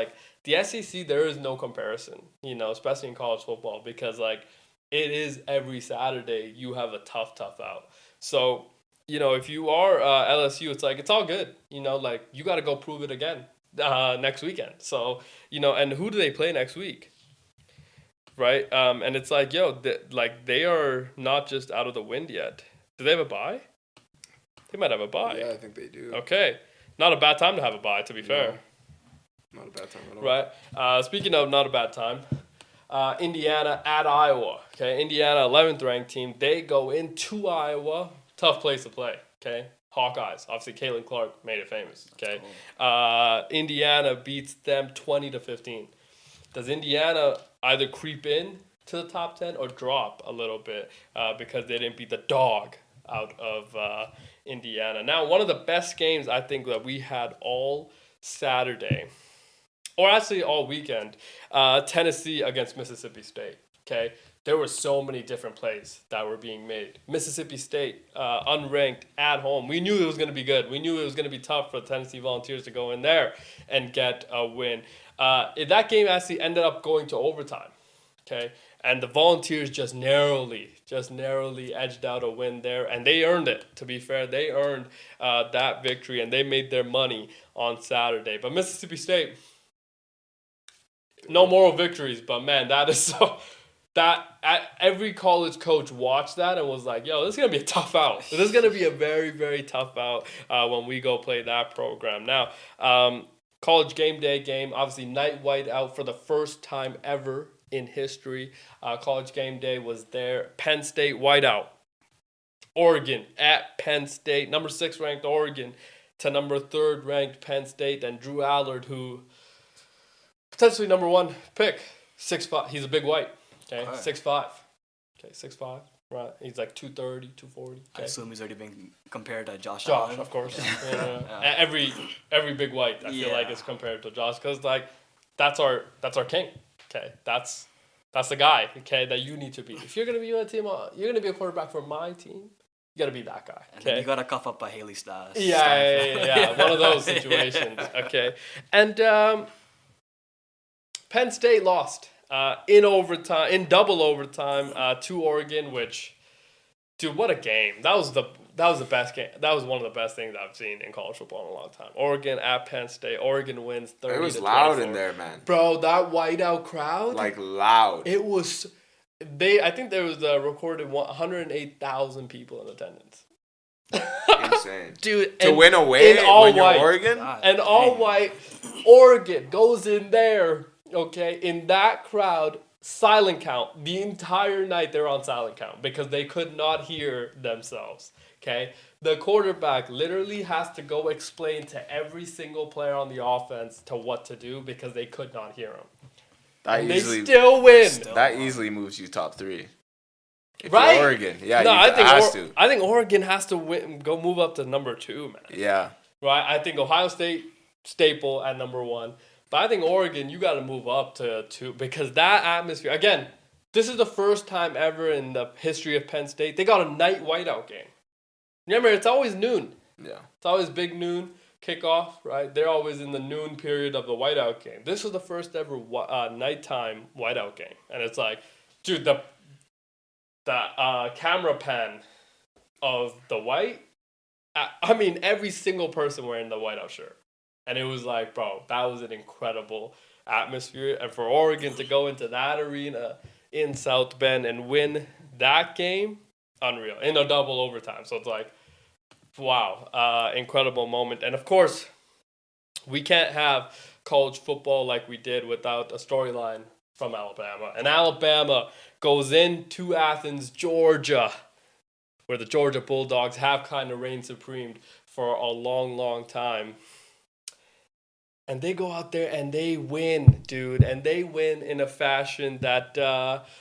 Speaker 1: the SEC, there is no comparison, especially in college football, because it is every Saturday you have a tough out. So, if you are LSU, it's all good. You got to go prove it again next weekend. So, and who do they play next week? Right? And it's like, they are not just out of the wind yet. Do they have a bye? They might have a bye.
Speaker 2: Yeah, I think they do.
Speaker 1: Okay. Not a bad time to have a bye, to be fair.
Speaker 2: Not a bad time at all.
Speaker 1: Right. Speaking of not a bad time, Indiana at Iowa. Okay, Indiana, 11th ranked team. They go into Iowa. Tough place to play. Okay, Hawkeyes. Obviously, Caitlin Clark made it famous. Okay, Indiana beats them 20-15. Does Indiana either creep in to the top 10 or drop a little bit because they didn't beat the dog out of Indiana. Now, one of the best games I think that we had all Saturday, or actually all weekend, Tennessee against Mississippi State. Okay, there were so many different plays that were being made. Mississippi State, unranked at home. We knew it was going to be good. We knew it was going to be tough for the Tennessee Volunteers to go in there and get a win. That game actually ended up going to overtime. Okay, and the Volunteers just narrowly edged out a win there, and they earned it. To be fair, they earned that victory, and they made their money on Saturday. But Mississippi State, no moral victories, but man, that is so. Every college coach watched that and was like, yo, this is going to be a tough out. This is going to be a very, very tough out when we go play that program. Now, college game day game, obviously night white out for the first time ever in history. College game day was there. Penn State whiteout. Oregon at Penn State. Number 6 ranked Oregon to number 3rd ranked Penn State. And Drew Allard, who potentially number 1 pick, 6'5". He's a big white. Okay, 6'5". Okay, 6'5". Right, he's like 230, 240. Okay.
Speaker 3: I assume he's already been compared to Josh
Speaker 1: Allen.
Speaker 3: Allen.
Speaker 1: Of course. Yeah. Every big white I feel like is compared to Josh, because like that's our king. Okay, that's the guy. Okay, that you need to be. If you're gonna be on a team, you're gonna be a quarterback for my team. You gotta be that guy. Okay,
Speaker 3: and you gotta cuff up by Haley Stas.
Speaker 1: Yeah. One of those situations. Okay, and Penn State lost. In double overtime, to Oregon, which, dude, what a game. That was the best game. That was one of the best things I've seen in college football in a long time. Oregon at Penn State. Oregon wins 30-24.
Speaker 2: It was loud in there, man.
Speaker 1: Bro, that whiteout crowd.
Speaker 2: Like, loud.
Speaker 1: It was, I think there was a recorded 108,000 people in attendance.
Speaker 2: Insane.
Speaker 1: Dude,
Speaker 2: to win away when you're Oregon?
Speaker 1: And all white. Oregon goes in there. Okay, in that crowd, silent count. The entire night they're on silent count because they could not hear themselves. Okay, the quarterback literally has to go explain to every single player on the offense to what to do because they could not hear him. They still win.
Speaker 2: That easily moves you top 3. If
Speaker 1: right?
Speaker 2: You're Oregon, yeah,
Speaker 1: no,
Speaker 2: to.
Speaker 1: I think Oregon has to win, go move up to number 2, man.
Speaker 2: Yeah.
Speaker 1: Right. I think Ohio State staple at number 1. But I think Oregon, you got to move up to 2 because that atmosphere. Again, this is the first time ever in the history of Penn State they got a night whiteout game. Remember, it's always noon.
Speaker 2: Yeah.
Speaker 1: It's always big noon kickoff, right? They're always in the noon period of the whiteout game. This was the first ever nighttime whiteout game, and it's like, dude, the camera pan of the white. I mean, every single person wearing the whiteout shirt. And it was like, bro, that was an incredible atmosphere. And for Oregon to go into that arena in South Bend and win that game, unreal. In a double overtime. So it's like, wow, incredible moment. And of course, we can't have college football like we did without a storyline from Alabama. And Alabama goes into Athens, Georgia, where the Georgia Bulldogs have kind of reigned supreme for a long, long time. And they go out there and they win, dude. And they win in a fashion that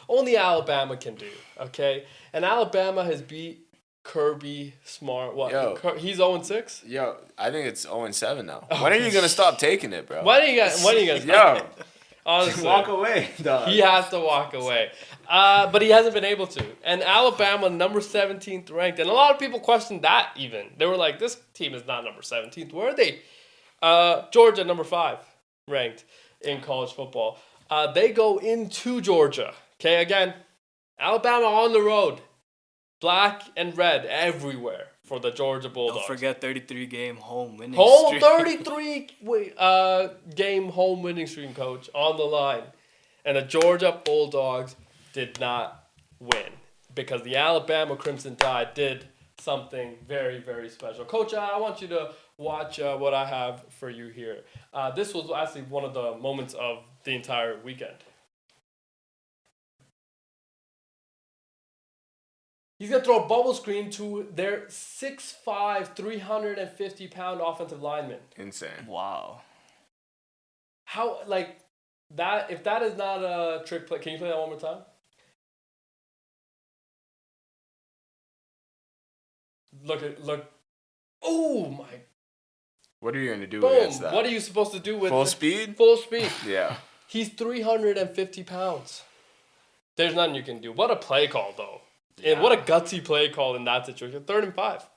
Speaker 1: only Alabama can do, okay? And Alabama has beat Kirby Smart. What?
Speaker 2: Yo.
Speaker 1: He's 0-6?
Speaker 2: Yo, I think it's 0-7 now. When are you going to stop taking it, bro?
Speaker 1: When are you going to stop?
Speaker 2: Yo.
Speaker 1: Honestly,
Speaker 2: walk away, dog.
Speaker 1: He has to walk away. But he hasn't been able to. And Alabama, number 17th ranked. And a lot of people questioned that even. They were like, this team is not number 17th. Where are they? Georgia, number 5 ranked in college football. They go into Georgia. Okay, again, Alabama on the road. Black and red everywhere for the Georgia Bulldogs.
Speaker 3: Don't forget 33-game home winning streak.
Speaker 1: 33 game home winning streak, coach, on the line. And the Georgia Bulldogs did not win because the Alabama Crimson Tide did something very, very special. Coach, I want you to watch what I have for you here. This was actually one of the moments of the entire weekend. He's going to throw a bubble screen to their 6'5", 350-pound offensive lineman.
Speaker 2: Insane.
Speaker 3: Wow.
Speaker 1: How, like, that, if that is not a trick play, can you play that one more time? Look, Oh my!
Speaker 2: What are you gonna do
Speaker 1: Boom!
Speaker 2: against that?
Speaker 1: What are you supposed to do with
Speaker 2: full speed?
Speaker 1: Full speed.
Speaker 2: Yeah.
Speaker 1: He's 350 pounds. There's nothing you can do. What a play call, though. Yeah. And what a gutsy play call in that situation. 3rd and 5.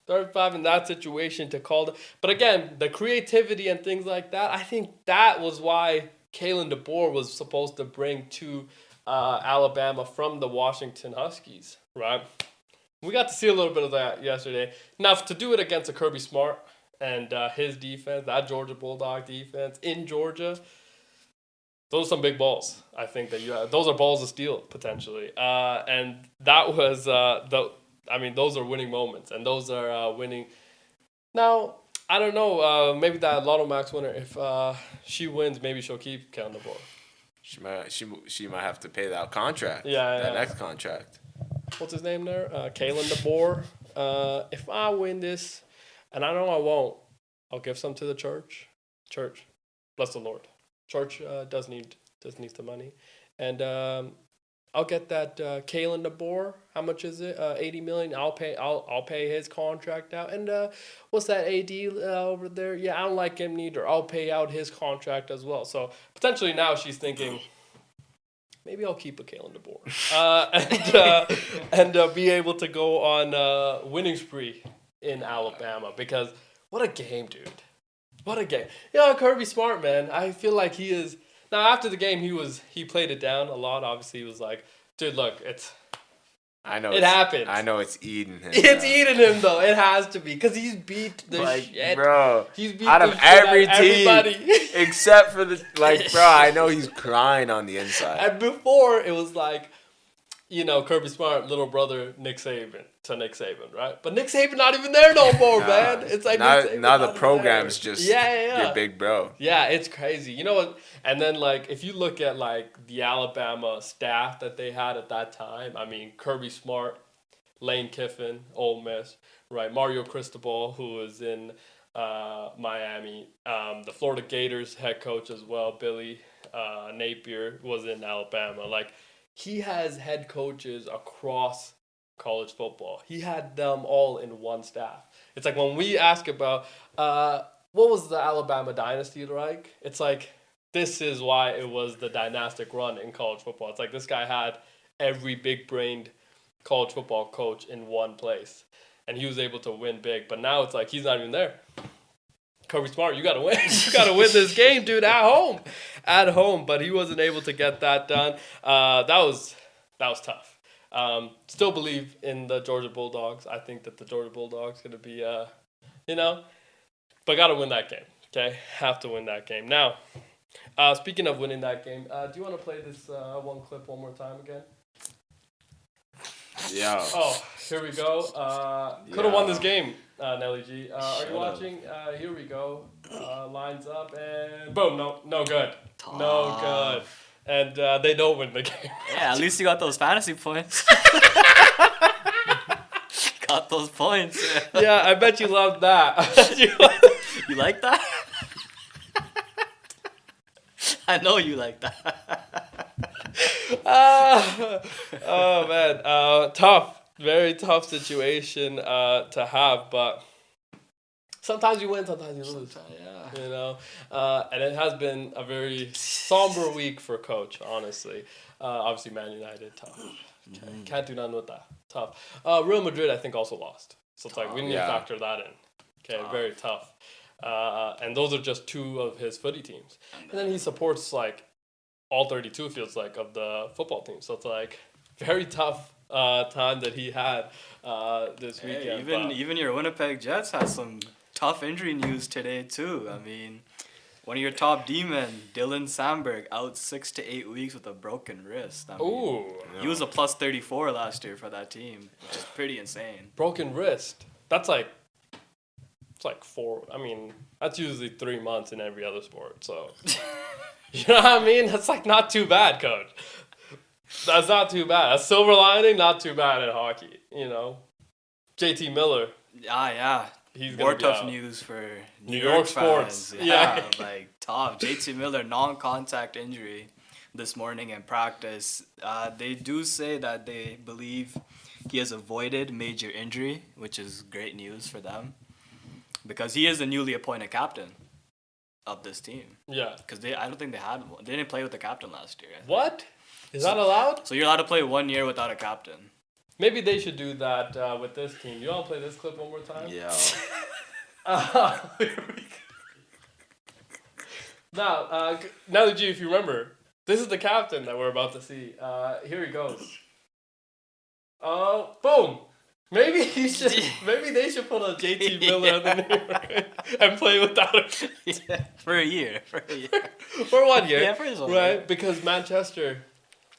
Speaker 1: 3rd and 5 in that situation to call. But again, the creativity and things like that, I think that was why Kalen DeBoer was supposed to bring to Alabama from the Washington Huskies, right? We got to see a little bit of that yesterday. Now, to do it against a Kirby Smart and his defense, that Georgia Bulldog defense in Georgia, those are some big balls. I think that those are balls of steel potentially, and that was those are winning moments, and those are winning. Now I don't know. Maybe that Lotto Max winner, if she wins, maybe she'll keep Kalen DeBoer.
Speaker 2: She might have to pay that contract.
Speaker 1: That
Speaker 2: next contract.
Speaker 1: What's his name there? Kalen DeBoer. If I win this, and I know I won't, I'll give some to the church. Church, bless the Lord. Church does need the money, and I'll get that Kalen DeBoer. How much is it? $80 million. I'll pay his contract out. And what's that AD over there? Yeah, I don't like him neither. I'll pay out his contract as well. So potentially now she's thinking, maybe I'll keep a Kalen DeBoer and be able to go on winning spree in Alabama, because what a game, dude. What a game. Kirby Smart, man. I feel like he is. Now, after the game, he played it down a lot. Obviously, he was like, dude, look, it happened.
Speaker 2: I know it's eating him.
Speaker 1: It's eating him, though. It has to be, because he's beat the shit.
Speaker 2: Bro,
Speaker 1: he's beat
Speaker 2: out of every team,
Speaker 1: everybody.
Speaker 2: except for bro, I know he's crying on the inside.
Speaker 1: And before, it was like, Kirby Smart, little brother Nick Saban, right? But Nick Saban not even there no more, man. It's like
Speaker 2: now the program's just your big bro.
Speaker 1: Yeah, it's crazy. You know what? And then if you look at the Alabama staff that they had at that time, I mean Kirby Smart, Lane Kiffin, Ole Miss, right? Mario Cristobal, who was in Miami, the Florida Gators head coach as well, Billy Napier was in Alabama. He has head coaches across college football. He had them all in one staff. It's like when we ask about what was the Alabama dynasty like, it's like this is why it was the dynastic run in college football. It's like this guy had every big-brained college football coach in one place, and he was able to win big. But now it's like he's not even there. Kirby Smart, you gotta win. You gotta win this game, dude, at home. But he wasn't able to get that done. That was tough. Still believe in the Georgia Bulldogs. I think that the Georgia Bulldogs gonna be, but gotta win that game. Okay, have to win that game. Now, speaking of winning that game, do you want to play this one clip one more time again?
Speaker 2: Yeah.
Speaker 1: Oh, here we go. Could have won this game, Nelly G. Are you watching? Here we go. Lines up and boom. No good.
Speaker 3: Tough.
Speaker 1: No good. And they don't win the game.
Speaker 3: Yeah, at least you got those fantasy points. Got those points.
Speaker 1: Yeah, I bet you loved that.
Speaker 3: You like that? I know you like that.
Speaker 1: Oh man, tough, very tough situation to have, but sometimes you win, sometimes you lose.
Speaker 3: Yeah.
Speaker 1: And it has been a very somber week for Coach, honestly. Obviously, Man United, tough. Can't do nothing with that. Tough. Real Madrid, I think, also lost. So it's like we need to factor that in. Okay, very tough. And those are just two of his footy teams. And then he supports all 32, feels like, of the football team. So it's very tough time that he had this weekend.
Speaker 3: Even your Winnipeg Jets had some tough injury news today too. I mean, one of your top D-men, Dylan Sandberg, out 6 to 8 weeks with a broken wrist. He was a plus 34 last year for that team, which is pretty insane.
Speaker 1: Broken wrist. That's it's 4. I mean, that's usually 3 months in every other sport. So, you know what I mean? That's not too bad, Coach. That's not too bad. A silver lining, not too bad in hockey. JT Miller.
Speaker 3: Yeah.
Speaker 1: He's
Speaker 3: more tough
Speaker 1: out.
Speaker 3: News for
Speaker 1: New York sports.
Speaker 3: Fans. Yeah, tough. JT Miller, non-contact injury this morning in practice. They do say that they believe he has avoided major injury, which is great news for them. because he is the newly appointed captain of this team.
Speaker 1: Yeah.
Speaker 3: Because I don't think they had one. They didn't play with the captain last year.
Speaker 1: What? Is that allowed?
Speaker 3: So you're allowed to play 1 year without a captain.
Speaker 1: Maybe they should do that with this team. You want to play this clip one more time?
Speaker 3: Yeah.
Speaker 1: Now, if you remember, this is the captain that we're about to see. Here he goes. Oh, boom! Maybe he should. Maybe they should put a JT Miller on the name, right? And play without him.
Speaker 3: Yeah, for a year. For
Speaker 1: 1 year.
Speaker 3: Yeah, for his own
Speaker 1: right?
Speaker 3: year.
Speaker 1: Because Manchester,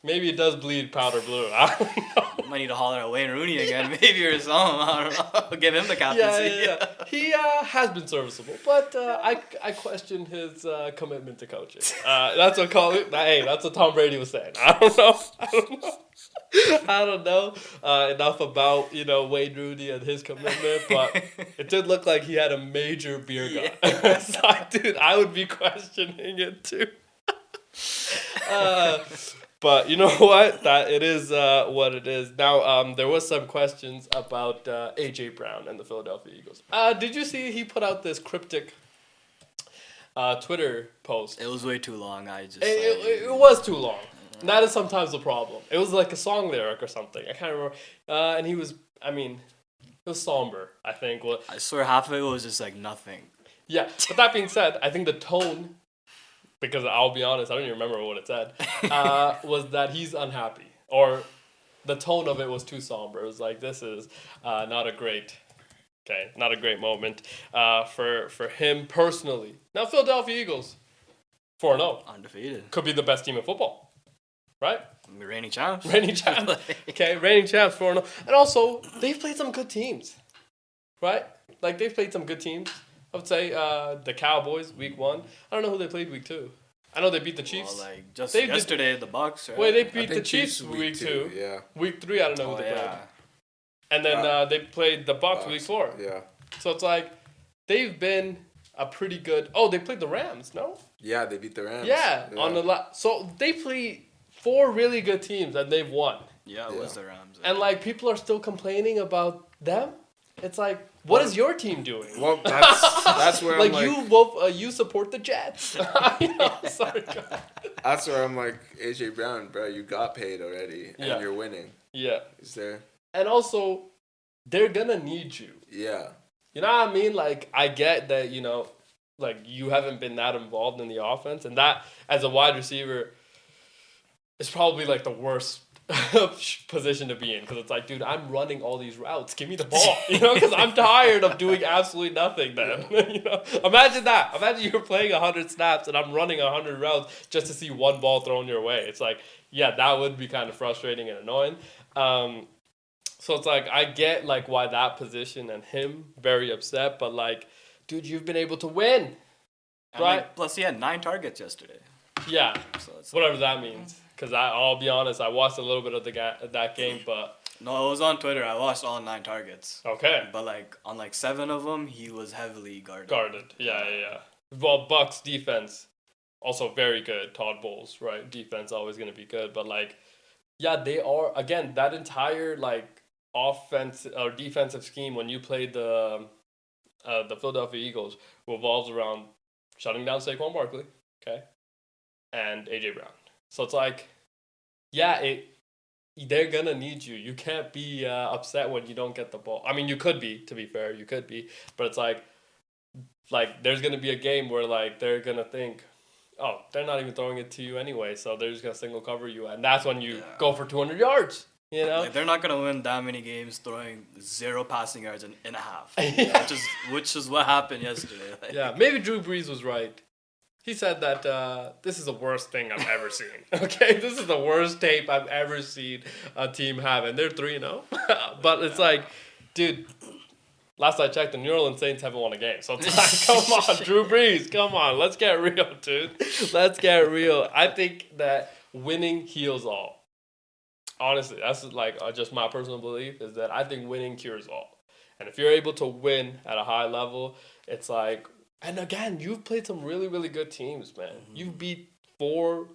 Speaker 1: maybe it does bleed powder blue. I don't know.
Speaker 3: Might need to holler at Wayne Rooney again, maybe, or something. I don't know. Give him the captaincy.
Speaker 1: Yeah. He has been serviceable, but I question his commitment to coaching. That's what that's what Tom Brady was saying. I don't know. I don't know enough about Wayne Rooney and his commitment, but it did look like he had a major beer gut.
Speaker 3: Yeah.
Speaker 1: So, dude, I would be questioning it too. But you know what? That it is what it is. Now, there was some questions about AJ Brown and the Philadelphia Eagles. Did you see he put out this cryptic Twitter post?
Speaker 3: It was way too long.
Speaker 1: It was too long. And that is sometimes the problem. It was like a song lyric or something. I can't remember. And he was, it was somber, I think.
Speaker 3: I swear half of it was just like nothing.
Speaker 1: Yeah, but that being said, I think the tone, because I'll be honest, I don't even remember what it said, was that he's unhappy. Or the tone of it was too somber. It was like, this is not a great moment for him personally. Now, Philadelphia Eagles, 4-0.
Speaker 3: Undefeated.
Speaker 1: Could be the best team in football. Right?
Speaker 3: Reigning champs.
Speaker 1: Reigning champs. Okay, reigning champs 4-0. And also, they've played some good teams. Right? Like, they've played some good teams. I would say the Cowboys, week 1. I don't know who they played week 2. I know they beat the Chiefs.
Speaker 3: Well, like, just yesterday, the Bucks, right?
Speaker 1: Wait, they beat the Chiefs week 2.
Speaker 2: Yeah.
Speaker 1: Week 3, I don't know who they played. And then they played the Bucks week 4.
Speaker 2: Yeah.
Speaker 1: So it's like, they've been a pretty good... Oh, they played the Rams, no?
Speaker 2: Yeah, they beat the Rams.
Speaker 1: Yeah. On the so they played 4 really good teams and they've won.
Speaker 3: Yeah, it was the Rams.
Speaker 1: And like people are still complaining about them. It's like, what is your team doing?
Speaker 2: Well, that's where
Speaker 1: like,
Speaker 2: I'm like
Speaker 1: you both you support the Jets. Sorry. God.
Speaker 2: That's where I'm like, AJ Brown, bro, you got paid already and you're winning.
Speaker 1: Yeah.
Speaker 2: Is there?
Speaker 1: And also, they're gonna need you.
Speaker 2: Yeah.
Speaker 1: You know what I mean? Like, I get that like you haven't been that involved in the offense, and that as a wide receiver is probably like the worst position to be in, because it's like, dude, I'm running all these routes. Give me the ball, because I'm tired of doing absolutely nothing. Then, imagine that. Imagine you're playing 100 snaps and I'm running 100 routes just to see one ball thrown your way. It's like, yeah, that would be kind of frustrating and annoying. So it's like, I get like why that position and him very upset, but like, dude, you've been able to win, right?
Speaker 3: Like, plus, he had 9 targets yesterday.
Speaker 1: Yeah,
Speaker 3: so it's
Speaker 1: whatever that means. Because I'll be honest, I watched a little bit of that game, but...
Speaker 3: No, it was on Twitter. I watched all 9 targets.
Speaker 1: Okay.
Speaker 3: But like on like 7 of them, he was heavily guarded.
Speaker 1: Yeah. Well, Bucks defense, also very good. Todd Bowles, right? Defense always going to be good. But like, yeah, they are, again, that entire like offense or defensive scheme when you play the Philadelphia Eagles revolves around shutting down Saquon Barkley, okay, and AJ Brown. So it's like, yeah, they're gonna need you. You can't be upset when you don't get the ball. I mean, you could be, to be fair, but it's like there's gonna be a game where like they're gonna think, oh, they're not even throwing it to you anyway, so they're just gonna single cover you, and that's when you go for 200 yards.
Speaker 3: Like, they're not gonna win that many games throwing 0 passing yards in a half, which is what happened yesterday. Like,
Speaker 1: yeah, maybe Drew Brees was right. He said that this is the worst thing I've ever seen. Okay, this is the worst tape I've ever seen a team have, and they're 3-0. But it's like, dude, last I checked, the New Orleans Saints haven't won a game. So it's like, come on, Drew Brees, come on, let's get real, dude. Let's get real. I think that winning heals all. Honestly, that's like just my personal belief, is that I think winning cures all. And if you're able to win at a high level, it's like, and again, you've played some really, really good teams, man. Mm-hmm. You've beat 4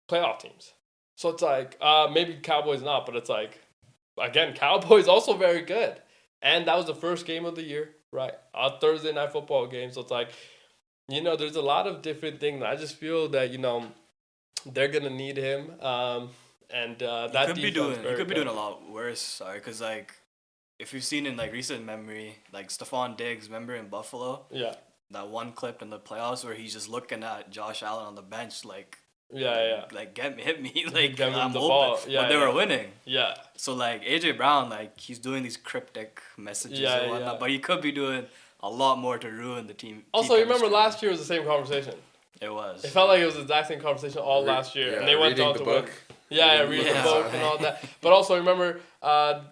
Speaker 1: playoff teams. So it's like, maybe Cowboys not, but it's like, again, Cowboys also very good. And that was the first game of the year, right? A Thursday night football game. So it's like, there's a lot of different things. I just feel that, they're going to need him. And that
Speaker 3: he could be
Speaker 1: good.
Speaker 3: doing a lot worse. Sorry, because like if you've seen in like recent memory, like Stephon Diggs, remember in Buffalo?
Speaker 1: Yeah.
Speaker 3: That one clip in the playoffs where he's just looking at Josh Allen on the bench like. Like hit me, like I'm
Speaker 1: the
Speaker 3: open.
Speaker 1: ball. Yeah,
Speaker 3: but they were winning.
Speaker 1: Yeah.
Speaker 3: So like AJ Brown, like he's doing these cryptic messages and whatnot, but he could be doing a lot more to ruin the team.
Speaker 1: Also, you remember last year was the same conversation.
Speaker 3: It was.
Speaker 1: It felt like it was the exact same conversation all last year, and they went on to win. Reading the book and all that. But also remember,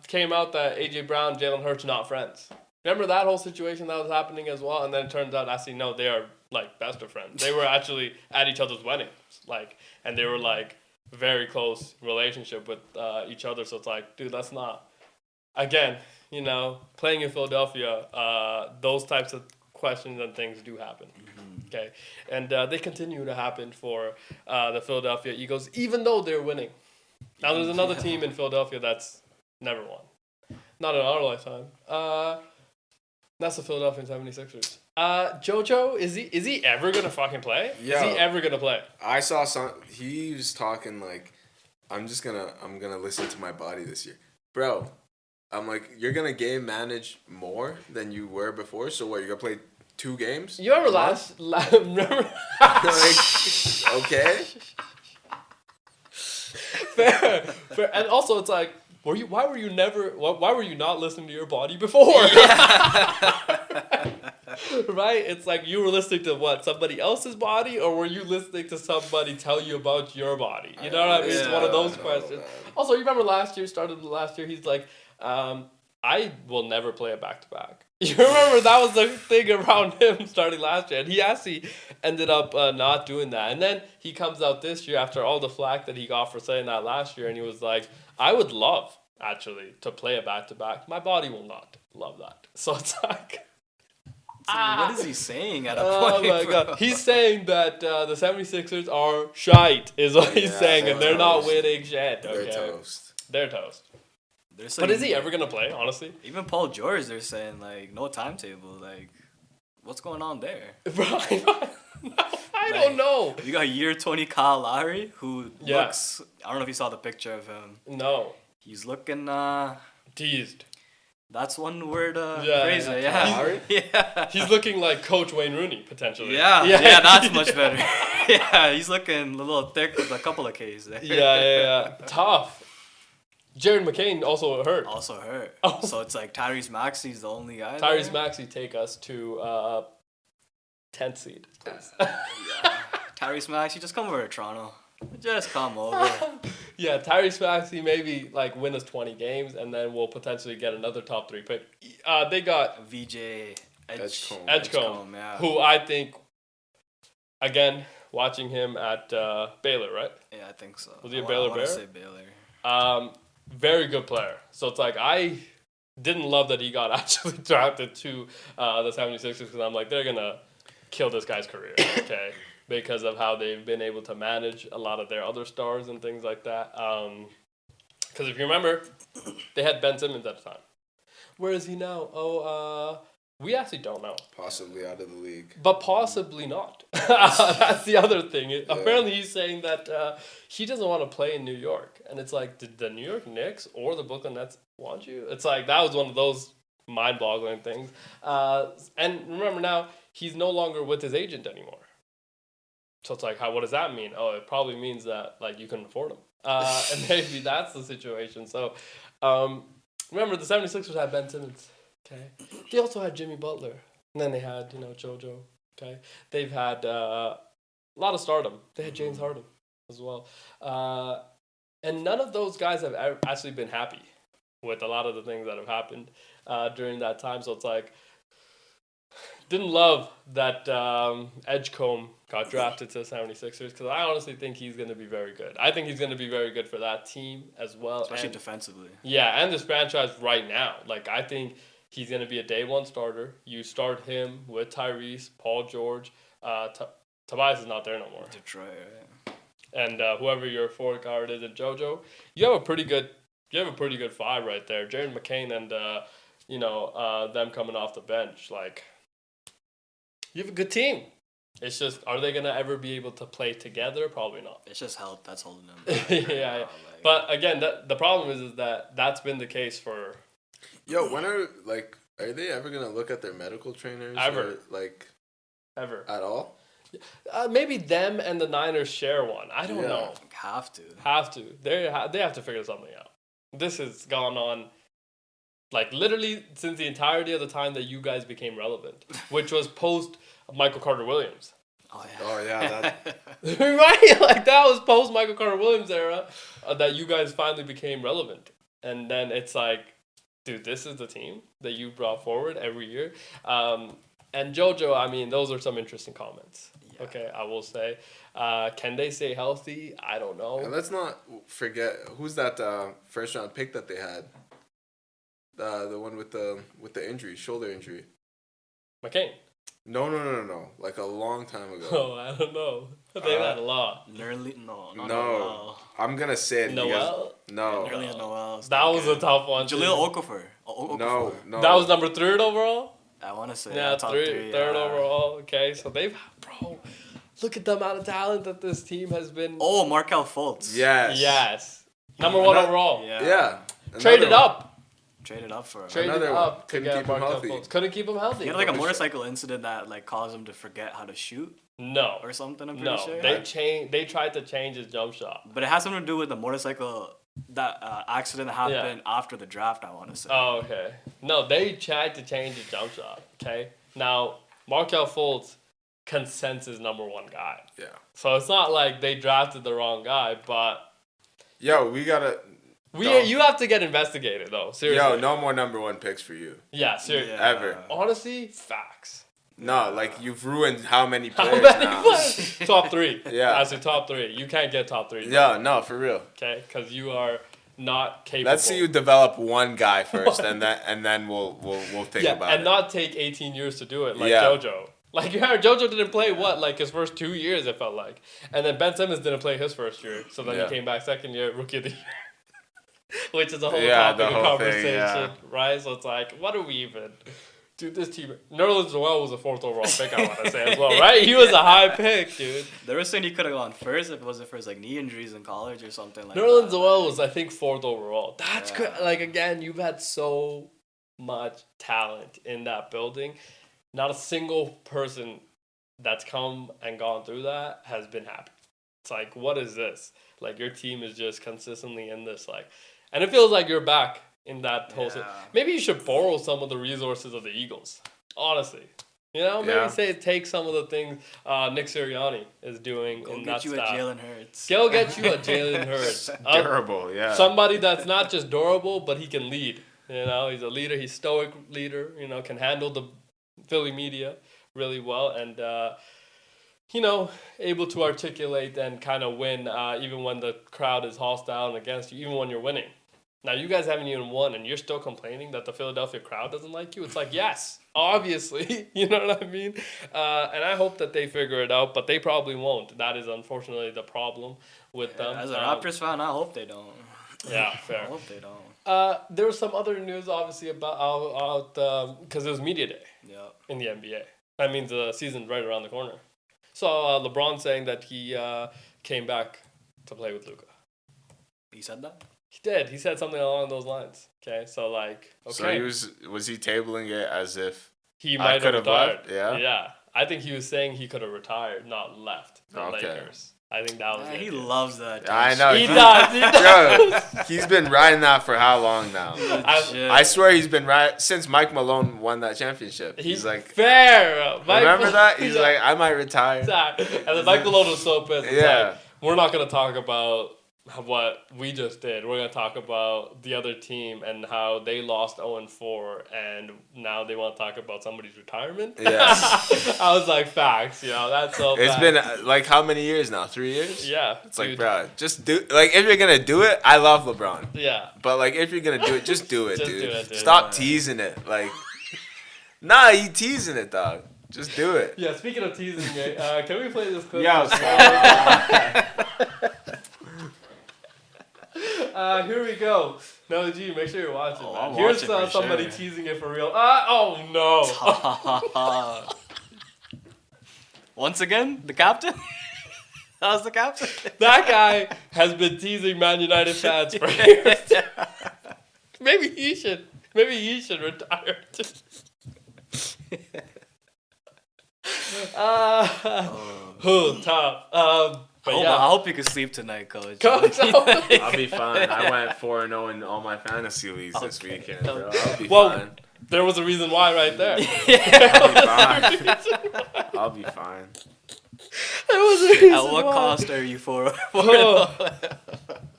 Speaker 1: came out that AJ Brown, Jalen Hurts not friends. Remember that whole situation that was happening as well, and then it turns out actually no, they are like best of friends. They were actually at each other's weddings, and they were like very close relationship with each other. So it's like, dude, that's not. Again, playing in Philadelphia, those types of questions and things do happen. Okay, and they continue to happen for the Philadelphia Eagles, even though they're winning. Now there's another team in Philadelphia that's never won, not in our lifetime. That's the Philadelphia 76ers. JoJo, is he ever gonna fucking play?
Speaker 2: Yeah.
Speaker 1: Is he ever gonna play?
Speaker 2: I saw he was talking like, I'm gonna listen to my body this year, bro. I'm like, you're gonna game manage more than you were before. So what? You're gonna play 2 games?
Speaker 1: You remember remember?
Speaker 2: Okay.
Speaker 1: Fair. And also, it's like, why were you not listening to your body before? Right? It's like you were listening to what, somebody else's body, or were you listening to somebody tell you about your body? You know what I mean? It's one of those questions. Also, you remember started last year, he's like, I will never play a back-to-back. You remember that was the thing around him starting last year, and he actually ended up not doing that. And then he comes out this year after all the flack that he got for saying that last year, and he was like, I would love, actually, to play a back-to-back. My body will not love that. So it's like...
Speaker 3: what is he saying at a point?
Speaker 1: Oh my God. He's saying that the 76ers are shite, is what he's saying, and they're not winning shit. Okay? They're toast. But is he ever going to play, honestly?
Speaker 3: Even Paul George, they're saying, like, no timetable. Like, what's going on there?
Speaker 1: Bro, I don't know.
Speaker 3: You got year 20 Kyle Lowry, who looks... I don't know if you saw the picture of him.
Speaker 1: No.
Speaker 3: He's looking...
Speaker 1: teased.
Speaker 3: That's one word phrase. Yeah.
Speaker 1: He's looking like Coach Wayne Rooney, potentially.
Speaker 3: Yeah, that's much better. Yeah, he's looking a little thick with a couple of Ks there.
Speaker 1: Yeah. Tough. Jared McCain also hurt.
Speaker 3: Oh. So it's like Tyrese Maxey's the only guy.
Speaker 1: Tyrese Maxey take us to 10th seed.
Speaker 3: Tyrese Maxey, just come over to Toronto. Just come over.
Speaker 1: Yeah, Tyrese Maxey maybe like win us 20 games, and then we'll potentially get another top 3 pick. They got
Speaker 3: VJ
Speaker 1: Edgecombe,
Speaker 3: yeah.
Speaker 1: who I think, again, watching him at Baylor, right?
Speaker 3: Yeah, I think so.
Speaker 1: Was he a Baylor Bear?
Speaker 3: I say Baylor.
Speaker 1: Very good player. So it's like I didn't love that he got actually drafted to the 76ers, because I'm like, they're going to kill this guy's career, okay? Because of how they've been able to manage a lot of their other stars and things like that. Because if you remember, they had Ben Simmons at the time. Where is he now? We actually don't know.
Speaker 2: Possibly out of the league.
Speaker 1: But possibly not. That's the other thing. Yeah. Apparently he's saying that he doesn't want to play in New York. And it's like, did the New York Knicks or the Brooklyn Nets want you? It's like, that was one of those mind-boggling things. And remember now, he's no longer with his agent anymore. So it's like, what does that mean? Oh, it probably means that like you can afford him. And maybe that's the situation. So remember, the 76ers had Ben Simmons. Okay. They also had Jimmy Butler. And then they had, JoJo. Okay. They've had a lot of stardom. They had James Harden as well. And none of those guys have actually been happy with a lot of the things that have happened during that time. So it's like, didn't love that Edgecombe got drafted to the 76ers, because I honestly think he's going to be very good. I think he's going to be very good for that team as well.
Speaker 3: Especially defensively.
Speaker 1: Yeah, and this franchise right now. Like, I think he's going to be a day one starter. You start him with Tyrese, Paul George. Tobias is not there no more.
Speaker 3: Detroit, right?
Speaker 1: And whoever your forward guard is at JoJo, you have a pretty good 5 right there. Jared McCain and them coming off the bench. Like, you have a good team. It's just, are they gonna ever be able to play together? Probably not.
Speaker 3: It's just health that's holding them back.
Speaker 1: Yeah. Like, but again, the problem is that that's been the case for.
Speaker 2: Yo, are they ever gonna look at their medical trainers?
Speaker 1: Ever.
Speaker 2: Ever at all?
Speaker 1: Maybe them and the Niners share one. I don't know.
Speaker 3: Have to.
Speaker 1: They have to figure something out. This has gone on, like, literally since the entirety of the time that you guys became relevant, which was post Michael Carter Williams.
Speaker 3: Oh
Speaker 2: yeah.
Speaker 1: Right? Like, that was post Michael Carter Williams era that you guys finally became relevant. And then it's like, dude, this is the team that you brought forward every year. And JoJo, I mean, those are some interesting comments. Yeah. Okay, I will say. Can they stay healthy? I don't know.
Speaker 2: And let's not forget, who's that first round pick that they had? The one with the injury, shoulder injury.
Speaker 1: McCain.
Speaker 2: No. Like a long time ago.
Speaker 1: Oh, I don't know. They've had a lot.
Speaker 2: No. I'm gonna say it.
Speaker 1: Noel?
Speaker 2: No.
Speaker 3: Noel.
Speaker 1: That was a tough one.
Speaker 3: Jaleel Okafor.
Speaker 2: No.
Speaker 1: That was number 3 overall?
Speaker 3: I want to say
Speaker 1: top three. Third overall. Okay, so bro, look at the amount of talent that this team has been.
Speaker 3: Oh, Markelle Fultz.
Speaker 1: Yes. Number 1 overall.
Speaker 2: Yeah.
Speaker 1: Traded up for him.
Speaker 2: Couldn't keep him healthy.
Speaker 1: Couldn't keep him healthy.
Speaker 3: He had like a motorcycle incident that like caused him to forget how to shoot.
Speaker 1: No.
Speaker 3: Or something, I'm pretty sure.
Speaker 1: They tried to change his jump shot.
Speaker 3: But it has something to do with the motorcycle, that accident that happened after the draft, I want to say.
Speaker 1: Oh, okay. No, they tried to change his jump shot, okay? Now, Markelle Fultz, consensus number 1 guy.
Speaker 2: Yeah.
Speaker 1: So it's not like they drafted the wrong guy, but...
Speaker 2: Yo, we gotta...
Speaker 1: You have to get investigated, though. Seriously.
Speaker 2: Yo, no more number 1 picks for you.
Speaker 1: Yeah, seriously.
Speaker 2: Yeah. Ever.
Speaker 1: Honestly, facts.
Speaker 2: No, like, you've ruined how many players now?
Speaker 1: Top 3.
Speaker 2: Yeah.
Speaker 1: As a top 3. You can't get top 3.
Speaker 2: Yeah, no, for real.
Speaker 1: Okay? Because you are not capable.
Speaker 2: Let's see you develop one guy first, and then we'll think about it.
Speaker 1: And not take 18 years to do it like JoJo. Like, JoJo didn't play, his first 2 years, it felt like. And then Ben Simmons didn't play his first year. So then he came back second year, rookie of the year. Which is a whole topic of conversation, right? So it's like, what are we even... Dude, this team... Nerlens Noel was a 4th overall pick, I want to say, as well, right? He was a high pick, dude.
Speaker 3: They were saying he could have gone first if it wasn't for his like, knee injuries in college or something like that.
Speaker 1: Nerlens Noel was, I think, 4th overall. That's good. Like, again, you've had so much talent in that building. Not a single person that's come and gone through that has been happy. It's like, what is this? Like, your team is just consistently in this, like... And it feels like you're back in that whole... Maybe you should borrow some of the resources of the Eagles. Honestly. Maybe take some of the things Nick Sirianni is doing in that staff.
Speaker 3: Go get you a Jalen Hurts.
Speaker 1: Go get you a Jalen Hurts.
Speaker 2: Durable,
Speaker 1: Somebody that's not just durable, but he can lead. He's a leader. He's a stoic leader. Can handle the Philly media really well. And, able to articulate and kind of win even when the crowd is hostile and against you, even when you're winning. Now, you guys haven't even won, and you're still complaining that the Philadelphia crowd doesn't like you? It's like, yes, obviously. You know what I mean? And I hope that they figure it out, but they probably won't. That is, unfortunately, the problem with them.
Speaker 3: As a Raptors fan, I hope they don't.
Speaker 1: Yeah, fair.
Speaker 3: I hope they don't.
Speaker 1: There was some other news, obviously, about because it was Media Day in the NBA. That means the season's right around the corner. So LeBron saying that he came back to play with Luka.
Speaker 3: He said that?
Speaker 1: He did. He said something along those lines. Okay, so like, okay.
Speaker 2: So was he tabling it as if
Speaker 1: he might have retired?
Speaker 2: Left? Yeah.
Speaker 1: Yeah. I think he was saying he could have retired, not left the Lakers. I think that was it.
Speaker 3: He loves that.
Speaker 2: I know.
Speaker 1: He does.
Speaker 2: Bro, he's been riding that for how long now? I swear he's been since Mike Malone won that championship. He's like,
Speaker 1: fair.
Speaker 2: Remember that? He's like, I might retire.
Speaker 1: And then Mike Malone was so pissed.
Speaker 2: Yeah.
Speaker 1: Like, we're not going to talk about what we just did. We're going to talk about the other team and how they lost 0-4 and now they want to talk about somebody's retirement.
Speaker 2: Yeah.
Speaker 1: I was like, facts, that's so
Speaker 2: It's been like how many years now? 3 years?
Speaker 1: Yeah.
Speaker 2: It's like, bro, just do, like, if you're going to do it, I love LeBron.
Speaker 1: Yeah.
Speaker 2: But like, if you're going to do it, just do it,
Speaker 1: just
Speaker 2: dude.
Speaker 1: Do it, dude.
Speaker 2: Stop teasing it. Like, nah, you teasing it, dog. Just do it.
Speaker 1: Yeah, speaking of teasing, can we play this clip?
Speaker 2: Yeah.
Speaker 1: Here we go. No, G, make sure you're watching.
Speaker 3: Oh,
Speaker 1: man.
Speaker 3: I'm
Speaker 1: Here's
Speaker 3: watching for
Speaker 1: somebody
Speaker 3: sure.
Speaker 1: teasing it for real. Oh no.
Speaker 3: Once again, the captain. That was the captain.
Speaker 1: That guy has been teasing Man United fans for years. Maybe he should retire. Tough. But yeah.
Speaker 3: I hope you can sleep tonight, Coach.
Speaker 1: Coach,
Speaker 2: I'll be fine. I went 4-0 in all my fantasy leagues this weekend, bro. I'll be fine.
Speaker 1: There was a reason why right there.
Speaker 2: I'll be fine.
Speaker 3: At what cost are you for?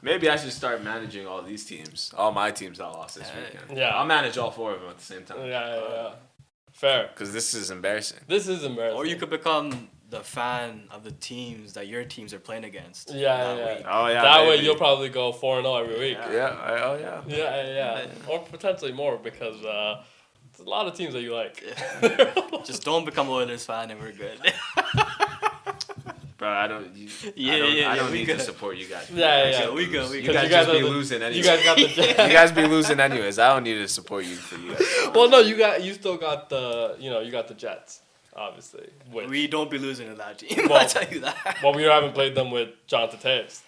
Speaker 2: Maybe I should start managing all these teams. All my teams that lost this weekend.
Speaker 1: Yeah.
Speaker 2: I'll manage all 4 of them at the same time.
Speaker 1: Yeah. Fair.
Speaker 2: Because this is embarrassing.
Speaker 1: This is embarrassing.
Speaker 3: Or you could become the fan of the teams that your teams are playing against.
Speaker 1: Yeah.
Speaker 3: Week.
Speaker 2: Oh, yeah.
Speaker 1: That
Speaker 2: maybe.
Speaker 1: way you'll probably go 4-0 every week.
Speaker 2: Yeah.
Speaker 1: Yeah. Or potentially more because there's a lot of teams that you like.
Speaker 3: Just don't become a Oilers fan and we're good.
Speaker 2: Bro, I don't need to support you guys.
Speaker 1: Yeah.
Speaker 3: We go.
Speaker 2: You guys just be losing anyways.
Speaker 1: You guys got the.
Speaker 2: You guys be losing anyways. I don't need to support you for you guys.
Speaker 1: Well, no, you still got the you got the Jets, obviously. Which,
Speaker 3: We don't be losing to that team.
Speaker 1: Well-
Speaker 3: I'll tell you that.
Speaker 1: well, we haven't played them with Jonathan Taves.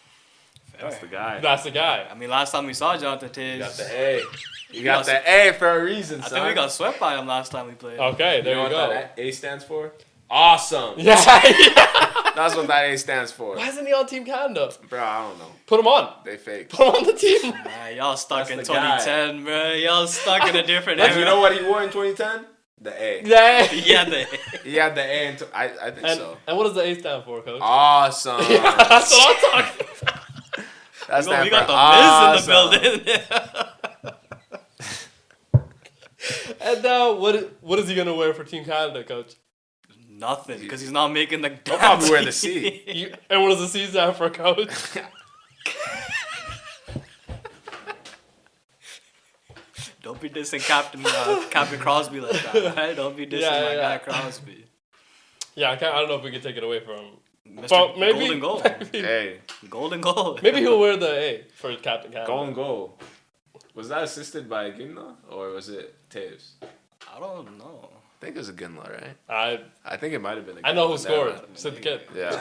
Speaker 2: That's the guy.
Speaker 1: That's the guy.
Speaker 3: I mean, last time we saw Jonathan Taves,
Speaker 2: You got the A. You got the A for a reason,
Speaker 3: I
Speaker 2: son.
Speaker 3: think we got swept by him last time we played.
Speaker 1: Okay, there
Speaker 2: You know
Speaker 1: you
Speaker 2: what
Speaker 1: go.
Speaker 2: that A stands for? Awesome.
Speaker 1: Yeah.
Speaker 2: That's what that A stands for.
Speaker 1: Why isn't he on Team Canada?
Speaker 2: Bro, I don't know.
Speaker 1: Put him on.
Speaker 2: They fake.
Speaker 1: Put him on the team.
Speaker 3: Nah, y'all stuck
Speaker 2: That's
Speaker 3: in
Speaker 2: the guy.
Speaker 3: 2010, bro. Y'all stuck in a different
Speaker 2: And you
Speaker 3: era.
Speaker 2: know what he wore in 2010? The A.
Speaker 1: Yeah.
Speaker 3: Yeah,
Speaker 2: He had the A in I think so.
Speaker 1: And what does the A stand for, Coach?
Speaker 2: Awesome.
Speaker 1: Yeah, that's what I'm talking about.
Speaker 2: That's
Speaker 3: we got the Miz in the building.
Speaker 1: And what is he gonna wear for Team Canada, Coach?
Speaker 3: Nothing, because he's not making the.
Speaker 2: He'll probably wear the C.
Speaker 1: And what does the C stand for, Coach?
Speaker 3: Don't be dissing Captain Crosby like that, right? Don't be dissing my guy Crosby.
Speaker 1: Yeah, I don't know if we can take it away from him.
Speaker 3: Mr.
Speaker 1: But maybe
Speaker 3: Golden Goal.
Speaker 2: Hey,
Speaker 3: Golden Goal.
Speaker 1: maybe he'll wear the A for Captain Canada.
Speaker 2: golden goal. Was that assisted by Gimna or was it Taves?
Speaker 3: I don't know.
Speaker 2: I think it was a Ginla, right? I think it might have been a Ginla.
Speaker 1: I know who scored. Sid the Kid.
Speaker 2: Yeah.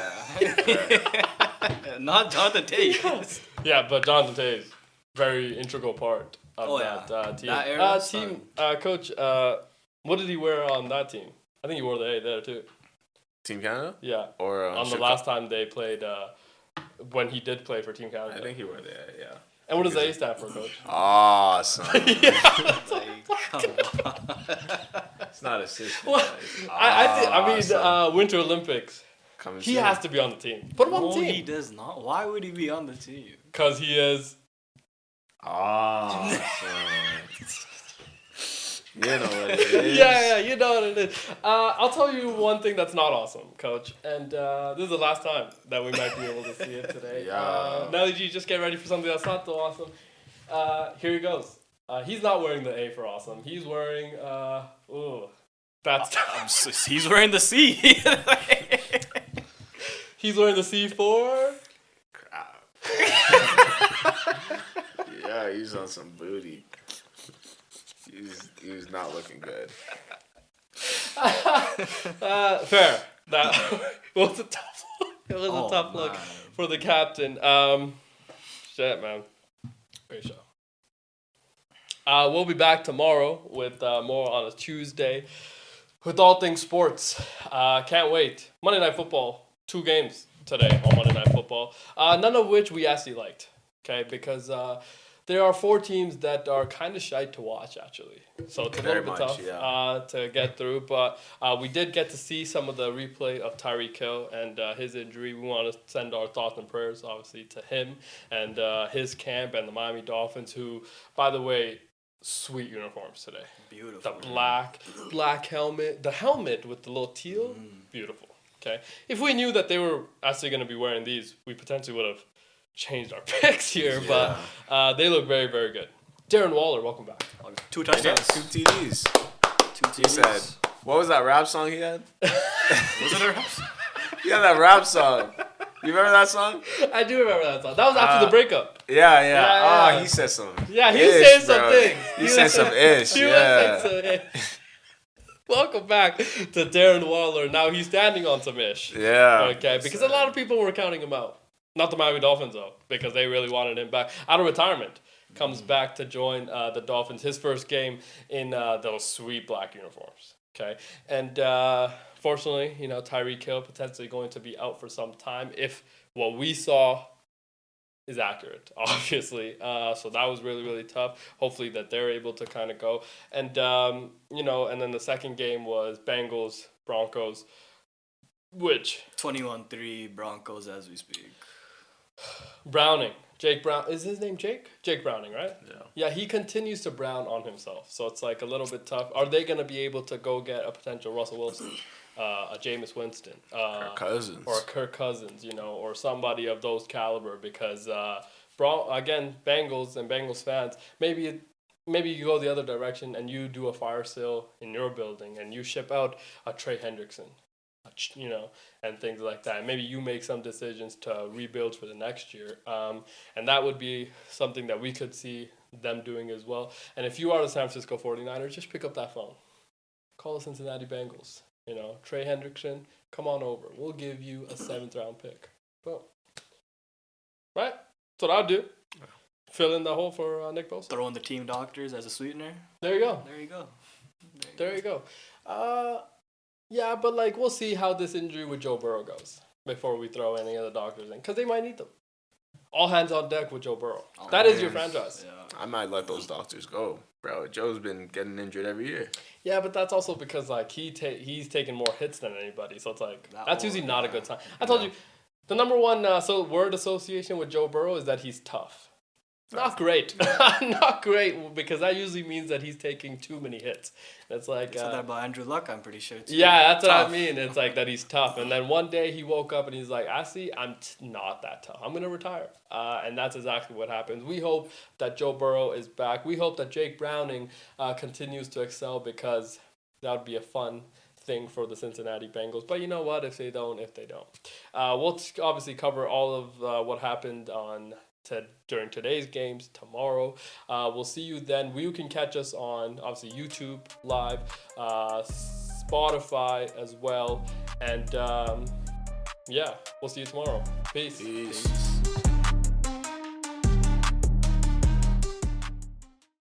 Speaker 3: Not Jonathan Taves.
Speaker 1: Yeah, but Jonathan Taves, very integral part of that team.
Speaker 3: That era,
Speaker 1: team, Coach, what did he wear on that team? I think he wore the A there too.
Speaker 2: Team Canada?
Speaker 1: Yeah.
Speaker 2: Or
Speaker 1: on the last time they played, when he did play for Team Canada.
Speaker 2: I think he wore the A, yeah.
Speaker 1: And what does the A stand for, Coach?
Speaker 2: Awesome.
Speaker 3: Come on.
Speaker 2: It's not assisted.
Speaker 1: Well, I mean, Winter Olympics. He has to be on the team. Put him on the
Speaker 3: No,
Speaker 1: team.
Speaker 3: he does not. Why would he be on the team?
Speaker 1: Because he is.
Speaker 2: Awesome. You know what it is.
Speaker 1: Yeah, you know what it is. I'll tell you one thing that's not awesome, Coach. And this is the last time that we might be able to see it today.
Speaker 2: Yeah.
Speaker 1: Now that you just get ready for something that's not so awesome, here he goes. He's not wearing the A for awesome. He's wearing,
Speaker 3: He's wearing the C.
Speaker 1: He's wearing the C for...
Speaker 2: Yeah, he's on some booty. He was not looking good.
Speaker 1: Fair. That was a tough look. It was a tough look for the captain. Shit, man. Great show. We'll be back tomorrow with more on a Tuesday with all things sports. Can't wait. Monday Night Football. 2 games today on Monday Night Football. None of which we actually liked. Okay, because there are 4 teams that are kind of shy to watch, actually. So it's a little bit tough to get through. But we did get to see some of the replay of Tyreek Hill and his injury. We want to send our thoughts and prayers, obviously, to him and his camp and the Miami Dolphins, who, by the way, sweet uniforms today.
Speaker 3: Beautiful.
Speaker 1: The black helmet. The helmet with the little teal. Beautiful. Okay. If we knew that they were actually going to be wearing these, we potentially would have changed our picks here, but they look very, very good. Darren Waller, welcome back.
Speaker 3: 2 touchdowns.
Speaker 2: 2 TDs.
Speaker 3: 2 TDs.
Speaker 2: He said, what was that rap song he had?
Speaker 3: Was it a rap?
Speaker 2: He had that rap song. You remember that song?
Speaker 1: I do remember that song. That was after the breakup.
Speaker 2: Yeah. Oh, he said some.
Speaker 1: Yeah, he said some
Speaker 2: bro.
Speaker 1: things.
Speaker 2: He said some ish.
Speaker 1: He was
Speaker 2: Yeah.
Speaker 1: saying some ish. Welcome back to Darren Waller. Now he's standing on some ish.
Speaker 2: Yeah.
Speaker 1: Okay, because a lot of people were counting him out. Not the Miami Dolphins, though, because they really wanted him back. Out of retirement. Comes back to join the Dolphins. His first game in those sweet black uniforms. Okay, and fortunately, you know, Tyreek Hill potentially going to be out for some time if what we saw is accurate, obviously. So that was really, really tough. Hopefully that they're able to kind of go. And, you know, and then the second game was Bengals, Broncos, which...
Speaker 3: 21-3 Broncos as we speak.
Speaker 1: Browning. Jake Brown. Is his name Jake? Jake Browning, right?
Speaker 2: Yeah.
Speaker 1: Yeah, he continues to brown on himself. So it's like a little bit tough. Are they going to be able to go get a potential Russell Wilson, a Jameis Winston,
Speaker 2: Kirk Cousins,
Speaker 1: or a Kirk Cousins, you know, or somebody of those caliber? Because, again, Bengals and Bengals fans, maybe you go the other direction and you do a fire sale in your building and you ship out a Trey Hendrickson, you know, and things like that. Maybe you make some decisions to rebuild for the next year. And that would be something that we could see them doing as well. And if you are the San Francisco 49ers, just pick up that phone. Call the Cincinnati Bengals. You know, Trey Hendrickson, come on over. We'll give you a 7th round pick. Boom. Right? That's what I'll do. Fill in the hole for Nick Bosa.
Speaker 3: Throw in the team doctors as a sweetener.
Speaker 1: There you go.
Speaker 3: There you go.
Speaker 1: There you go. Yeah, but like we'll see how this injury with Joe Burrow goes before we throw any of the doctors in, because they might need them. All hands on deck with Joe Burrow. That is your franchise.
Speaker 3: Yeah.
Speaker 2: I might let those doctors go, bro. Joe's been getting injured every year.
Speaker 1: Yeah, but that's also because like he's taken more hits than anybody, so it's like that's usually not a good sign. I told you, the number one word association with Joe Burrow is that he's tough. Not great. Not great, because that usually means that he's taking too many hits. It's like...
Speaker 3: You said that about Andrew Luck, I'm pretty sure, too.
Speaker 1: Yeah, that's what I mean. It's like that he's tough. And then one day he woke up and he's like, actually, I'm not that tough. I'm going to retire. And that's exactly what happens. We hope that Joe Burrow is back. We hope that Jake Browning continues to excel, because that would be a fun thing for the Cincinnati Bengals. But you know what? If they don't. We'll obviously cover all of what happened during today's games tomorrow. We'll see you then. You can catch us on obviously YouTube live, Spotify as well, and yeah, we'll see you tomorrow. Peace.